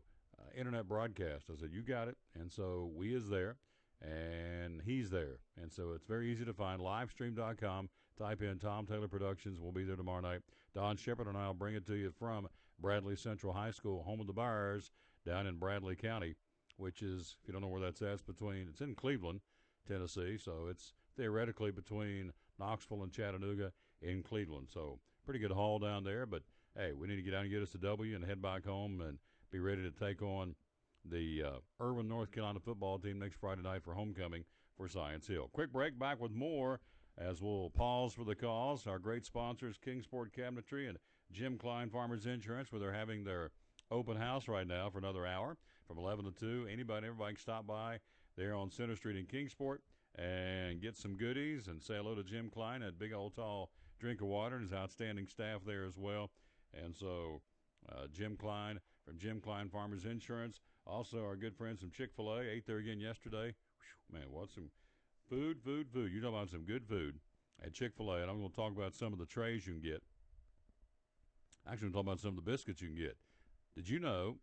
internet broadcast. I said, you got it. And so we is there, and he's there. And so it's very easy to find. Livestream.com. Type in Tom Taylor Productions. We'll be there tomorrow night. Don Shepard and I will bring it to you from Bradley Central High School, home of the Bears, down in Bradley County, which is, if you don't know where that's at, it's in Cleveland, Tennessee. So it's theoretically between Knoxville and Chattanooga in Cleveland. So pretty good haul down there. But, hey, we need to get down and get us a W and head back home and be ready to take on the Irwin, North Carolina football team next Friday night for homecoming for Science Hill. Quick break, back with more as we'll pause for the cause. Our great sponsors, Kingsport Cabinetry and Jim Klein Farmers Insurance, where they're having their open house right now for another hour from 11 to 2. Everybody can stop by there on Center Street in Kingsport and get some goodies and say hello to Jim Klein, that big old tall drink of water, and his outstanding staff there as well. And so Jim Klein from Jim Klein Farmers Insurance. Also our good friends from Chick-fil-A, ate there again yesterday. Whew, man, what some food. You know about some good food at Chick-fil-A, and I'm going to talk about some of the trays you can get. Actually, I'm talking about some of the biscuits you can get. Did you know,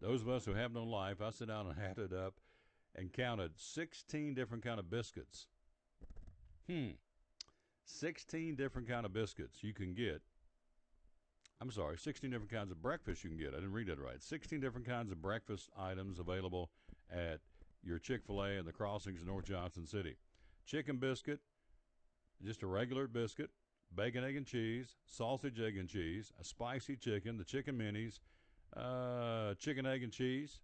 those of us who have no life, I sit down and added up and counted 16 different kind of biscuits. 16 different kind of biscuits you can get. I'm sorry, 16 different kinds of breakfast you can get. I didn't read that right. 16 different kinds of breakfast items available at your Chick-fil-A and the Crossings in North Johnson City. Chicken biscuit, just a regular biscuit, bacon, egg, and cheese, sausage, egg, and cheese, a spicy chicken, the chicken minis, chicken, egg, and cheese,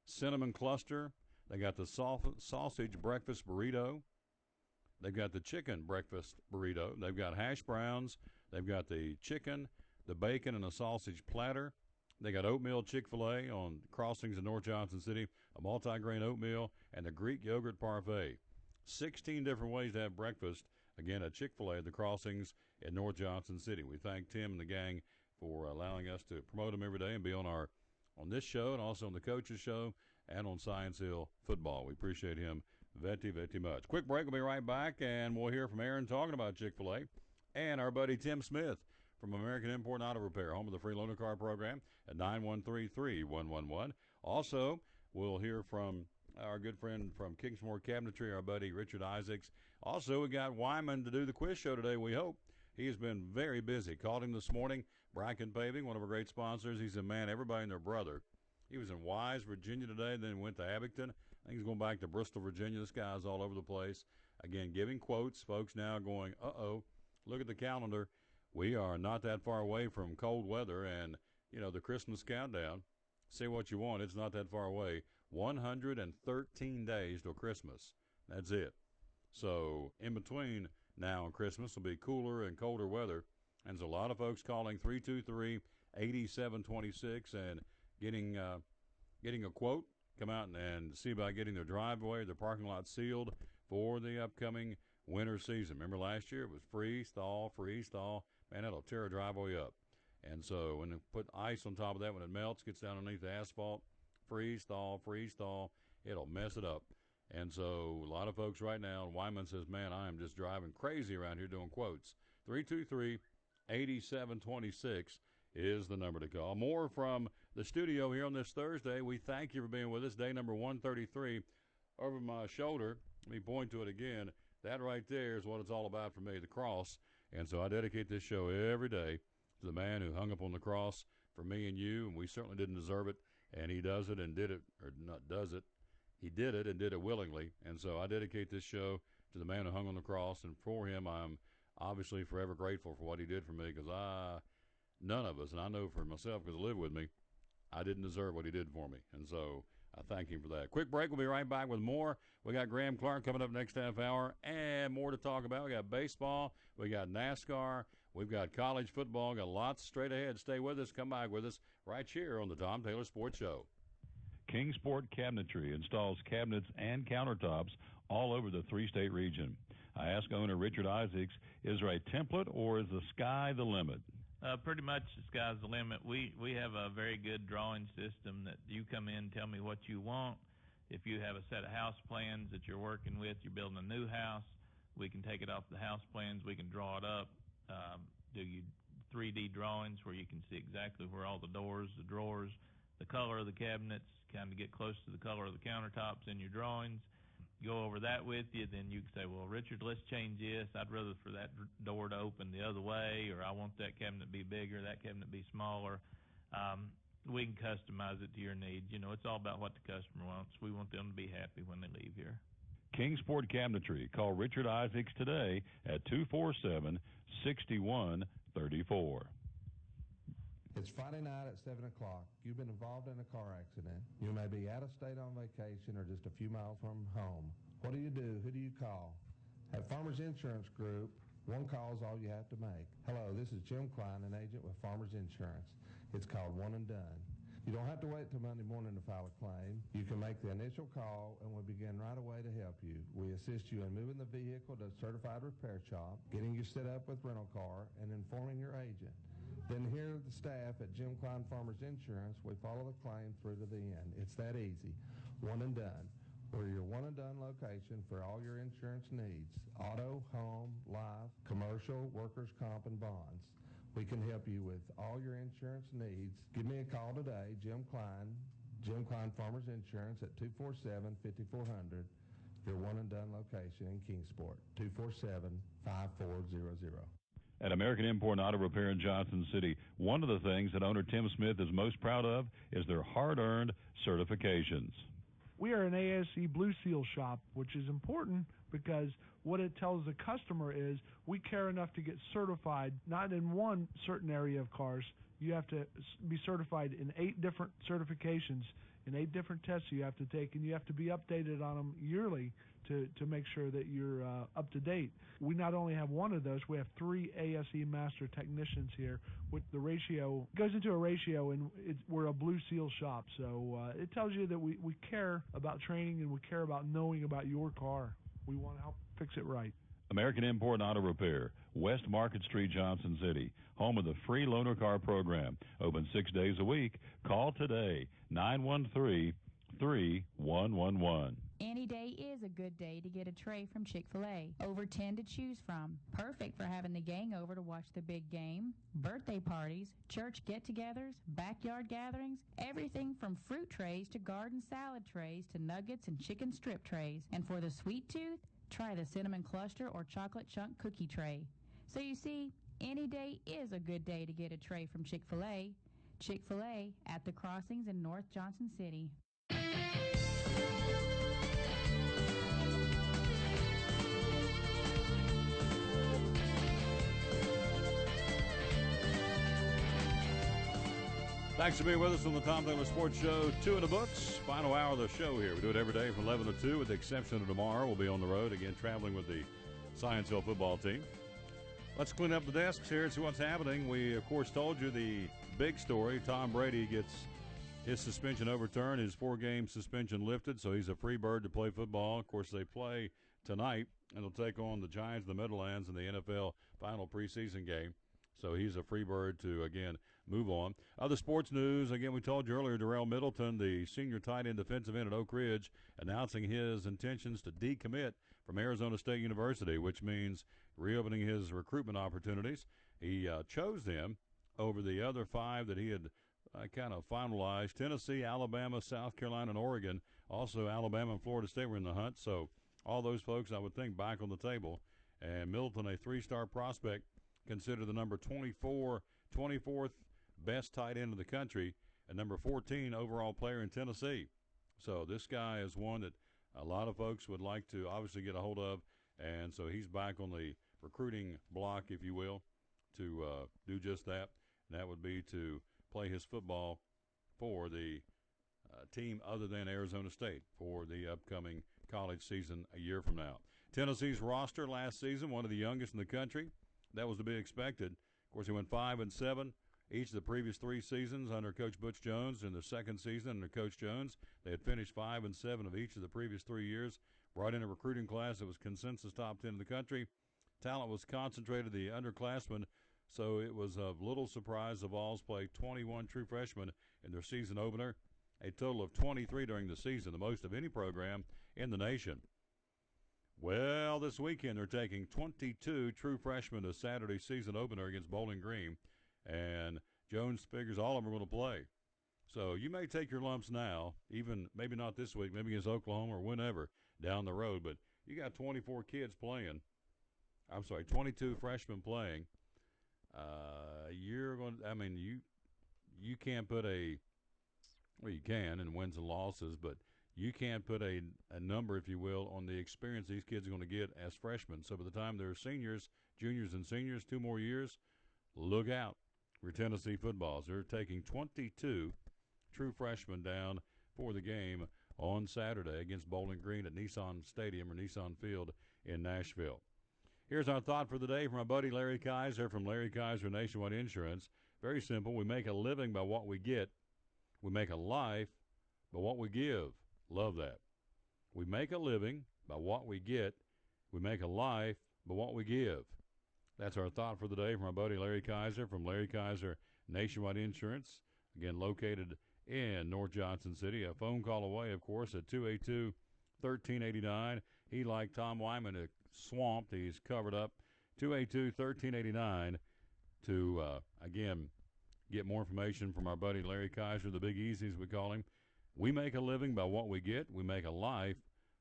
cinnamon cluster. They got the sausage breakfast burrito. They've got the chicken breakfast burrito. They've got hash browns. They've got the chicken, the bacon, and a sausage platter. They got oatmeal Chick-fil-A on Crossings in North Johnson City, a multi-grain oatmeal, and the Greek yogurt parfait. 16 different ways to have breakfast, again, at Chick-fil-A at the Crossings in North Johnson City. We thank Tim and the gang for allowing us to promote them every day and be on this show and also on the coaches show and on Science Hill football. We appreciate him very much. Quick break. We'll be right back, and we'll hear from Aaron talking about Chick-fil-A and our buddy Tim Smith from American Import and Auto Repair, home of the free loaner car program at 913-3111. Also, we'll hear from our good friend from Kingsmore Cabinetry, our buddy Richard Isaacs. Also, we got Wyman to do the quiz show today, we hope. He has been very busy. Called him this morning. Bracken Paving, one of our great sponsors. He's a man, everybody and their brother. He was in Wise, Virginia today, then went to Abington. I think he's going back to Bristol, Virginia. This guy's all over the place. Again, giving quotes. Folks now going, look at the calendar. We are not that far away from cold weather and, the Christmas countdown. Say what you want. It's not that far away. 113 days till Christmas. That's it. So in between now and Christmas will be cooler and colder weather. And there's a lot of folks calling 323-8726 and getting a quote. Come out and see about getting their driveway, their parking lot sealed for the upcoming winter season. Remember last year it was freeze, thaw. Man, that'll tear a driveway up. And so when they put ice on top of that, when it melts, gets down underneath the asphalt, freeze, thaw, it'll mess it up. And so a lot of folks right now, and Wyman says, man, I am just driving crazy around here doing quotes. 323-8726 is the number to call. More from the studio here on this Thursday. We thank you for being with us. Day number 133 over my shoulder. Let me point to it again. That right there is what it's all about for me, the cross. And so I dedicate this show every day to the man who hung up on the cross for me and you, and we certainly didn't deserve it. And he does it and did it, or not does it. He did it and did it willingly. And so I dedicate this show to the man who hung on the cross. And for him, I'm obviously forever grateful for what he did for me, because none of us, and I know for myself because I live with me, I didn't deserve what he did for me. And so I thank him for that. Quick break. We'll be right back with more. We got Graham Clark coming up next half hour and more to talk about. We got baseball. We got NASCAR. We've got college football. Got lots straight ahead. Stay with us. Come back with us right here on the Tom Taylor Sports Show. Kingsport Cabinetry installs cabinets and countertops all over the three-state region. I asked owner Richard Isaacs, is there a template or is the sky the limit? Pretty much the sky's the limit. We have a very good drawing system that you come in, tell me what you want. If you have a set of house plans that you're working with, you're building a new house, we can take it off the house plans, we can draw it up, do you 3D drawings where you can see exactly where all the doors, the drawers, the color of the cabinets, kind of get close to the color of the countertops in your drawings. Go over that with you, then you can say, well, Richard, let's change this. I'd rather for that door to open the other way, or I want that cabinet to be bigger, that cabinet to be smaller. We can customize it to your needs. It's all about what the customer wants. We want them to be happy when they leave here. Kingsport Cabinetry. Call Richard Isaacs today at 247-6134. It's Friday night at 7 o'clock. You've been involved in a car accident. You may be out of state on vacation or just a few miles from home. What do? Who do you call? At Farmers Insurance Group, One call is all you have to make. Hello, this is Jim Klein, an agent with Farmers Insurance. It's called One and Done. You don't have to wait till Monday morning to file a claim. You can make the initial call, and we'll begin right away to help you. We assist you in moving the vehicle to a certified repair shop, getting you set up with rental car, and informing your agent. Then here are the staff at Jim Klein Farmers Insurance. We follow the claim through to the end. It's that easy. One and done. We're your one and done location for all your insurance needs. Auto, home, life, commercial, workers' comp, and bonds. We can help you with all your insurance needs. Give me a call today, Jim Klein Farmers Insurance at 247-5400, your one and done location in Kingsport, 247-5400. At American Import and Auto Repair in Johnson City, one of the things that owner Tim Smith is most proud of is their hard-earned certifications. We are an ASE Blue Seal shop, which is important because what it tells the customer is we care enough to get certified, not in one certain area of cars. You have to be certified in 8 different certifications, in 8 different tests you have to take, and you have to be updated on them yearly to make sure that you're up to date. We not only have one of those, we have 3 ASE master technicians here. With the ratio, it goes into a ratio, and we're a Blue Seal shop. So it tells you that we care about training and we care about knowing about your car. We want to help fix it right. American Import and Auto Repair, West Market Street, Johnson City, home of the free loaner car program. Open 6 days a week. Call today, 913-3111. Any day is a good day to get a tray from Chick-fil-A. Over 10 to choose from. Perfect for having the gang over to watch the big game, birthday parties, church get-togethers, backyard gatherings, everything from fruit trays to garden salad trays to nuggets and chicken strip trays. And for the sweet tooth, try the cinnamon cluster or chocolate chunk cookie tray. So you see, any day is a good day to get a tray from Chick-fil-A. Chick-fil-A at the crossings in North Johnson City. Thanks for being with us on the Tom Taylor Sports Show. 2 in the books. Final hour of the show here. We do it every day from 11 to 2 with the exception of tomorrow. We'll be on the road again traveling with the Science Hill football team. Let's clean up the desks here and see what's happening. We, of course, told you the big story. Tom Brady gets his suspension overturned, his 4-game suspension lifted, so he's a free bird to play football. Of course, they play tonight, and they'll take on the Giants of the Meadowlands in the NFL final preseason game. So he's a free bird to, again, move on. Other sports news, again, we told you earlier, Darrell Middleton, the senior tight end defensive end at Oak Ridge, announcing his intentions to decommit from Arizona State University, which means reopening his recruitment opportunities. He chose them over the other 5 that he had kind of finalized. Tennessee, Alabama, South Carolina, and Oregon. Also, Alabama and Florida State were in the hunt. So all those folks, I would think, back on the table. And Middleton, a 3-star prospect, considered the number 24th best tight end in the country, and number 14 overall player in Tennessee. So this guy is one that a lot of folks would like to obviously get a hold of, and so he's back on the recruiting block, if you will, to do just that. And that would be to play his football for the team other than Arizona State for the upcoming college season a year from now. Tennessee's roster last season, one of the youngest in the country. That was to be expected. Of course, he went 5-7 each of the previous 3 seasons under Coach Butch Jones. In the second season under Coach Jones, they had finished 5-7 of each of the previous 3 years. Brought in a recruiting class that was consensus top 10 in the country. Talent was concentrated, the underclassmen, so it was of little surprise the Vols played 21 true freshmen in their season opener, a total of 23 during the season, the most of any program in the nation. Well, this weekend they're taking 22 true freshmen to Saturday's season opener against Bowling Green, and Jones figures all of them are going to play. So you may take your lumps now, even maybe not this week, maybe against Oklahoma or whenever down the road, but you got 24 kids playing. 22 freshmen playing. You're going. I mean, you can't put a. Well, you can in wins and losses, but you can't put a number, if you will, on the experience these kids are going to get as freshmen. So by the time they're seniors, juniors, and seniors, 2 more years, look out for Tennessee footballs. They're taking 22 true freshmen down for the game on Saturday against Bowling Green at Nissan Stadium or Nissan Field in Nashville. Here's our thought for the day from our buddy Larry Kaiser from Larry Kaiser Nationwide Insurance. Very simple. We make a living by what we get. We make a life by what we give. Love that. We make a living by what we get. We make a life by what we give. That's our thought for the day from our buddy Larry Kaiser from Larry Kaiser Nationwide Insurance. Again, located in North Johnson City. A phone call away, of course, at 282-1389. He, like Tom Wyman, is swamped. He's covered up. 282-1389 to, again, get more information from our buddy Larry Kaiser, the Big Easy, as we call him. We make a living by what we get. We make a life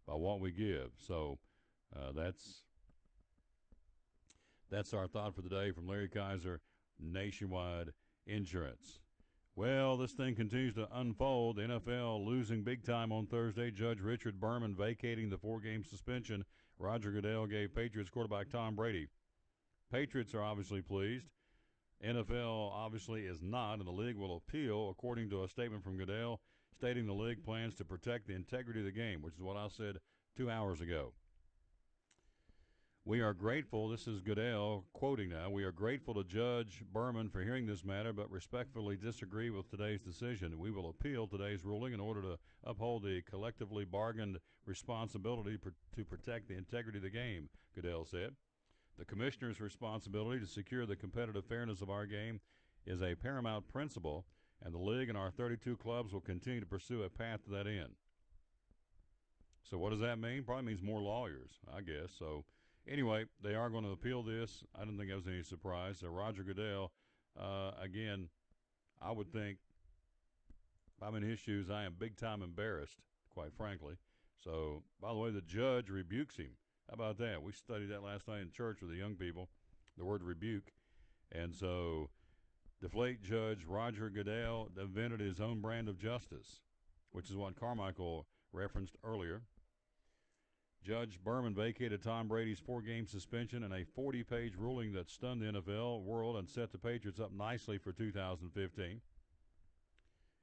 by what we give. So that's our thought for the day from Larry Kaiser Nationwide Insurance. Well, this thing continues to unfold. The NFL losing big time on Thursday. Judge Richard Berman vacating the 4-game suspension Roger Goodell gave Patriots quarterback Tom Brady. Patriots are obviously pleased. NFL obviously is not, and the league will appeal, according to a statement from Goodell, stating the league plans to protect the integrity of the game, which is what I said 2 hours ago. We are grateful, this is Goodell quoting now, we are grateful to Judge Berman for hearing this matter, but respectfully disagree with today's decision. We will appeal today's ruling in order to uphold the collectively bargained responsibility to protect the integrity of the game, Goodell said. The commissioner's responsibility to secure the competitive fairness of our game is a paramount principle, and the league and our 32 clubs will continue to pursue a path to that end. So what does that mean? Probably means more lawyers, I guess. So anyway, they are going to appeal this. I didn't think that was any surprise. So Roger Goodell, again, I would think if I'm in his shoes, I am big time embarrassed, quite frankly. So, by the way, the judge rebukes him. How about that? We studied that last night in church with the young people, the word rebuke. And so deflate Judge Roger Goodell invented his own brand of justice, which is what Carmichael referenced earlier. Judge Berman vacated Tom Brady's 4-game suspension in a 40-page ruling that stunned the NFL world and set the Patriots up nicely for 2015.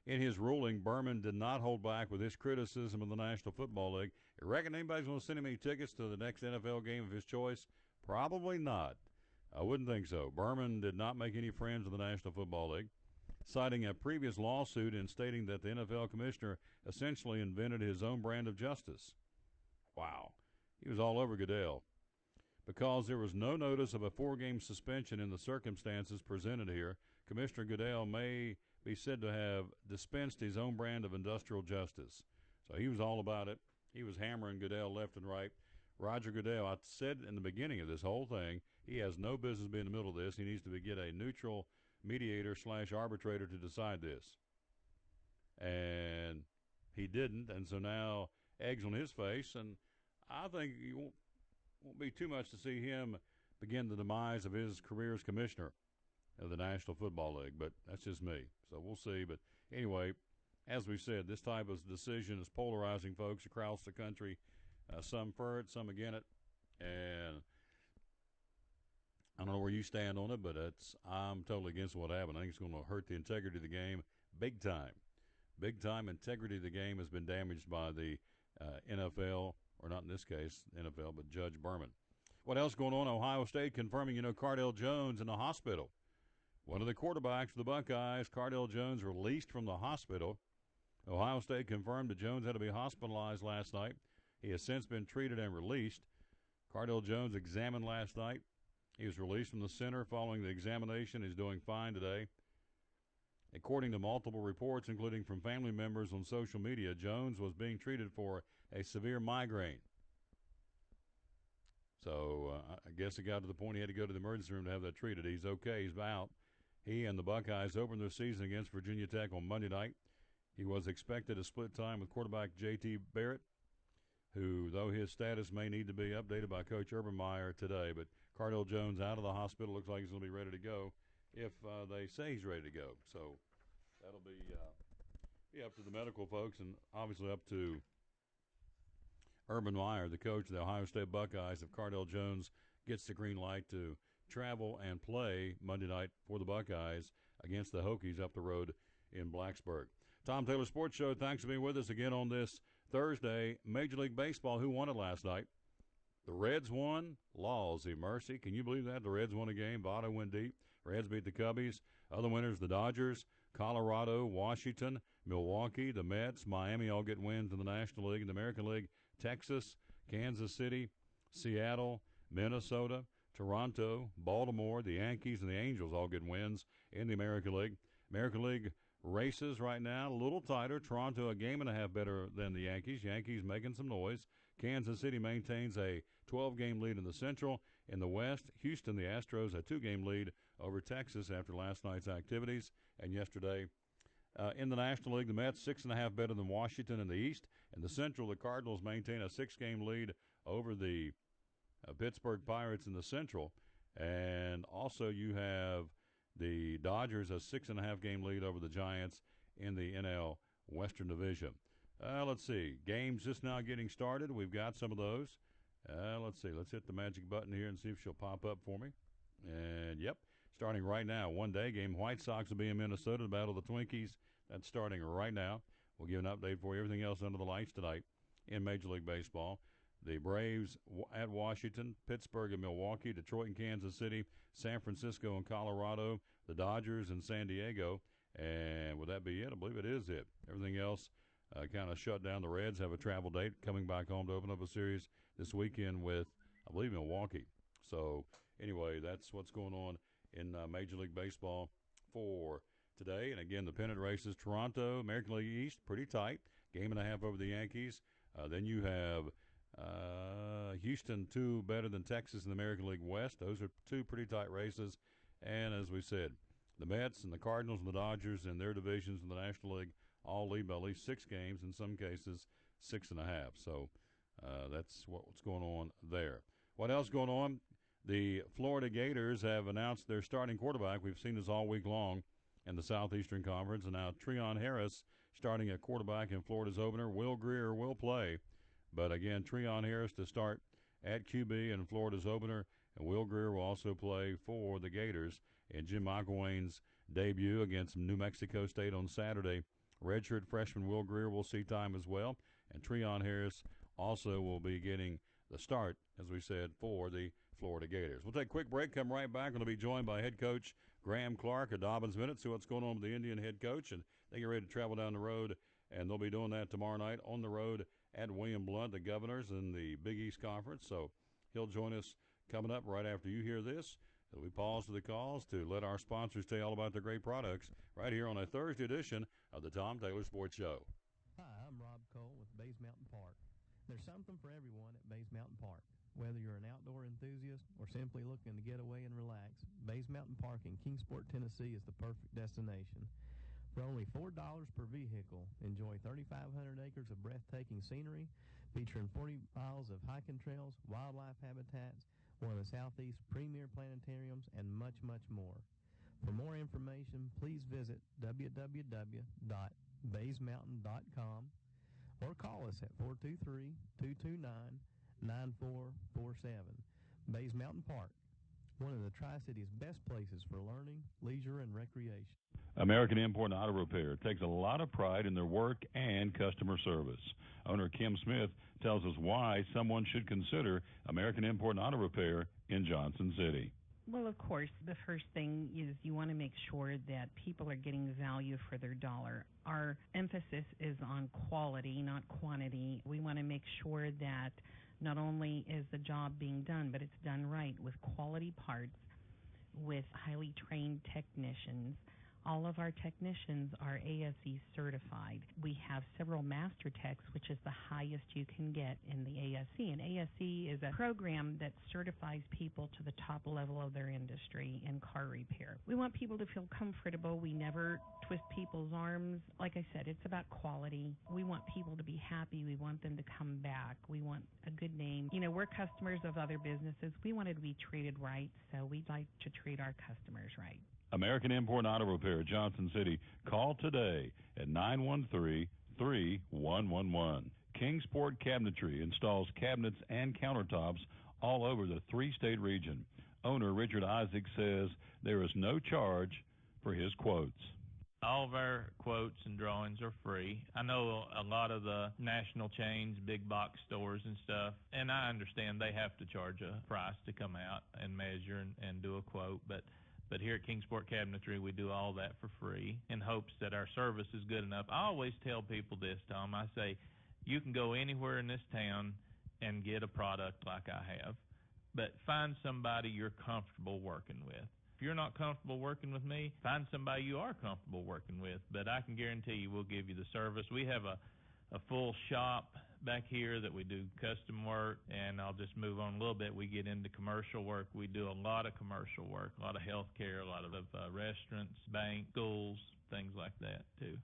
In his ruling, Berman did not hold back with his criticism of the National Football League. You reckon anybody's going to send him any tickets to the next NFL game of his choice? Probably not. I wouldn't think so. Berman did not make any friends with the National Football League, citing a previous lawsuit and stating that the NFL commissioner essentially invented his own brand of justice. Wow. He was all over Goodell. Because there was no notice of a 4-game suspension in the circumstances presented here, Commissioner Goodell may be said to have dispensed his own brand of industrial justice. So he was all about it. He was hammering Goodell left and right. Roger Goodell, I said in the beginning of this whole thing, he has no business being in the middle of this. He needs to get a neutral mediator / arbitrator to decide this. And he didn't, and so now eggs on his face, and I think it won't be too much to see him begin the demise of his career as commissioner of the National Football League, but that's just me. So we'll see. But anyway, as we said, this type of decision is polarizing folks across the country. Some for it, some against it. And I don't know where you stand on it, but I'm totally against what happened. I think it's going to hurt the integrity of the game big time. Big time integrity of the game has been damaged by the NFL, or not in this case, NFL, but Judge Berman. What else going on? Ohio State confirming, Cardale Jones in the hospital. One of the quarterbacks for the Buckeyes, Cardale Jones, released from the hospital. Ohio State confirmed that Jones had to be hospitalized last night. He has since been treated and released. Cardale Jones examined last night. He was released from the center following the examination. He's doing fine today. According to multiple reports, including from family members on social media, Jones was being treated for a severe migraine. So I guess it got to the point he had to go to the emergency room to have that treated. He's okay. He's out. He and the Buckeyes opened their season against Virginia Tech on Monday night. He was expected to split time with quarterback J.T. Barrett, who, though his status may need to be updated by Coach Urban Meyer today, but Cardale Jones out of the hospital, looks like he's going to be ready to go if they say he's ready to go. So that'll be up to the medical folks and obviously up to Urban Meyer, the coach of the Ohio State Buckeyes, if Cardale Jones gets the green light to travel and play Monday night for the Buckeyes against the Hokies up the road in Blacksburg. Tom Taylor Sports Show, thanks for being with us again on this Thursday. Major League Baseball, who won it last night? The Reds won. Lawsy mercy. Can you believe that? The Reds won a game. Votto went deep. Reds beat the Cubbies. Other winners, the Dodgers, Colorado, Washington, Milwaukee, the Mets, Miami all get wins in the National League. In the American League, Texas, Kansas City, Seattle, Minnesota, Toronto, Baltimore, the Yankees, and the Angels all get wins in the American League. American League races right now a little tighter. Toronto a game and a half better than the Yankees. Yankees making some noise. Kansas City maintains a 12-game lead in the Central. In the West, Houston, the Astros, a 2-game lead over Texas after last night's activities. And yesterday, in the National League, the Mets 6.5 better than Washington in the East. In the Central, the Cardinals maintain a 6-game lead over the Pittsburgh Pirates in the Central. And also you have the Dodgers a 6.5-game lead over the Giants in the NL Western Division. Let's see. Games just now getting started. We've got some of those. Let's see. Let's hit the magic button here and see if she'll pop up for me. And, yep, starting right now. One-day game. White Sox will be in Minnesota, the Battle of the Twinkies. That's starting right now. We'll give an update for you. Everything else under the lights tonight in Major League Baseball. The Braves at Washington, Pittsburgh and Milwaukee, Detroit and Kansas City, San Francisco and Colorado, the Dodgers and San Diego. And would that be it? I believe it is it. Everything else kind of shut down. The Reds have a travel date coming back home to open up a series this weekend with, I believe, Milwaukee. So, anyway, that's what's going on in Major League Baseball for today. And, again, the pennant races, Toronto, American League East, pretty tight. Game and a half over the Yankees. Then you have Houston, 2 better than Texas in the American League West. Those are 2 pretty tight races. And, as we said, the Mets and the Cardinals and the Dodgers in their divisions in the National League all lead by at least 6 games, in some cases 6.5. So that's what's going on there. What else going on? The Florida Gators have announced their starting quarterback. We've seen this all week long in the Southeastern Conference. And now Treon Harris starting at quarterback in Florida's opener. Will Greer will play. But, again, Treon Harris to start at QB in Florida's opener. And Will Greer will also play for the Gators in Jim McElwain's debut against New Mexico State on Saturday. Redshirt freshman Will Greer will see time as well. And Treon Harris also will be getting the start, as we said, for the Florida Gators. We'll take a quick break, come right back. We're going to be joined by head coach Graham Clark of Dobbins Minute, see what's going on with the Indian head coach. And they get ready to travel down the road, and they'll be doing that tomorrow night on the road at William Blount, the Governors in the Big East Conference. So he'll join us coming up right after you hear this. We pause for the calls to let our sponsors tell you all about their great products right here on a Thursday edition of the Tom Taylor Sports Show. Hi, I'm Rob Cole with Bays Mountain Park. There's something for everyone at Bays Mountain Park. Whether you're an outdoor enthusiast or simply looking to get away and relax, Bays Mountain Park in Kingsport, Tennessee is the perfect destination. For only $4 per vehicle, enjoy 3,500 acres of breathtaking scenery, featuring 40 miles of hiking trails, wildlife habitats, one of the Southeast's premier planetariums, and much, much more. For more information, please visit www.baysmountain.com or call us at 423-229-9447. Bays Mountain Park, one of the Tri-City's best places for learning, leisure, and recreation. American Import and Auto Repair takes a lot of pride in their work and customer service. Owner Kim Smith tells us why someone should consider American Import and Auto Repair in Johnson City. Well, of course, the first thing is you want to make sure that people are getting value for their dollar. Our emphasis is on quality, not quantity. We want to make sure that not only is the job being done, but it's done right with quality parts, with highly trained technicians. All of our technicians are ASE certified. We have several master techs, which is the highest you can get in the ASE. And ASE is a program that certifies people to the top level of their industry in car repair. We want people to feel comfortable. We never twist people's arms. Like I said, it's about quality. We want people to be happy. We want them to come back. We want a good name. You know, we're customers of other businesses. We want to be treated right, so we'd like to treat our customers right. American Import and Auto Repair, Johnson City. Call today at 913-3111. Kingsport Cabinetry installs cabinets and countertops all over the 3-state region. Owner Richard Isaac says there is no charge for his quotes. All of our quotes and drawings are free. I know a lot of the national chains, big box stores and stuff, and I understand they have to charge a price to come out and measure and do a quote, but here at Kingsport Cabinetry, we do all that for free in hopes that our service is good enough. I always tell people this, Tom. I say, you can go anywhere in this town and get a product like I have, but find somebody you're comfortable working with. If you're not comfortable working with me, find somebody you are comfortable working with, but I can guarantee you we'll give you the service. We have a full shop back here that we do custom work, and I'll just move on a little bit. We get into commercial work. We do a lot of commercial work, a lot of healthcare, a lot of restaurants, banks, schools, things like that too.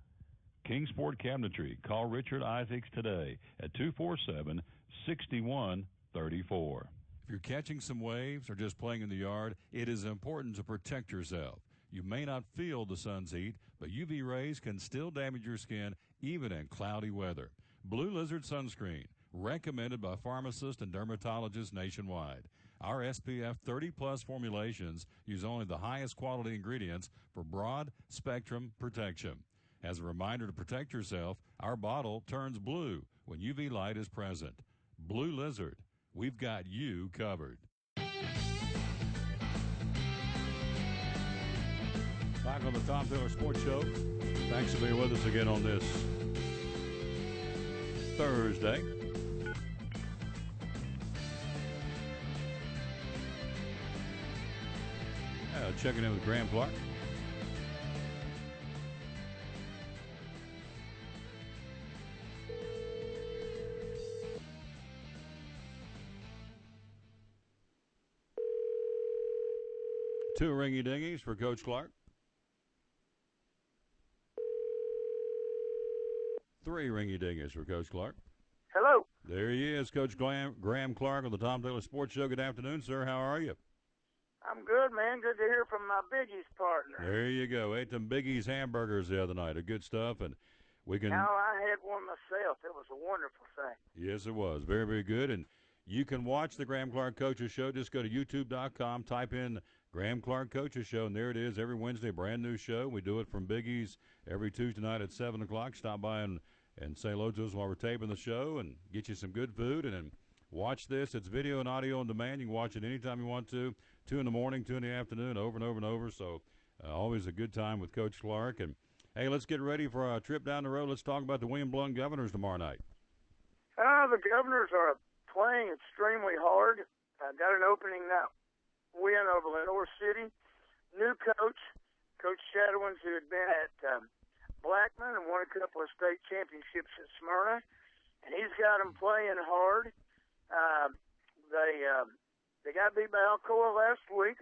Kingsport Cabinetry. Call Richard Isaacs today at 247-6134. If you're catching some waves or just playing in the yard, it is important to protect yourself. You may not feel the sun's heat, but UV rays can still damage your skin even in cloudy weather. Blue Lizard Sunscreen, recommended by pharmacists and dermatologists nationwide. Our SPF 30-plus formulations use only the highest quality ingredients for broad spectrum protection. As a reminder to protect yourself, our bottle turns blue when UV light is present. Blue Lizard, we've got you covered. Back on the Tom Taylor Sports Show. Thanks for being with us again on this Thursday. Checking in with Graham Clark. Two ringy dingies for Coach Clark. Three ringy dingies for Coach Clark. Hello. There he is, Coach Graham Clark on the Tom Taylor Sports Show. Good afternoon, sir. How are you? I'm good, man. Good to hear from my Biggie's partner. There you go. Ate them Biggie's hamburgers the other night. Good stuff, and we can. Now, I had one myself. It was a wonderful thing. Yes, it was. Very, very good. And you can watch the Graham Clark Coaches Show. Just go to youtube.com, type in Graham Clark Coaches Show, and there it is. Every Wednesday, brand new show. We do it from Biggie's every Tuesday night at 7 o'clock. Stop by and say hello to us while we're taping the show and get you some good food. And then watch this. It's video and audio on demand. You can watch it anytime you want to. 2 in the morning, 2 in the afternoon, over and over and over. So always a good time with Coach Clark. And, hey, let's get ready for our trip down the road. Let's talk about the William Blount Governors tomorrow night. The Governors are playing extremely hard. Got an opening win over Lenore City. New coach, Coach Shadowins, who had been at Blackman and won a couple of state championships at Smyrna. And he's got them playing hard. They got beat by Alcoa last week.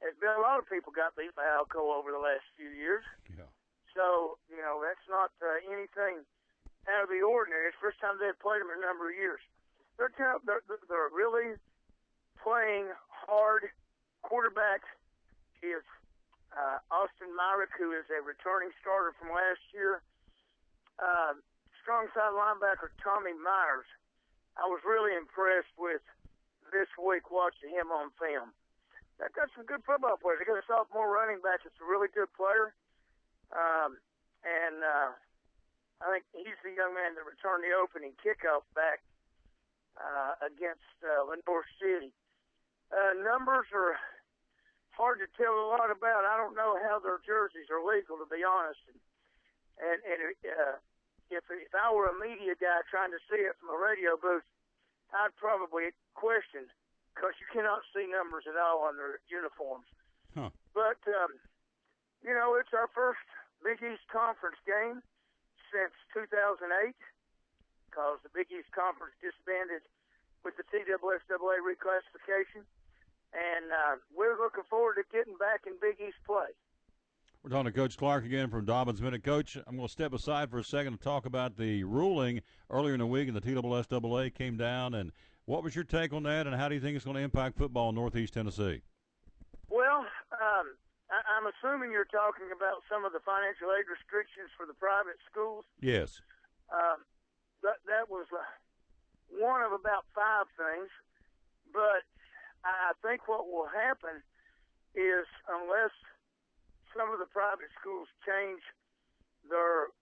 There's been a lot of people got beat by Alcoa over the last few years. Yeah. So, that's not anything out of the ordinary. It's the first time they've played them in a number of years. They're really playing hard. Quarterback is Austin Myrick, who is a returning starter from last year. Strong side linebacker Tommy Myers. I was really impressed with this week watching him on film. They've got some good football players. They got a sophomore running back that's a really good player. And I think he's the young man that returned the opening kickoff back against Lenore City. Numbers are hard to tell a lot about. I don't know how their jerseys are legal, to be honest. And if I were a media guy trying to see it from a radio booth, I'd probably question, because you cannot see numbers at all on their uniforms. Huh. But, it's our first Big East Conference game since 2008, because the Big East Conference disbanded with the TSSAA reclassification. And we're looking forward to getting back in Big East play. We're talking to Coach Clark again from Dobbins Minute. Coach, I'm going to step aside for a second to talk about the ruling earlier in the week, and the TSSAA came down. And what was your take on that, and how do you think it's going to impact football in Northeast Tennessee? Well, I'm assuming you're talking about some of the financial aid restrictions for the private schools. Yes. That was one of about 5 things. But I think what will happen is, unless some of the private schools change their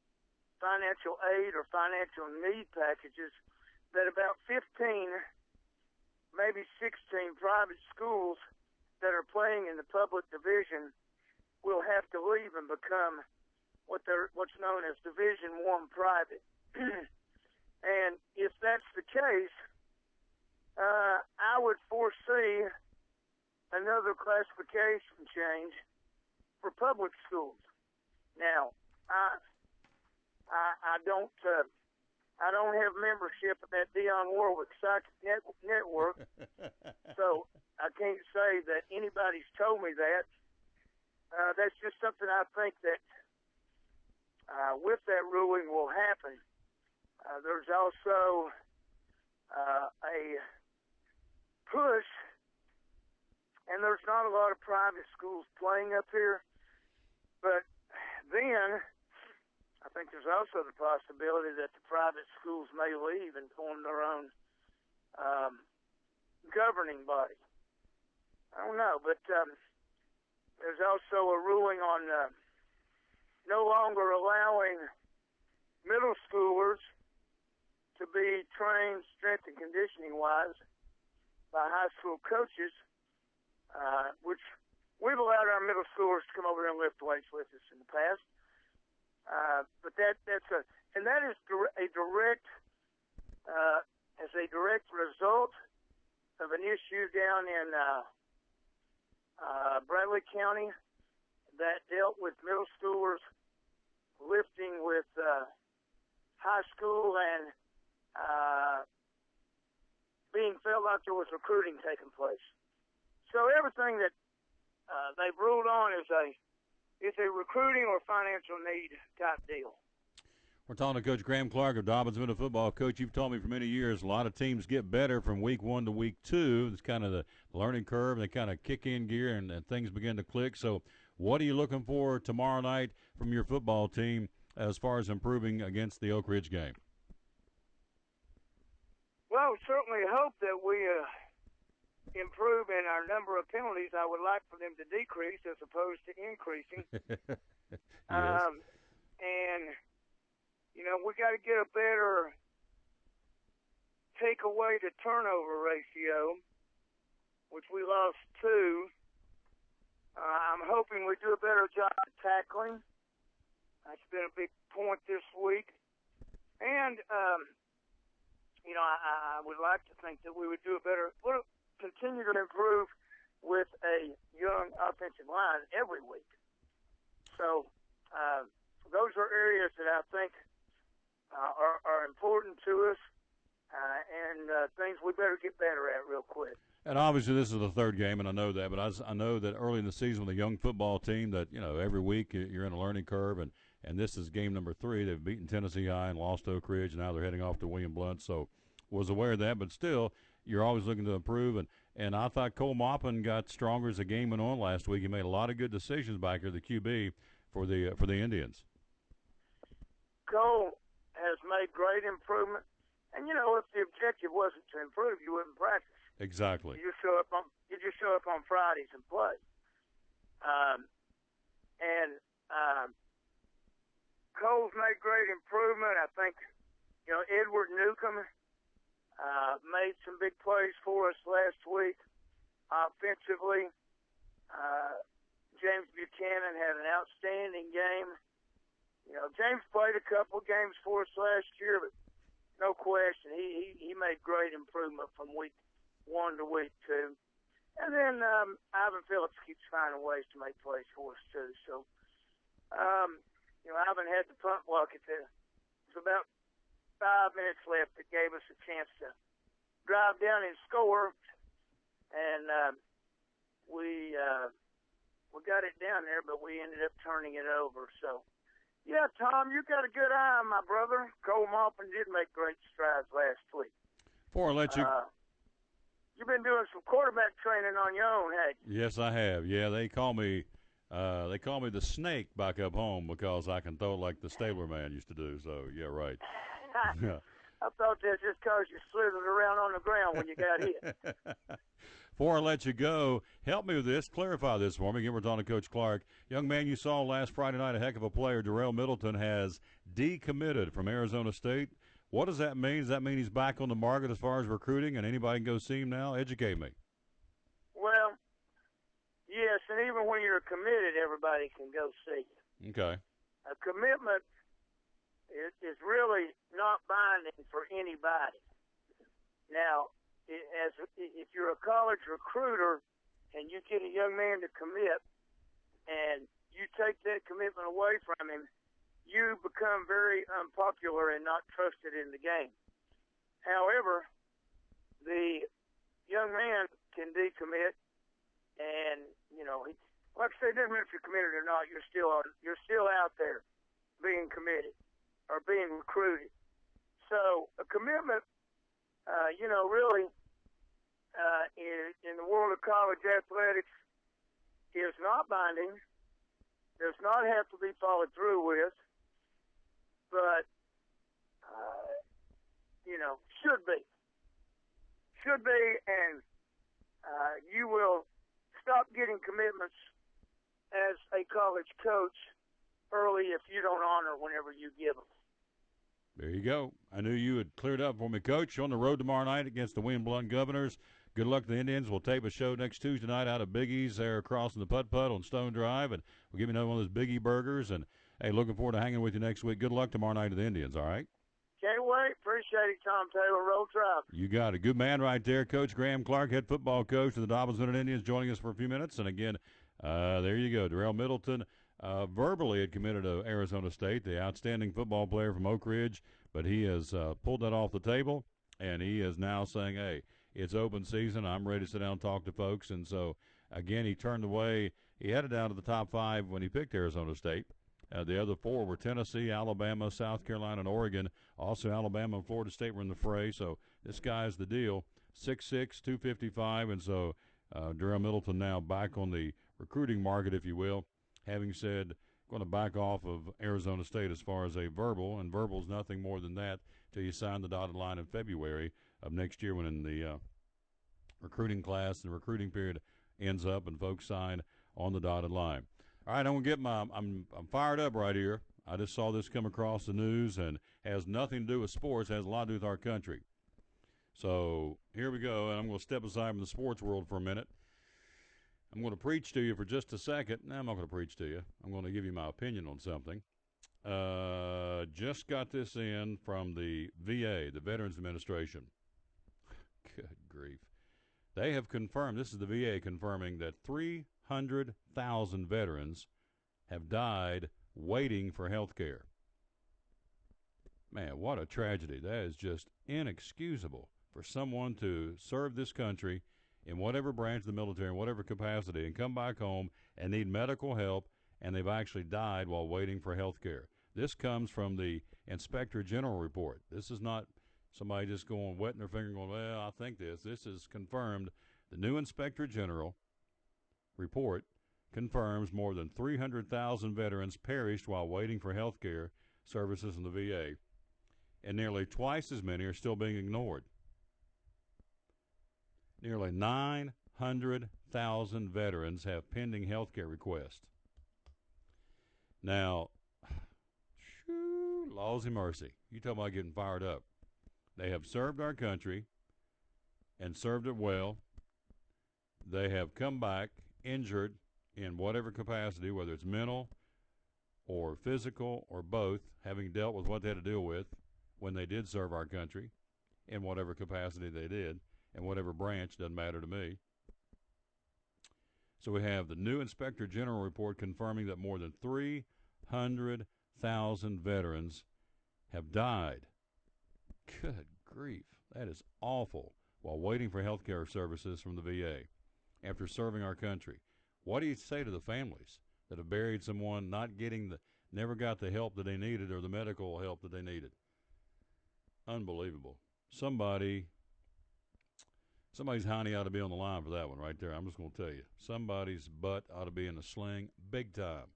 financial aid or financial need packages, that about 15, maybe 16 private schools that are playing in the public division will have to leave and become what's known as Division I private. And if that's the case, I would foresee another classification change for public schools. Now, I don't have membership in that Dionne Warwick Psychic Network, so I can't say that anybody's told me that. That's just something I think that with that ruling will happen. There's also a push, and there's not a lot of private schools playing up here, but then I think there's also the possibility that the private schools may leave and form their own governing body. I don't know, but there's also a ruling on no longer allowing middle schoolers to be trained strength and conditioning wise by high school coaches, which we've allowed our middle schoolers to come over here and lift weights with us in the past. But that is a direct result of an issue down in Bradley County that dealt with middle schoolers lifting with high school and being felt like there was recruiting taking place. So everything that they've ruled on is a recruiting or financial need type deal. We're talking to Coach Graham Clark of Dobbins Middle Football. Coach, you've told me for many years a lot of teams get better from week 1 to week 2. It's kind of the learning curve. They kind of kick in gear and things begin to click. So what are you looking for tomorrow night from your football team as far as improving against the Oak Ridge game? Well, we certainly hope that we improve in our number of penalties. I would like for them to decrease as opposed to increasing. Yes. And, we got to get a better takeaway to turnover ratio, which we lost 2. I'm hoping we do a better job of tackling. That's been a big point this week. And, I would like to think that we would do we'll continue to improve with a young offensive line every week. So those are areas that I think are important to us and things we better get better at real quick. And obviously this is the third game, and I know that, but I know that early in the season with a young football team that, every week you're in a learning curve, and this is game number 3. They've beaten Tennessee High and lost Oak Ridge, and now they're heading off to William Blount, so was aware of that, but still, you're always looking to improve, and I thought Cole Maupin got stronger as the game went on last week. He made a lot of good decisions back here, the QB, for the Indians. Cole has made great improvement, and if the objective wasn't to improve, you wouldn't practice. Exactly. You just show up on Fridays and play. Cole's made great improvement. I think, Edward Newcomb made some big plays for us last week offensively. James Buchanan had an outstanding game. James played a couple games for us last year, but no question, he made great improvement from week 1 to week 2. And then Ivan Phillips keeps finding ways to make plays for us too. So, Ivan had the punt block at it was about 5 minutes left that gave us a chance to drive down and score, and we got it down there, but we ended up turning it over. So, yeah, Tom, you got a good eye, my brother. Cole Maupin did make great strides last week. Before I let you, you've been doing some quarterback training on your own, haven't you? Yes, I have. Yeah, they call me the snake back up home because I can throw like the Stabler man used to do. So, yeah, right. I thought that's just because you slithered around on the ground when you got hit. Before I let you go, help me with this. Clarify this for me. Again, we're talking to Coach Clark. Young man you saw last Friday night, a heck of a player, Darrell Middleton, has decommitted from Arizona State. What does that mean? Does that mean he's back on the market as far as recruiting and anybody can go see him now? Educate me. Well, yes, and even when you're committed, everybody can go see you. Okay. A commitment is really not binding for anybody. Now, if you're a college recruiter and you get a young man to commit and you take that commitment away from him, you become very unpopular and not trusted in the game. However, the young man can decommit, and like I said, it doesn't matter if you're committed or not. You're still out there being committed or being recruited. So a commitment, really, in the world of college athletics, is not binding. Does not have to be followed through with. But, should be, and you will stop getting commitments as a college coach early if you don't honor whenever you give them. There you go. I knew you had cleared up for me, Coach. You're on the road tomorrow night against the Wind-Blunt Governors. Good luck to the Indians. We'll tape a show next Tuesday night out of Biggie's there crossing the Putt-Putt on Stone Drive, and we'll give you another one of those Biggie burgers. And, hey, looking forward to hanging with you next week. Good luck tomorrow night to the Indians, all right? Can't wait. Appreciate it, Tom Taylor. Roll Tribe. You got it. Good man right there. Coach Graham Clark, head football coach of the Dobbins Minute Indians, joining us for a few minutes. And, again, there you go. Darrell Middleton verbally had committed to Arizona State, the outstanding football player from Oak Ridge, but he has pulled that off the table, and he is now saying, hey, it's open season. I'm ready to sit down and talk to folks. And so, again, he turned away. He headed down to the top 5 when he picked Arizona State. The other 4 were Tennessee, Alabama, South Carolina, and Oregon. Also, Alabama and Florida State were in the fray. So this guy's the deal, 6'6", 255. And so Darrell Middleton now back on the recruiting market, if you will. Having said, going to back off of Arizona State as far as a verbal, and verbal is nothing more than that till you sign the dotted line in February of next year when the recruiting class and the recruiting period ends up and folks sign on the dotted line. All right, I'm fired up right here. I just saw this come across the news and has nothing to do with sports, has a lot to do with our country. So here we go, and I'm going to step aside from the sports world for a minute. I'm going to preach to you for just a second. No, I'm not going to preach to you. I'm going to give you my opinion on something. Just got this in from the VA, the Veterans Administration. Good grief. They have confirmed, this is the VA confirming, that 300,000 veterans have died waiting for health care. Man, what a tragedy. That is just inexcusable for someone to serve this country in whatever branch of the military, in whatever capacity, and come back home and need medical help, and they've actually died while waiting for health care. This comes from the Inspector General report. This is not somebody just going, wetting their finger going, well, I think this. This is confirmed. The new Inspector General report confirms more than 300,000 veterans perished while waiting for health care services in the VA, and nearly twice as many are still being ignored. Nearly 900,000 veterans have pending health care requests. Now, lawsy mercy. You talk about getting fired up. They have served our country and served it well. They have come back injured in whatever capacity, whether it's mental or physical or both, having dealt with what they had to deal with when they did serve our country in whatever capacity they did, and whatever branch, doesn't matter to me. So we have the new Inspector General report confirming that more than 300,000 veterans have died. Good grief. That is awful. While waiting for health care services from the VA after serving our country. What do you say to the families that have buried someone never got the help that they needed or the medical help that they needed? Unbelievable. Somebody's hiney ought to be on the line for that one right there. I'm just going to tell you. Somebody's butt ought to be in a sling big time.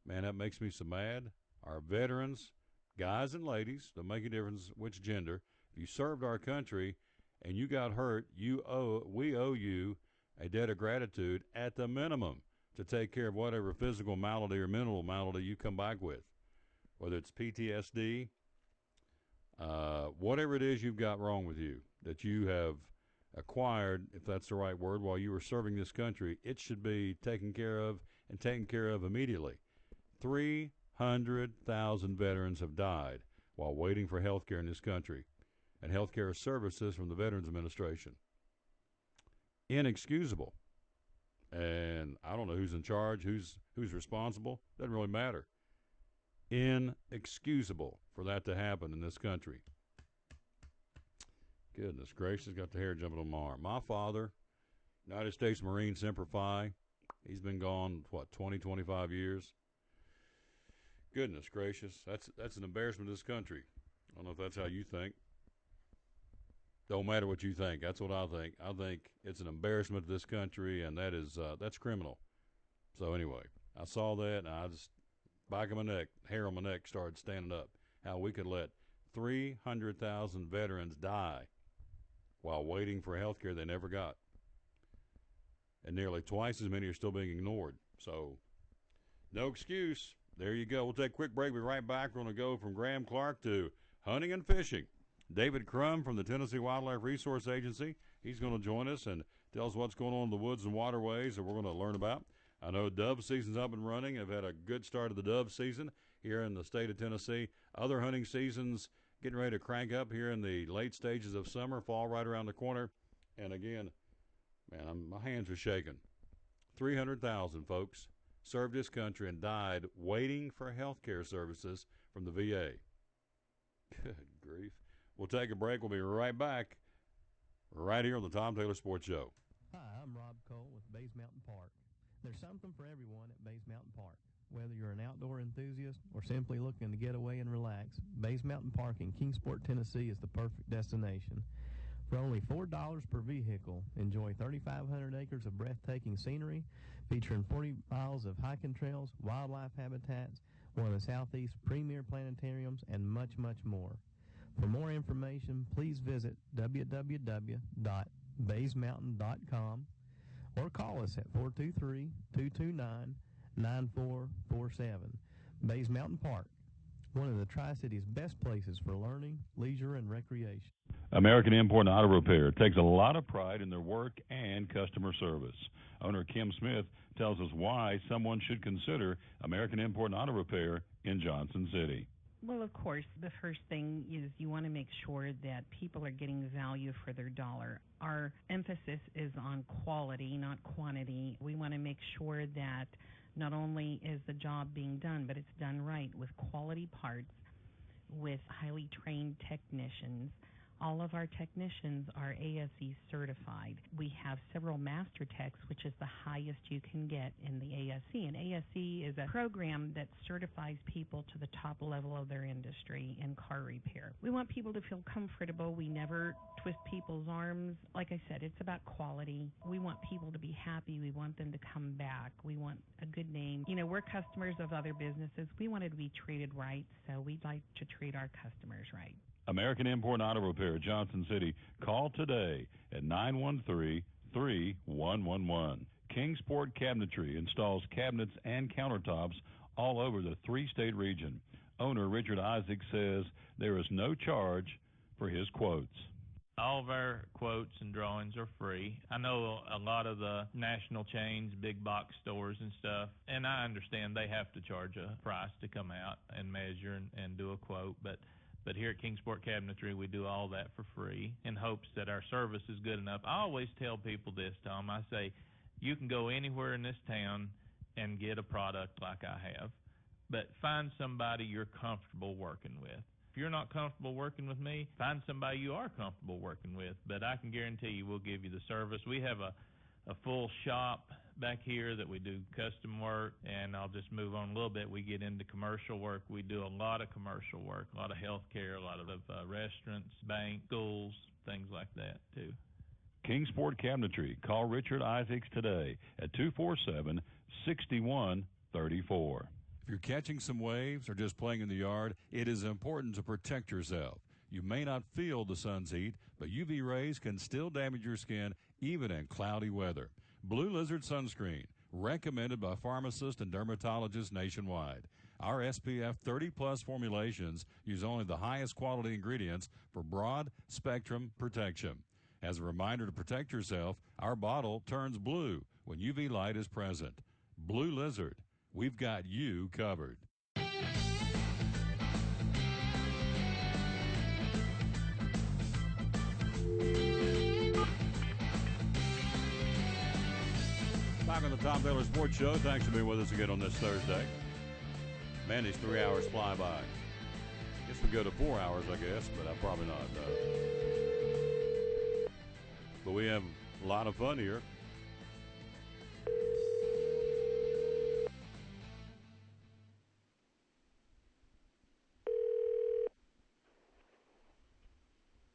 Man, that makes me so mad. Our veterans, guys and ladies, don't make a difference which gender. If you served our country and you got hurt, we owe you a debt of gratitude at the minimum to take care of whatever physical malady or mental malady you come back with, whether it's PTSD, whatever it is you've got wrong with you that you have acquired, if that's the right word, while you were serving this country. It should be taken care of and taken care of immediately. 300,000 veterans have died while waiting for health care in this country and health care services from the Veterans Administration. Inexcusable. And I don't know who's in charge, who's responsible. Doesn't really matter. Inexcusable for that to happen in this country. Goodness gracious, got the hair jumping on my arm. My father, United States Marine Semper Fi, he's been gone, 20, 25 years. Goodness gracious, that's an embarrassment to this country. I don't know if that's how you think. Don't matter what you think. That's what I think. I think it's an embarrassment to this country, and that's criminal. So anyway, I saw that, and I just, back of my neck, hair on my neck started standing up. How we could let 300,000 veterans die while waiting for health care they never got. And nearly twice as many are still being ignored. So, no excuse. There you go. We'll take a quick break. We'll be right back. We're going to go from Graham Clark to hunting and fishing. David Crum from the Tennessee Wildlife Resource Agency. He's going to join us and tell us what's going on in the woods and waterways that we're going to learn about. I know dove season's up and running. I've had a good start of the dove season here in the state of Tennessee. Other hunting seasons getting ready to crank up here in the late stages of summer, fall right around the corner. And again, man, my hands are shaking. 300,000 folks served this country and died waiting for health care services from the VA. Good grief. We'll take a break. We'll be right back right here on the Tom Taylor Sports Show. Hi, I'm Rob Cole with Bays Mountain Park. There's something for everyone at Bays Mountain Park. Whether you're an outdoor enthusiast or simply looking to get away and relax, Bays Mountain Park in Kingsport, Tennessee is the perfect destination. For only $4 per vehicle, enjoy 3,500 acres of breathtaking scenery, featuring 40 miles of hiking trails, wildlife habitats, one of the Southeast's premier planetariums, and much, much more. For more information, please visit www.baysmountain.com or call us at 423-229-9447. Bays Mountain Park, one of the Tri-City's best places for learning, leisure, and recreation. American Import Auto Repair takes a lot of pride in their work and customer service. Owner Kim Smith tells us why someone should consider American Import Auto Repair in Johnson City. Well, of course, the first thing is you want to make sure that people are getting value for their dollar. Our emphasis is on quality, not quantity. We want to make sure that not only is the job being done, but it's done right with quality parts, with highly trained technicians. All of our technicians are ASE certified. We have several master techs, which is the highest you can get in the ASE. And ASE is a program that certifies people to the top level of their industry in car repair. We want people to feel comfortable. We never twist people's arms. Like I said, it's about quality. We want people to be happy. We want them to come back. We want a good name. You know, we're customers of other businesses. We wanted to be treated right, so we'd like to treat our customers right. American Import Auto Repair, Johnson City. Call today at 913-3111. Kingsport Cabinetry installs cabinets and countertops all over the three-state region. Owner Richard Isaac says there is no charge for his quotes. All of our quotes and drawings are free. I know a lot of the national chains, big box stores and stuff, and I understand they have to charge a price to come out and measure and do a quote, but here at Kingsport Cabinetry, we do all that for free in hopes that our service is good enough. I always tell people this, Tom. I say, you can go anywhere in this town and get a product like I have, but find somebody you're comfortable working with. If you're not comfortable working with me, find somebody you are comfortable working with, but I can guarantee you we'll give you the service. We have a full shop back here that we do custom work, and I'll just move on a little bit. We get into commercial work. We do a lot of commercial work, a lot of healthcare, a lot of restaurants, banks, schools, things like that too. Kingsport Cabinetry. Call Richard Isaacs today at 247-6134. If you're catching some waves or just playing in the yard, it is important to protect yourself. You may not feel the sun's heat, but UV rays can still damage your skin even in cloudy weather. Blue Lizard Sunscreen, recommended by pharmacists and dermatologists nationwide. Our SPF 30-plus formulations use only the highest quality ingredients for broad spectrum protection. As a reminder to protect yourself, our bottle turns blue when UV light is present. Blue Lizard, we've got you covered. Back on the Tom Taylor Sports Show. Thanks for being with us again on this Thursday. Man, these 3 hours fly by. Guess we go to 4 hours, I guess, but I'm probably not. But we have a lot of fun here.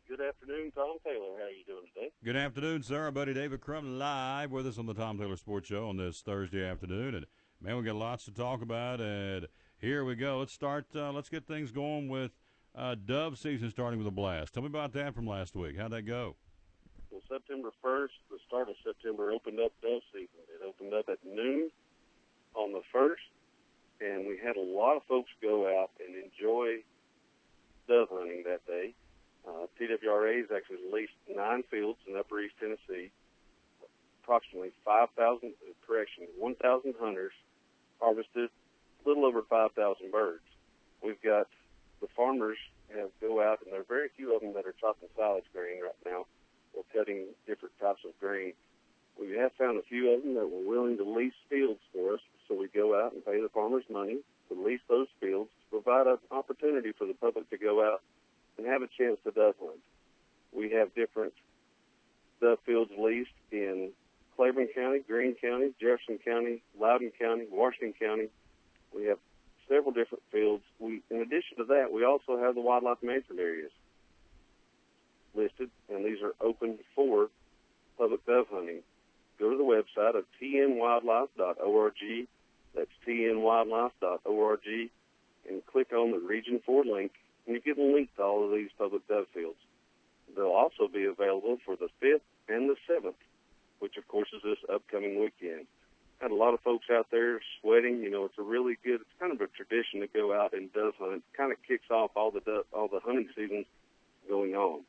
Good afternoon, Tom Taylor. How are you doing today? Good afternoon, sir. Our buddy David Crum live with us on the Tom Taylor Sports Show on this Thursday afternoon. And, man, we got lots to talk about. And here we go. Let's start. Let's get things going with dove season starting with a blast. Tell me about that from last week. How'd that go? Well, September 1st, the start of September, opened up dove season. It opened up at noon on the 1st, and we had a lot of folks go out and enjoy dove hunting that day. TWRA has actually leased 9 fields in Upper East Tennessee. Approximately 1,000 hunters harvested a little over 5,000 birds. We've got the farmers have go out, and there are very few of them that are chopping silage grain right now or cutting different types of grain. We have found a few of them that were willing to lease fields for us, so we go out and pay the farmers money to lease those fields to provide an opportunity for the public to go out and have a chance to dove hunt. We have different dove fields leased in Claiborne County, Greene County, Jefferson County, Loudoun County, Washington County. We have several different fields. In addition to that, we also have the wildlife management areas listed, and these are open for public dove hunting. Go to the website of tnwildlife.org. That's tnwildlife.org, and click on the Region 4 link, and you get a link to all of these public dove fields. They'll also be available for the 5th and the 7th, which, of course, is this upcoming weekend. Had a lot of folks out there sweating. You know, it's kind of a tradition to go out and dove hunt. Kind of kicks off all the hunting seasons going on.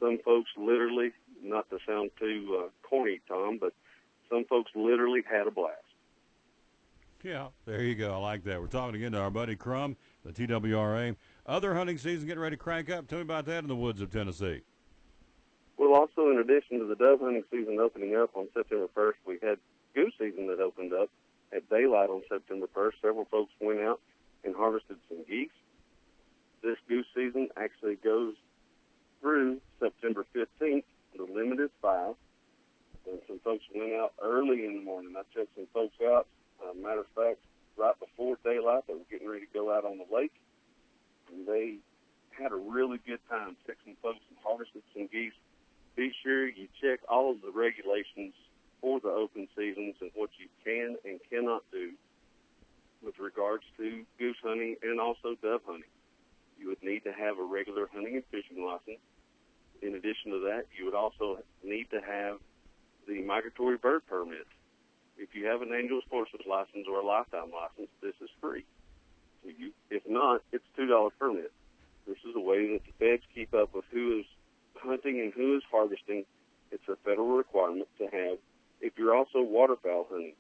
Some folks literally, not to sound too corny, Tom, but some folks literally had a blast. Yeah, there you go. I like that. We're talking again to our buddy Crum, the TWRA. Other hunting season getting ready to crank up. Tell me about that in the woods of Tennessee. Well, also in addition to the dove hunting season opening up on September 1st, we had goose season that opened up at daylight on September 1st. Several folks went out and harvested some geese. This goose season actually goes through September 15th. The limit is 5. And some folks went out early in the morning. I checked some folks out. Matter of fact, right before daylight, they were getting ready to go out on the lake. And they had a really good time. Took some folks and harvested some geese. Be sure you check all of the regulations for the open seasons and what you can and cannot do with regards to goose hunting and also dove hunting. You would need to have a regular hunting and fishing license. In addition to that, you would also need to have the migratory bird permit. If you have an annual sportsman's license or a lifetime license, this is free. So if not, it's $2 permit. This is a way that the feds keep up with who is hunting and who is harvesting. It's a federal requirement to have. If you're also waterfowl hunting,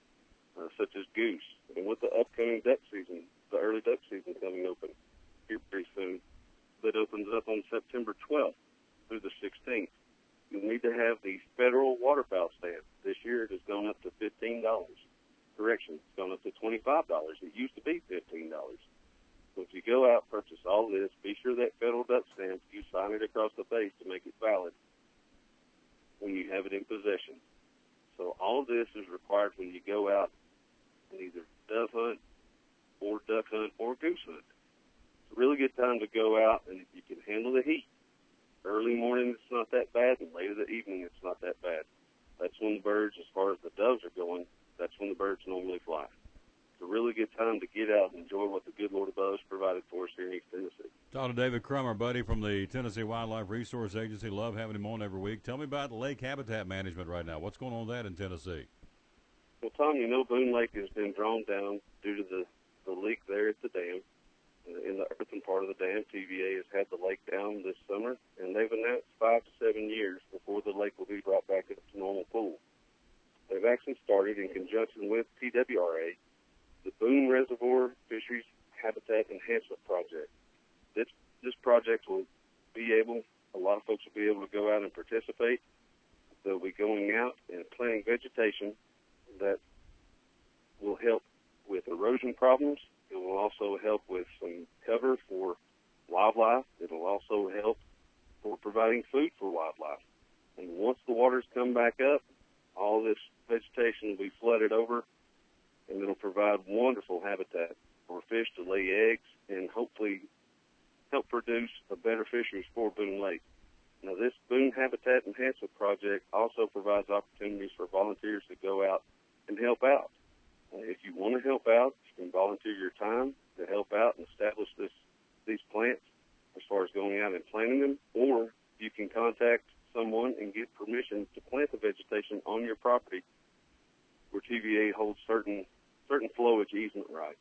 such as goose, and with the upcoming duck season, the early duck season coming open here pretty soon, that opens up on September 12th through the 16th, you'll need to have the federal waterfowl stamp. This year it has gone up to $15. Correction, it's gone up to $25. It used to be $15. So if you go out, purchase all this, be sure that federal duck stamp, you sign it across the face to make it valid when you have it in possession. So all of this is required when you go out and either dove hunt or duck hunt or goose hunt. It's a really good time to go out, and if you can handle the heat, early morning it's not that bad, and late in the evening it's not that bad. That's when the birds, as far as the doves are going, that's when the birds normally fly. a really good time to get out and enjoy what the good Lord above has provided for us here in East Tennessee. Talking to David Crum, our buddy from the Tennessee Wildlife Resource Agency. Love having him on every week. Tell me about lake habitat management right now. What's going on with that in Tennessee? Well, Tom, you know Boone Lake has been drawn down due to the leak there at the dam. In the earthen part of the dam, TVA has had the lake down this summer, and they've announced 5 to 7 years before the lake will be brought back up to normal pool. They've actually started, in conjunction with TWRA, the Boone Reservoir Fisheries Habitat Enhancement Project. This project will be able, a lot of folks will be able to go out and participate. They'll be going out and planting vegetation that will help with erosion problems. It will also help with some cover for wildlife. It will also help for providing food for wildlife. And once the waters come back up, all this vegetation will be flooded over, and it'll provide wonderful habitat for fish to lay eggs and hopefully help produce a better fisheries for Boone Lake. Now, this Boone Habitat Enhancement Project also provides opportunities for volunteers to go out and help out. If you want to help out, you can volunteer your time to help out and establish these plants as far as going out and planting them, or you can contact someone and get permission to plant the vegetation on your property where TVA holds certain flowage easement rights.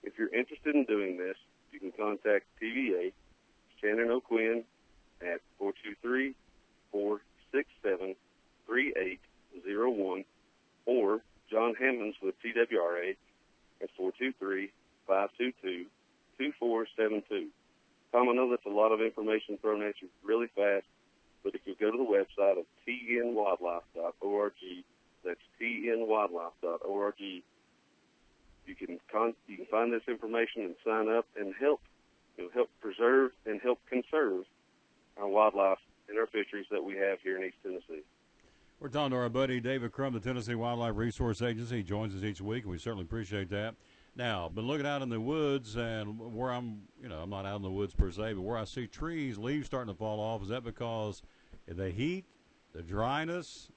If you're interested in doing this, you can contact TVA, Shannon O'Quinn, at 423-467-3801, or John Hammonds with TWRA at 423-522-2472. Tom, I know that's a lot of information thrown at you really fast, but if you go to the website of tnwildlife.org, that's tnwildlife.org, you can find this information and sign up and help preserve and help conserve our wildlife and our fisheries that we have here in East Tennessee. We're talking to our buddy David Crum, the Tennessee Wildlife Resource Agency. He joins us each week, and we certainly appreciate that. Now, been looking out in the woods, and where I'm not out in the woods per se, but where I see trees, leaves starting to fall off. Is that because of the heat, the dryness?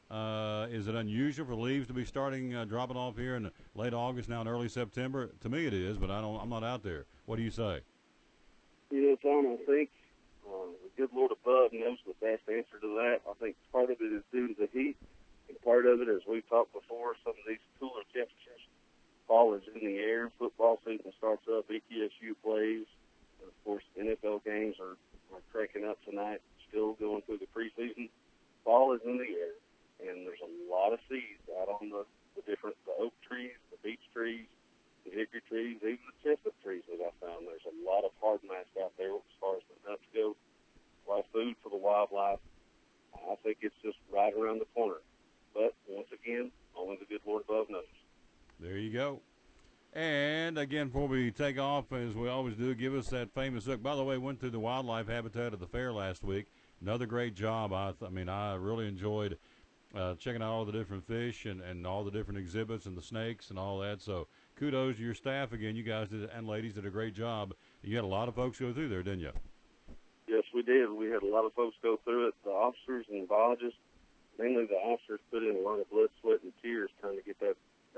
Is it unusual for leaves to be starting dropping off here in late August, now in early September? To me, it is, but I'm not out there. What do you say? Tom, I think the good Lord above knows the best answer to that. I think part of it is due to the heat, and part of it, as we've talked before, some of these cooler temperatures. Fall is in the air. Football season starts up. ETSU plays. Of course, NFL games are cranking up tonight, still going through the preseason. Fall is in the air, and there's a lot of seeds out on the oak trees, the beech trees, the hickory trees, even the chestnut trees that I found. There's a lot of hard mass out there as far as the nuts go. A lot of food for the wildlife. I think it's just right around the corner. But once again, only the good Lord above knows. There you go. And again, before we take off, as we always do, give us that famous look. By the way, went through the wildlife habitat at the fair last week. Another great job. I really enjoyed checking out all the different fish and all the different exhibits and the snakes and all that. So kudos to your staff again. You guys and ladies did a great job. You had a lot of folks go through there, didn't you? Yes, we did. We had a lot of folks go through it. The officers and biologists, mainly the officers, put in a lot of blood, sweat, and tears trying to get that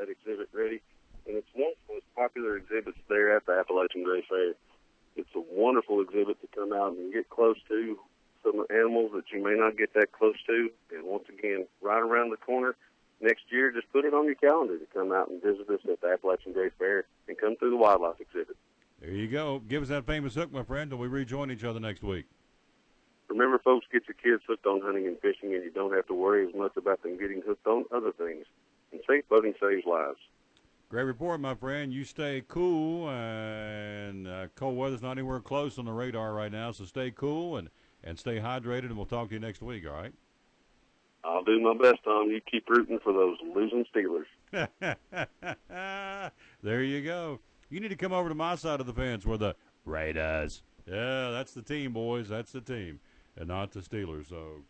exhibit ready. And it's one of the most popular exhibits there at the Appalachian Gray Fair. It's a wonderful exhibit to come out and get close to some animals that you may not get that close to. And once again, right around the corner next year, just put it on your calendar to come out and visit us at the Appalachian Gray Fair and come through the wildlife exhibit. There you go. Give us that famous hook, my friend, till we rejoin each other next week. Remember, folks, get your kids hooked on hunting and fishing, and you don't have to worry as much about them getting hooked on other things. And safe boating saves lives. Great report, my friend. You stay cool, and cold weather's not anywhere close on the radar right now, so stay cool and stay hydrated, and we'll talk to you next week, all right? I'll do my best, Tom. You keep rooting for those losing Steelers. There you go. You need to come over to my side of the fence where the Raiders. Yeah, that's the team, boys. That's the team, and not the Steelers. So,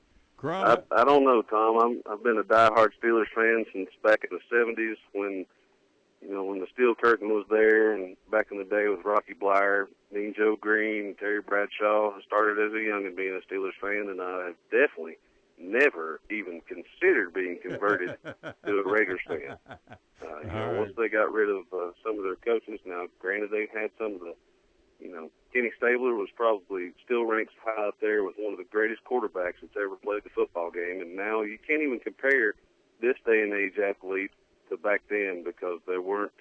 I don't know, Tom. I've been a diehard Steelers fan since back in the 70s when the Steel Curtain was there, and back in the day with Rocky Blyer, Mean Joe Green, Terry Bradshaw. I started as a youngin' being a Steelers fan, and I have definitely never even considered being converted to a Raiders fan. Once they got rid of some coaches. Now, granted, they've had some of the, Kenny Stabler was probably still ranks high up there with one of the greatest quarterbacks that's ever played the football game. And now you can't even compare this day and age athlete to back then because there weren't,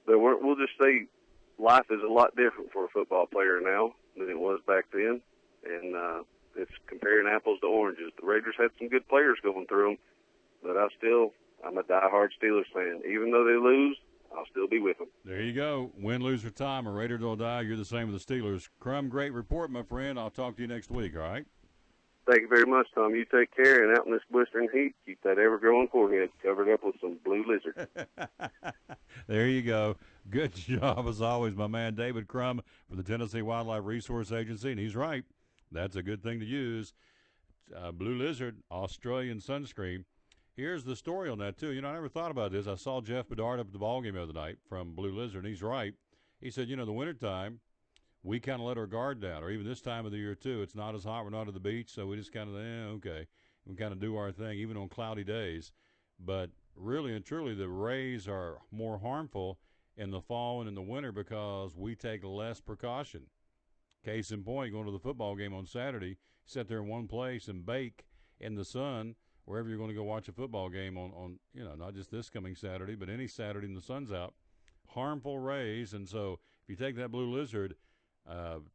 we'll just say life is a lot different for a football player now than it was back then. And it's comparing apples to oranges. The Raiders had some good players going through them, but I'm a diehard Steelers fan. Even though they lose, I'll still be with them. There you go. Win, lose, or time. A Raider don't die. You're the same with the Steelers. Crum, great report, my friend. I'll talk to you next week, all right? Thank you very much, Tom. You take care, and out in this blistering heat, keep that ever-growing forehead covered up with some blue lizard. There you go. Good job, as always, my man David Crum for the Tennessee Wildlife Resource Agency, and he's right. That's a good thing to use. Blue Lizard, Australian sunscreen. Here's the story on that, too. I never thought about this. I saw Jeff Bedard up at the ballgame the other night from Blue Lizard, and he's right. He said, the wintertime, we kind of let our guard down, or even this time of the year, too. It's not as hot. We're not at the beach, so we just kind of, okay. We kind of do our thing, even on cloudy days. But really and truly, the rays are more harmful in the fall and in the winter because we take less precaution. Case in point, going to the football game on Saturday, sit there in one place and bake in the sun wherever you're going to go watch a football game on not just this coming Saturday, but any Saturday when the sun's out. Harmful rays, and so if you take that Blue Lizard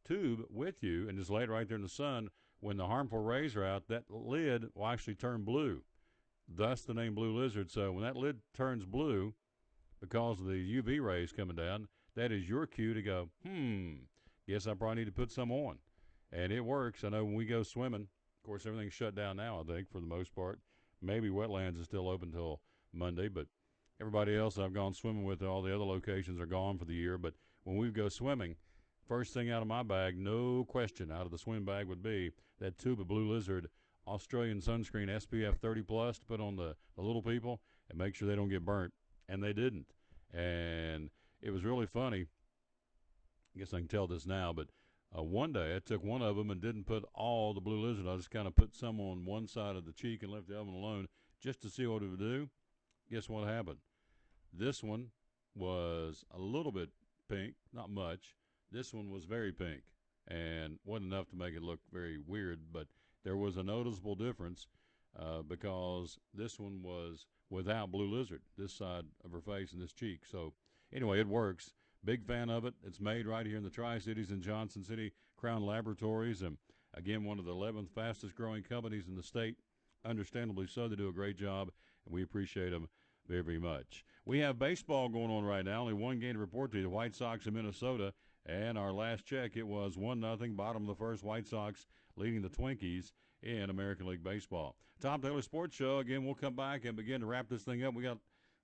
tube with you and just lay it right there in the sun, when the harmful rays are out, that lid will actually turn blue. Thus the name Blue Lizard. So when that lid turns blue because of the UV rays coming down, that is your cue to go, guess I probably need to put some on. And it works. I know when we go swimming, of course, everything's shut down now, I think, for the most part. Maybe Wetlands is still open until Monday, but everybody else I've gone swimming with, all the other locations are gone for the year. But when we go swimming, first thing out of my bag, no question, out of the swim bag would be that tube of Blue Lizard Australian sunscreen SPF 30+ to put on the little people and make sure they don't get burnt. And they didn't. And it was really funny. I guess I can tell this now, but one day I took one of them and didn't put all the Blue Lizard. I just kind of put some on one side of the cheek and left the other one alone just to see what it would do. Guess what happened? This one was a little bit pink, not much. This one was very pink and wasn't enough to make it look very weird, but there was a noticeable difference because this one was without Blue Lizard, this side of her face and this cheek. So anyway, it works. Big fan of it. It's made right here in the Tri-Cities in Johnson City, Crown Laboratories, and again, one of the 11th fastest growing companies in the state. Understandably so. They do a great job, and we appreciate them very, very much. We have baseball going on right now. Only one game to report to you, the White Sox in Minnesota, and our last check, it was 1-0, bottom of the first, White Sox leading the Twinkies in American League Baseball. Tom Taylor Sports Show. Again, we'll come back and begin to wrap this thing up. We got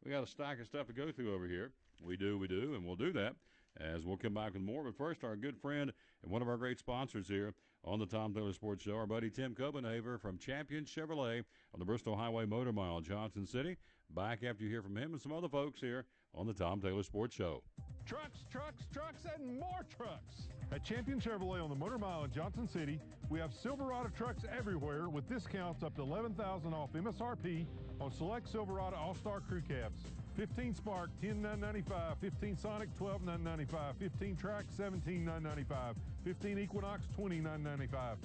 a stack of stuff to go through over here. We do, and we'll do that as we'll come back with more. But first, our good friend and one of our great sponsors here on the Tom Taylor Sports Show, our buddy Tim Copenhaver from Champion Chevrolet on the Bristol Highway Motor Mile in Johnson City. Back after you hear from him and some other folks here on the Tom Taylor Sports Show. Trucks, and more trucks. At Champion Chevrolet on the Motor Mile in Johnson City, we have Silverado trucks everywhere with discounts up to $11,000 off MSRP on select Silverado All-Star Crew Cabs. 15 Spark, $10,995. 15 Sonic, $12,995. 15 Track, $17,995. 15 Equinox, $20,995.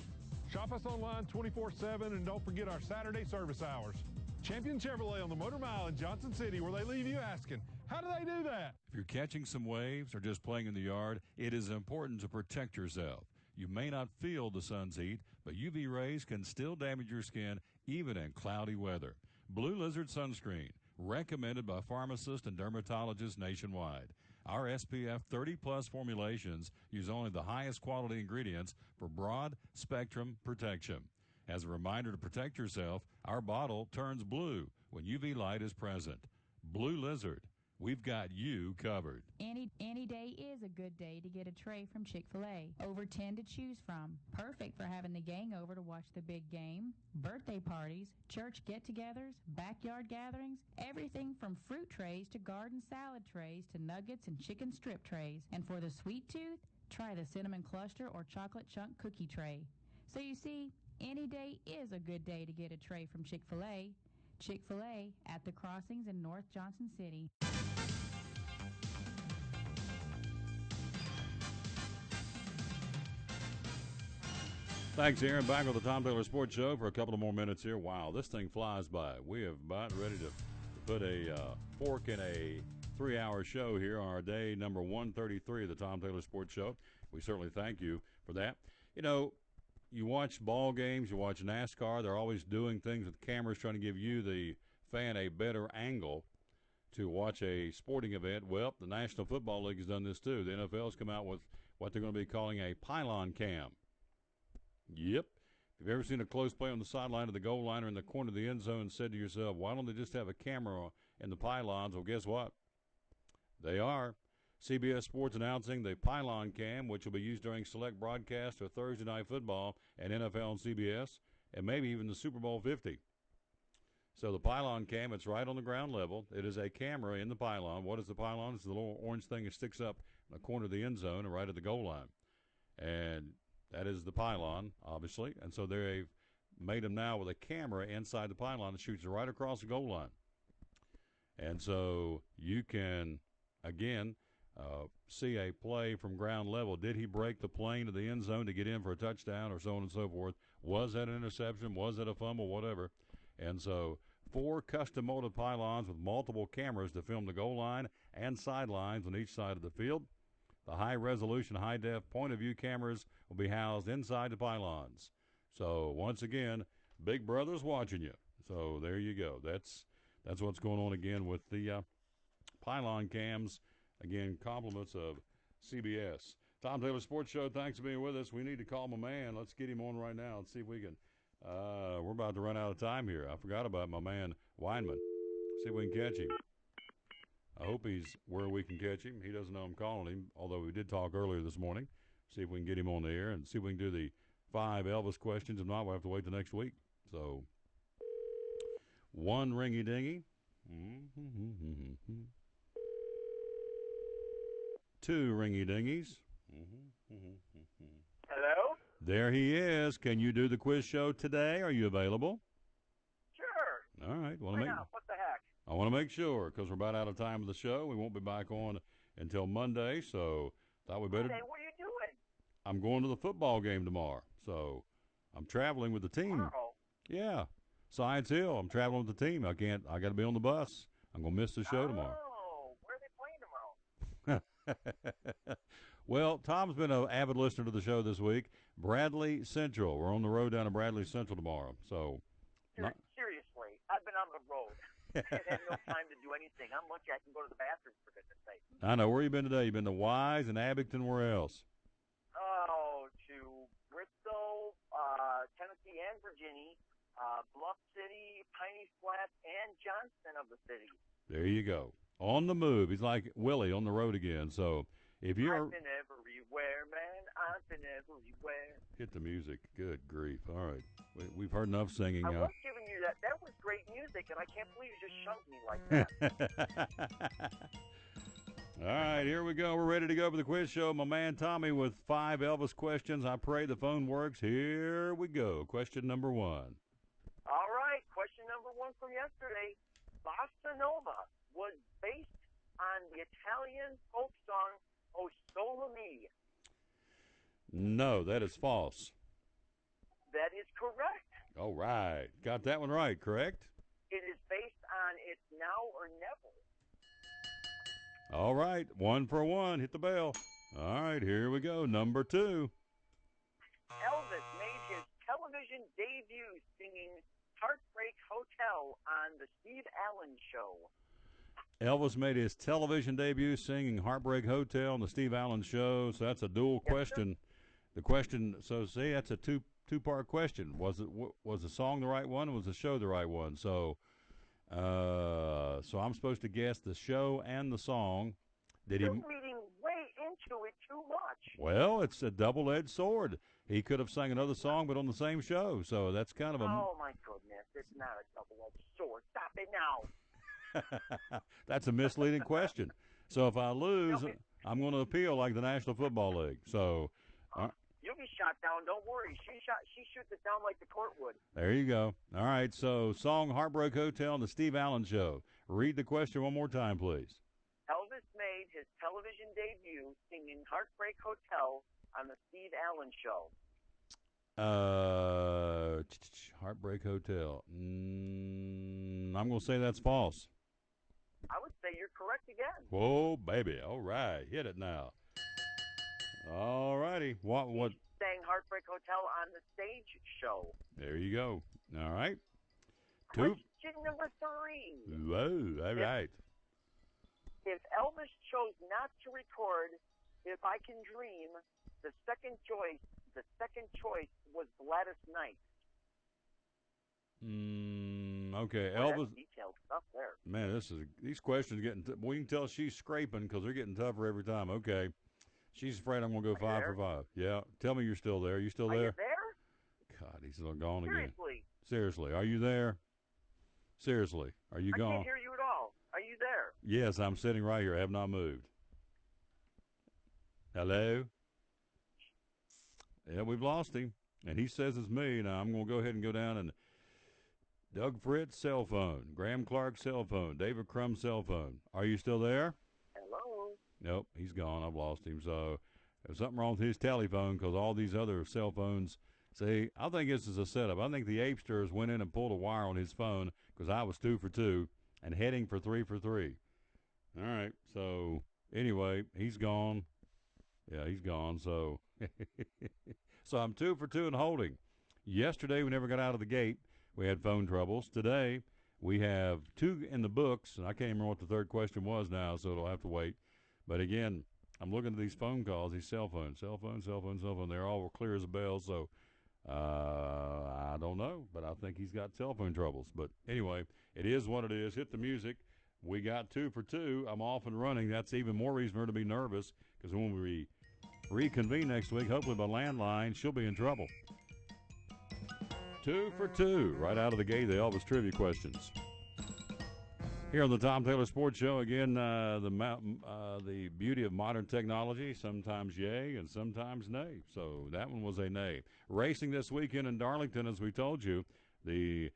Shop us online 24/7 and don't forget our Saturday service hours. Champion Chevrolet on the Motor Mile in Johnson City, where they leave you asking, how do they do that? If you're catching some waves or just playing in the yard, it is important to protect yourself. You may not feel the sun's heat, but UV rays can still damage your skin even in cloudy weather. Blue Lizard Sunscreen, recommended by pharmacists and dermatologists nationwide. Our SPF 30+ formulations use only the highest quality ingredients for broad spectrum protection. As a reminder to protect yourself, our bottle turns blue when UV light is present. Blue Lizard, we've got you covered. Any day is a good day to get a tray from Chick-fil-A. Over 10 to choose from. Perfect for having the gang over to watch the big game, birthday parties, church get-togethers, backyard gatherings, everything from fruit trays to garden salad trays to nuggets and chicken strip trays. And for the sweet tooth, try the cinnamon cluster or chocolate chunk cookie tray. So you see, any day is a good day to get a tray from Chick-fil-A. Chick-fil-A at the Crossings in North Johnson City. Thanks, Aaron. Back with the Tom Taylor Sports Show for a couple of more minutes here. Wow, this thing flies by. We have about ready to put a fork in a 3-hour show here on our day number 133 of the Tom Taylor Sports Show. We certainly thank you for that. You know, you watch ball games, you watch NASCAR. They're always doing things with cameras trying to give you, the fan, a better angle to watch a sporting event. Well, the National Football League has done this too. The NFL's come out with what they're going to be calling a pylon cam. Yep. If you've ever seen a close play on the sideline of the goal line or in the corner of the end zone and said to yourself, why don't they just have a camera in the pylons? Well, guess what? They are. CBS Sports announcing the pylon cam, which will be used during select broadcasts of Thursday Night Football and NFL and CBS, and maybe even the Super Bowl 50. So the pylon cam, it's right on the ground level. It is a camera in the pylon. What is the pylon? It's the little orange thing that sticks up in the corner of the end zone and right at the goal line. And that is the pylon, obviously. And so they've made them now with a camera inside the pylon that shoots right across the goal line. And so you can, again, see a play from ground level. Did he break the plane to the end zone to get in for a touchdown or so on and so forth? Was that an interception? Was that a fumble? Whatever. And so 4 custom molded pylons with multiple cameras to film the goal line and sidelines on each side of the field. The high-resolution, high-def point-of-view cameras will be housed inside the pylons. So, once again, Big Brother's watching you. So, there you go. That's what's going on again with the pylon cams. Again, compliments of CBS. Tom Taylor Sports Show, thanks for being with us. We need to call my man. Let's get him on right now and see if we can. We're about to run out of time here. I forgot about my man, Weinman. See if we can catch him. I hope he's where we can catch him. He doesn't know I'm calling him, although we did talk earlier this morning. See if we can get him on the air and see if we can do the 5 Elvis questions. If not, we'll have to wait the next week. So, 1 ringy-dingy. 2 ringy-dingies. Hello? There he is. Can you do the quiz show today? Are you available? Sure. All right. Why not? What the heck? I want to make sure because we're about out of time of the show. We won't be back on until Monday, so thought we better. Monday, what are you doing? I'm going to the football game tomorrow, so I'm traveling with the team. Tomorrow? Yeah, Science Hill. I'm traveling with the team. I got to be on the bus. I'm gonna miss the show tomorrow. Oh, where are they playing tomorrow? Well, Tom's been an avid listener to the show this week. Bradley Central. We're on the road down to Bradley Central tomorrow. So, Seriously, I've been on the road. I have no time to do anything. I'm lucky I can go to the bathroom for goodness sake. I know. Where you been today? You been to Wise and Abington. Where else? Oh, to Bristol, Tennessee, and Virginia, Bluff City, Piney Flat, and Johnston of the city. There you go. On the move. He's like Willie on the road again. So if you're I've been everywhere, man. I've been everywhere. Hit the music. Good grief. All right. We've heard enough singing. I was giving you that. That was great music, and I can't believe you just shunned me like that. All right, here we go. We're ready to go for the quiz show. My man Tommy with 5 Elvis questions. I pray the phone works. Here we go. Question number 1. All right. Question number 1 from yesterday. Bossa Nova was based on the Italian folk song O Sole Mio. No, that is false. That is correct. All right. Got that one right, correct? It is based on It's Now or Never. All right. 1 for 1. Hit the bell. All right, here we go. Number 2. Elvis made his television debut singing Heartbreak Hotel on the Steve Allen Show. Elvis made his television debut singing Heartbreak Hotel on the Steve Allen Show. So that's a dual question. The question, so see, that's a two-part question. Was the song the right one? Or was the show the right one? So I'm supposed to guess the show and the song. You're reading way into it too much. Well, it's a double-edged sword. He could have sang another song, but on the same show. So that's kind of a. Oh my goodness! It's not a double-edged sword. Stop it now. That's a misleading question. So if I lose, I'm going to appeal like the National Football League. So. You'll be shot down. Don't worry. She shoots it down like the court would. There you go. All right. So, song Heartbreak Hotel on the Steve Allen Show. Read the question one more time, please. Elvis made his television debut singing Heartbreak Hotel on the Steve Allen Show. Heartbreak Hotel. I'm going to say that's false. I would say you're correct again. Whoa, baby. All right. Hit it now. All righty. What? Sang Heartbreak Hotel on the stage show. There you go. All right. Question number 3. Whoa. All right. If Elvis chose not to record If I Can Dream, the second choice was Gladys Knight. Okay, Boy, Elvis. that's detailed stuff there. Man, these questions getting. We can tell she's scraping because they're getting tougher every time. Okay, she's afraid I'm gonna go 5 for 5. Yeah, tell me you're still there. You still there? Are you there? God, he's gone again. Seriously, are you there? Seriously, are you gone? I can't hear you at all. Are you there? Yes, I'm sitting right here. I have not moved. Hello? Yeah, we've lost him. And he says it's me. Now, I'm going to go ahead and go down and Doug Fritz cell phone, Graham Clark cell phone, David Crum cell phone. Are you still there? Hello? Nope, he's gone. I've lost him. So there's something wrong with his telephone because all these other cell phones. See, I think this is a setup. I think the Apesters went in and pulled a wire on his phone because I was 2 for 2 and heading for 3 for 3. All right. So anyway, he's gone. Yeah, he's gone. So, so I'm 2 for 2 and holding. Yesterday, we never got out of the gate. We had phone troubles. Today, we have 2 in the books, and I can't remember what the third question was now, so it'll have to wait. But again, I'm looking at these phone calls, these cell phones. They're all clear as a bell. So I don't know, but I think he's got cell phone troubles. But anyway, it is what it is. Hit the music. We got 2 for 2. I'm off and running. That's even more reason for her to be nervous because when we reconvene next week, hopefully by landline, she'll be in trouble. 2 for 2 right out of the gate, the Elvis trivia questions. Here on the Tom Taylor Sports Show, again, the beauty of modern technology, sometimes yay and sometimes nay. So that one was a nay. Racing this weekend in Darlington, as we told you, the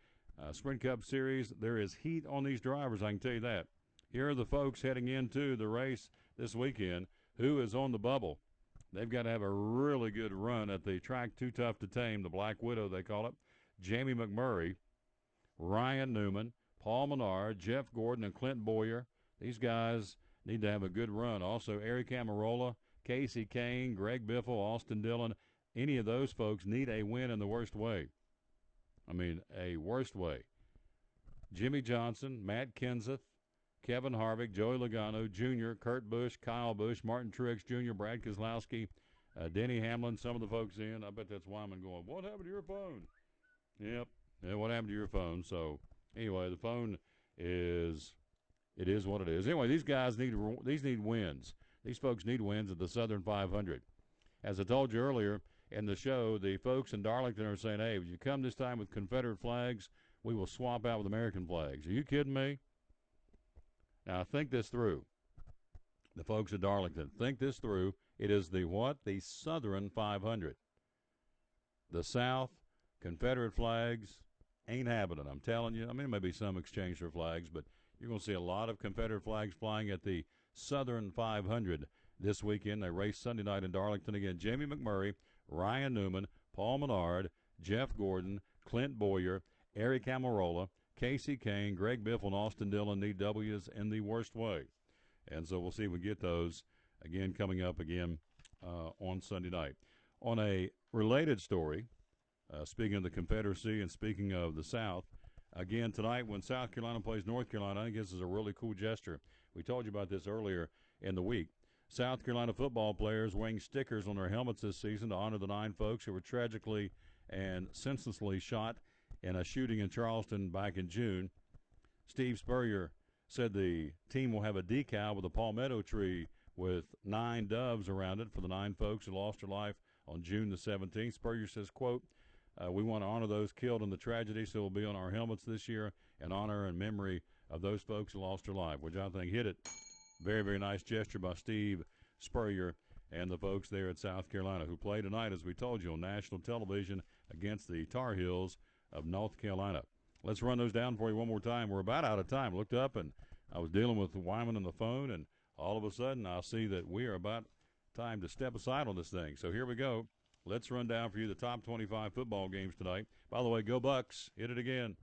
Sprint Cup Series, there is heat on these drivers, I can tell you that. Here are the folks heading into the race this weekend. Who is on the bubble? They've got to have a really good run at the track too tough to tame, the Black Widow, they call it. Jamie McMurray, Ryan Newman, Paul Menard, Jeff Gordon, and Clint Boyer. These guys need to have a good run. Also, Eric Amarola, Casey Kane, Greg Biffle, Austin Dillon. Any of those folks need a win in the worst way. I mean, a worst way. Jimmy Johnson, Matt Kenseth, Kevin Harvick, Joey Logano Jr., Kurt Busch, Kyle Busch, Martin Truex Jr., Brad Keselowski, Denny Hamlin, some of the folks in. I bet that's Wyman going, what happened to your phone? Yep. Yeah, what happened to your phone? So, anyway, the phone it is what it is. Anyway, these guys need wins. These folks need wins at the Southern 500. As I told you earlier in the show, the folks in Darlington are saying, hey, if you come this time with Confederate flags, we will swap out with American flags. Are you kidding me? Now, think this through. The folks at Darlington, think this through. It is the what? The Southern 500. The South, Confederate flags, ain't happening. I'm telling you. I mean, there may be some exchange for flags, but you're going to see a lot of Confederate flags flying at the Southern 500 this weekend. They race Sunday night in Darlington again. Jamie McMurray, Ryan Newman, Paul Menard, Jeff Gordon, Clint Boyer, Eric Amarola, Casey Kane, Greg Biffle, and Austin Dillon need W's in the worst way. And so we'll see if we get those again coming up again on Sunday night. On a related story, speaking of the Confederacy and speaking of the South, again tonight when South Carolina plays North Carolina, I think this is a really cool gesture. We told you about this earlier in the week. South Carolina football players wearing stickers on their helmets this season to honor the 9 folks who were tragically and senselessly shot in a shooting in Charleston back in June. Steve Spurrier said the team will have a decal with a palmetto tree with 9 doves around it for the 9 folks who lost their life on June the 17th. Spurrier says, quote, we want to honor those killed in the tragedy, so it will be on our helmets this year in honor and memory of those folks who lost their life, which I think hit it. Very, very nice gesture by Steve Spurrier and the folks there at South Carolina who play tonight, as we told you, on national television against the Tar Heels of North Carolina. Let's run those down for you one more time. We're about out of time. Looked up, and I was dealing with Wyman on the phone, and all of a sudden I see that we are about time to step aside on this thing. So here we go. let's run down for you the top 25 football games tonight. By the way, go Bucks. Hit it again.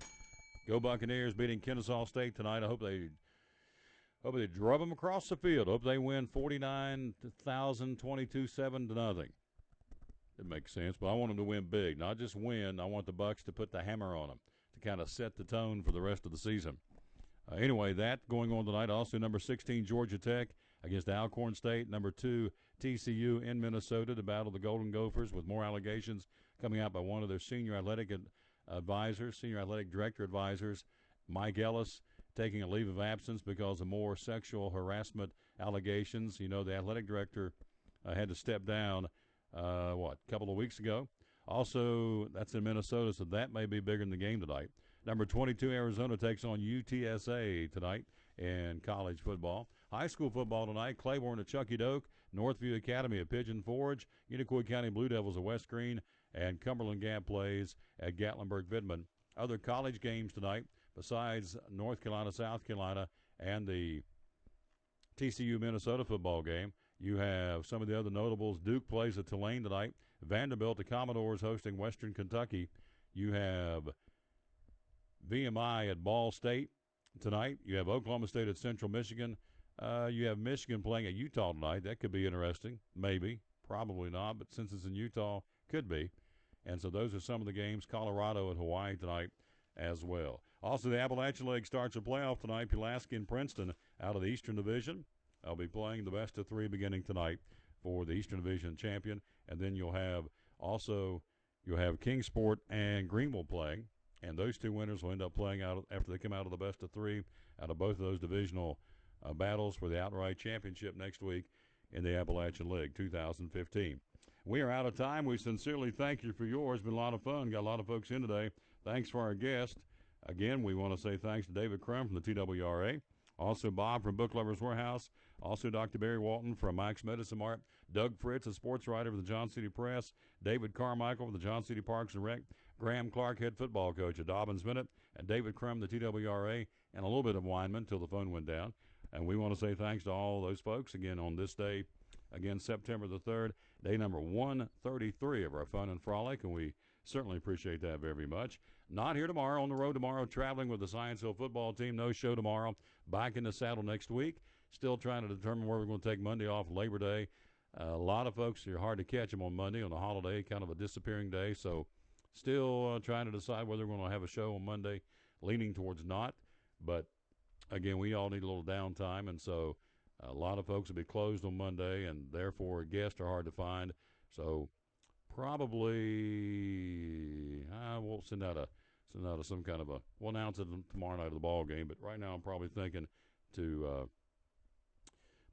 Go Buccaneers beating Kennesaw State tonight. I hope they drove them across the field. Hope they win 49,000, 22-7 to nothing. It makes sense, but I want them to win big. Not just win. I want the Bucks to put the hammer on them to kind of set the tone for the rest of the season. Anyway, that going on tonight. Also, number 16, Georgia Tech against Alcorn State. Number 2, TCU in Minnesota to battle the Golden Gophers with more allegations coming out by one of their senior athletic director advisors, Mike Ellis, taking a leave of absence because of more sexual harassment allegations. You know, the athletic director had to step down, a couple of weeks ago. Also, that's in Minnesota, so that may be bigger than the game tonight. Number 22, Arizona takes on UTSA tonight in college football. High school football tonight, Claiborne at Chucky Doak, Northview Academy at Pigeon Forge, Unicoi County Blue Devils at West Green, and Cumberland Gap plays at Gatlinburg-Vidman. Other college games tonight, besides North Carolina, South Carolina, and the TCU Minnesota football game, you have some of the other notables. Duke plays at Tulane tonight. Vanderbilt, the Commodores, hosting Western Kentucky. You have VMI at Ball State tonight. You have Oklahoma State at Central Michigan. You have Michigan playing at Utah tonight. That could be interesting. Maybe. Probably not, but since it's in Utah, could be. And so those are some of the games. Colorado at Hawaii tonight as well. Also, the Appalachian League starts a playoff tonight. Pulaski and Princeton out of the Eastern Division. I'll be playing the best of three beginning tonight for the Eastern Division champion. And then you'll have Kingsport and Greenville playing. And those two winners will end up playing out after they come out of the best of three out of both of those divisional battles for the outright championship next week in the Appalachian League 2015. We are out of time. We sincerely thank you for yours. It's been a lot of fun. Got a lot of folks in today. Thanks for our guest. Again, we want to say thanks to David Crum from the TWRA. Also, Bob from Book Lovers Warehouse. Also, Dr. Barry Walton from Mike's Medicine Mart. Doug Fritz, a sports writer for the John City Press. David Carmichael from the John City Parks and Rec. Graham Clark, head football coach at Dobbins Minute. And David Crum, the TWRA. And a little bit of Weinman until the phone went down. And we want to say thanks to all those folks again on this day. Again, September the 3rd, day number 133 of our Fun and Frolic. And we certainly appreciate that very much. Not here tomorrow, on the road tomorrow, traveling with the Scienceville football team. No show tomorrow. Back in the saddle next week. Still trying to determine where we're going to take Monday off, Labor Day. A lot of folks are hard to catch them on Monday on a holiday, kind of a disappearing day. So still trying to decide whether we're going to have a show on Monday, leaning towards not. But, again, we all need a little downtime, and so a lot of folks will be closed on Monday, and therefore guests are hard to find. So probably we'll send out some kind of we'll announce it tomorrow night of the ball game. But right now I'm probably thinking to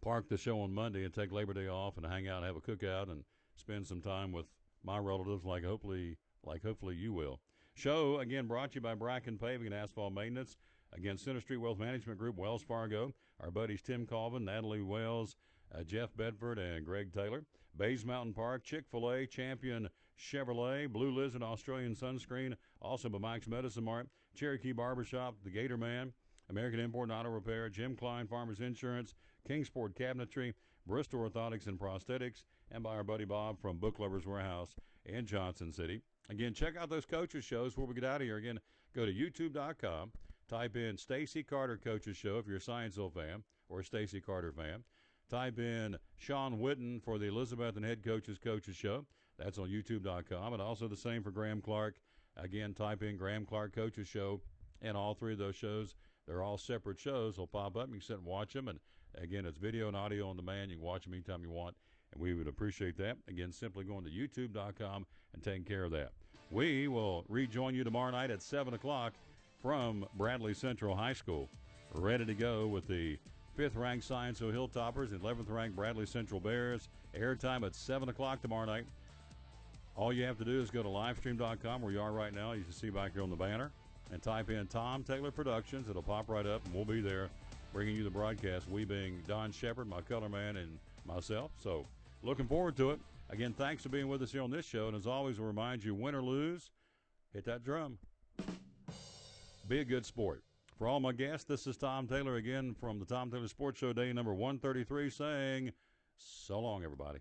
park the show on Monday and take Labor Day off and hang out and have a cookout and spend some time with my relatives like hopefully you will. Show, again, brought to you by Bracken Paving and Asphalt Maintenance. Again, Center Street Wealth Management Group, Wells Fargo. Our buddies Tim Colvin, Natalie Wells, Jeff Bedford, and Greg Taylor. Bays Mountain Park, Chick-fil-A, Champion Chevrolet, Blue Lizard, Australian Sunscreen, also by Mike's Medicine Mart, Cherokee Barbershop, The Gator Man, American Import and Auto Repair, Jim Klein Farmers Insurance, Kingsport Cabinetry, Bristol Orthotics and Prosthetics, and by our buddy Bob from Book Lovers Warehouse in Johnson City. Again, check out those coaches shows before we get out of here. Again, go to youtube.com. Type in Stacy Carter Coaches Show if you're a Scienceville fan or a Stacy Carter fan. Type in Sean Witten for the Elizabeth and Head Coaches Show. That's on youtube.com. And also the same for Graham Clark. Again, type in Graham Clark Coaches Show. And all three of those shows, they're all separate shows. They'll pop up. You can sit and watch them. And, again, it's video and audio on demand. You can watch them anytime you want. And we would appreciate that. Again, simply going to youtube.com and taking care of that. We will rejoin you tomorrow night at 7 o'clock. From Bradley Central High School, ready to go with the 5th-ranked Scienceville Hilltoppers and 11th-ranked Bradley Central Bears. Airtime at 7 o'clock tomorrow night. All you have to do is go to livestream.com, where you are right now. You can see back here on the banner, and type in Tom Taylor Productions. It'll pop right up, and we'll be there bringing you the broadcast, we being Don Shepard, my color man, and myself. So looking forward to it. Again, thanks for being with us here on this show. And as always, we'll remind you, win or lose, hit that drum. Be a good sport. For all my guests, this is Tom Taylor again from the Tom Taylor Sports Show, day number 133, saying so long, everybody.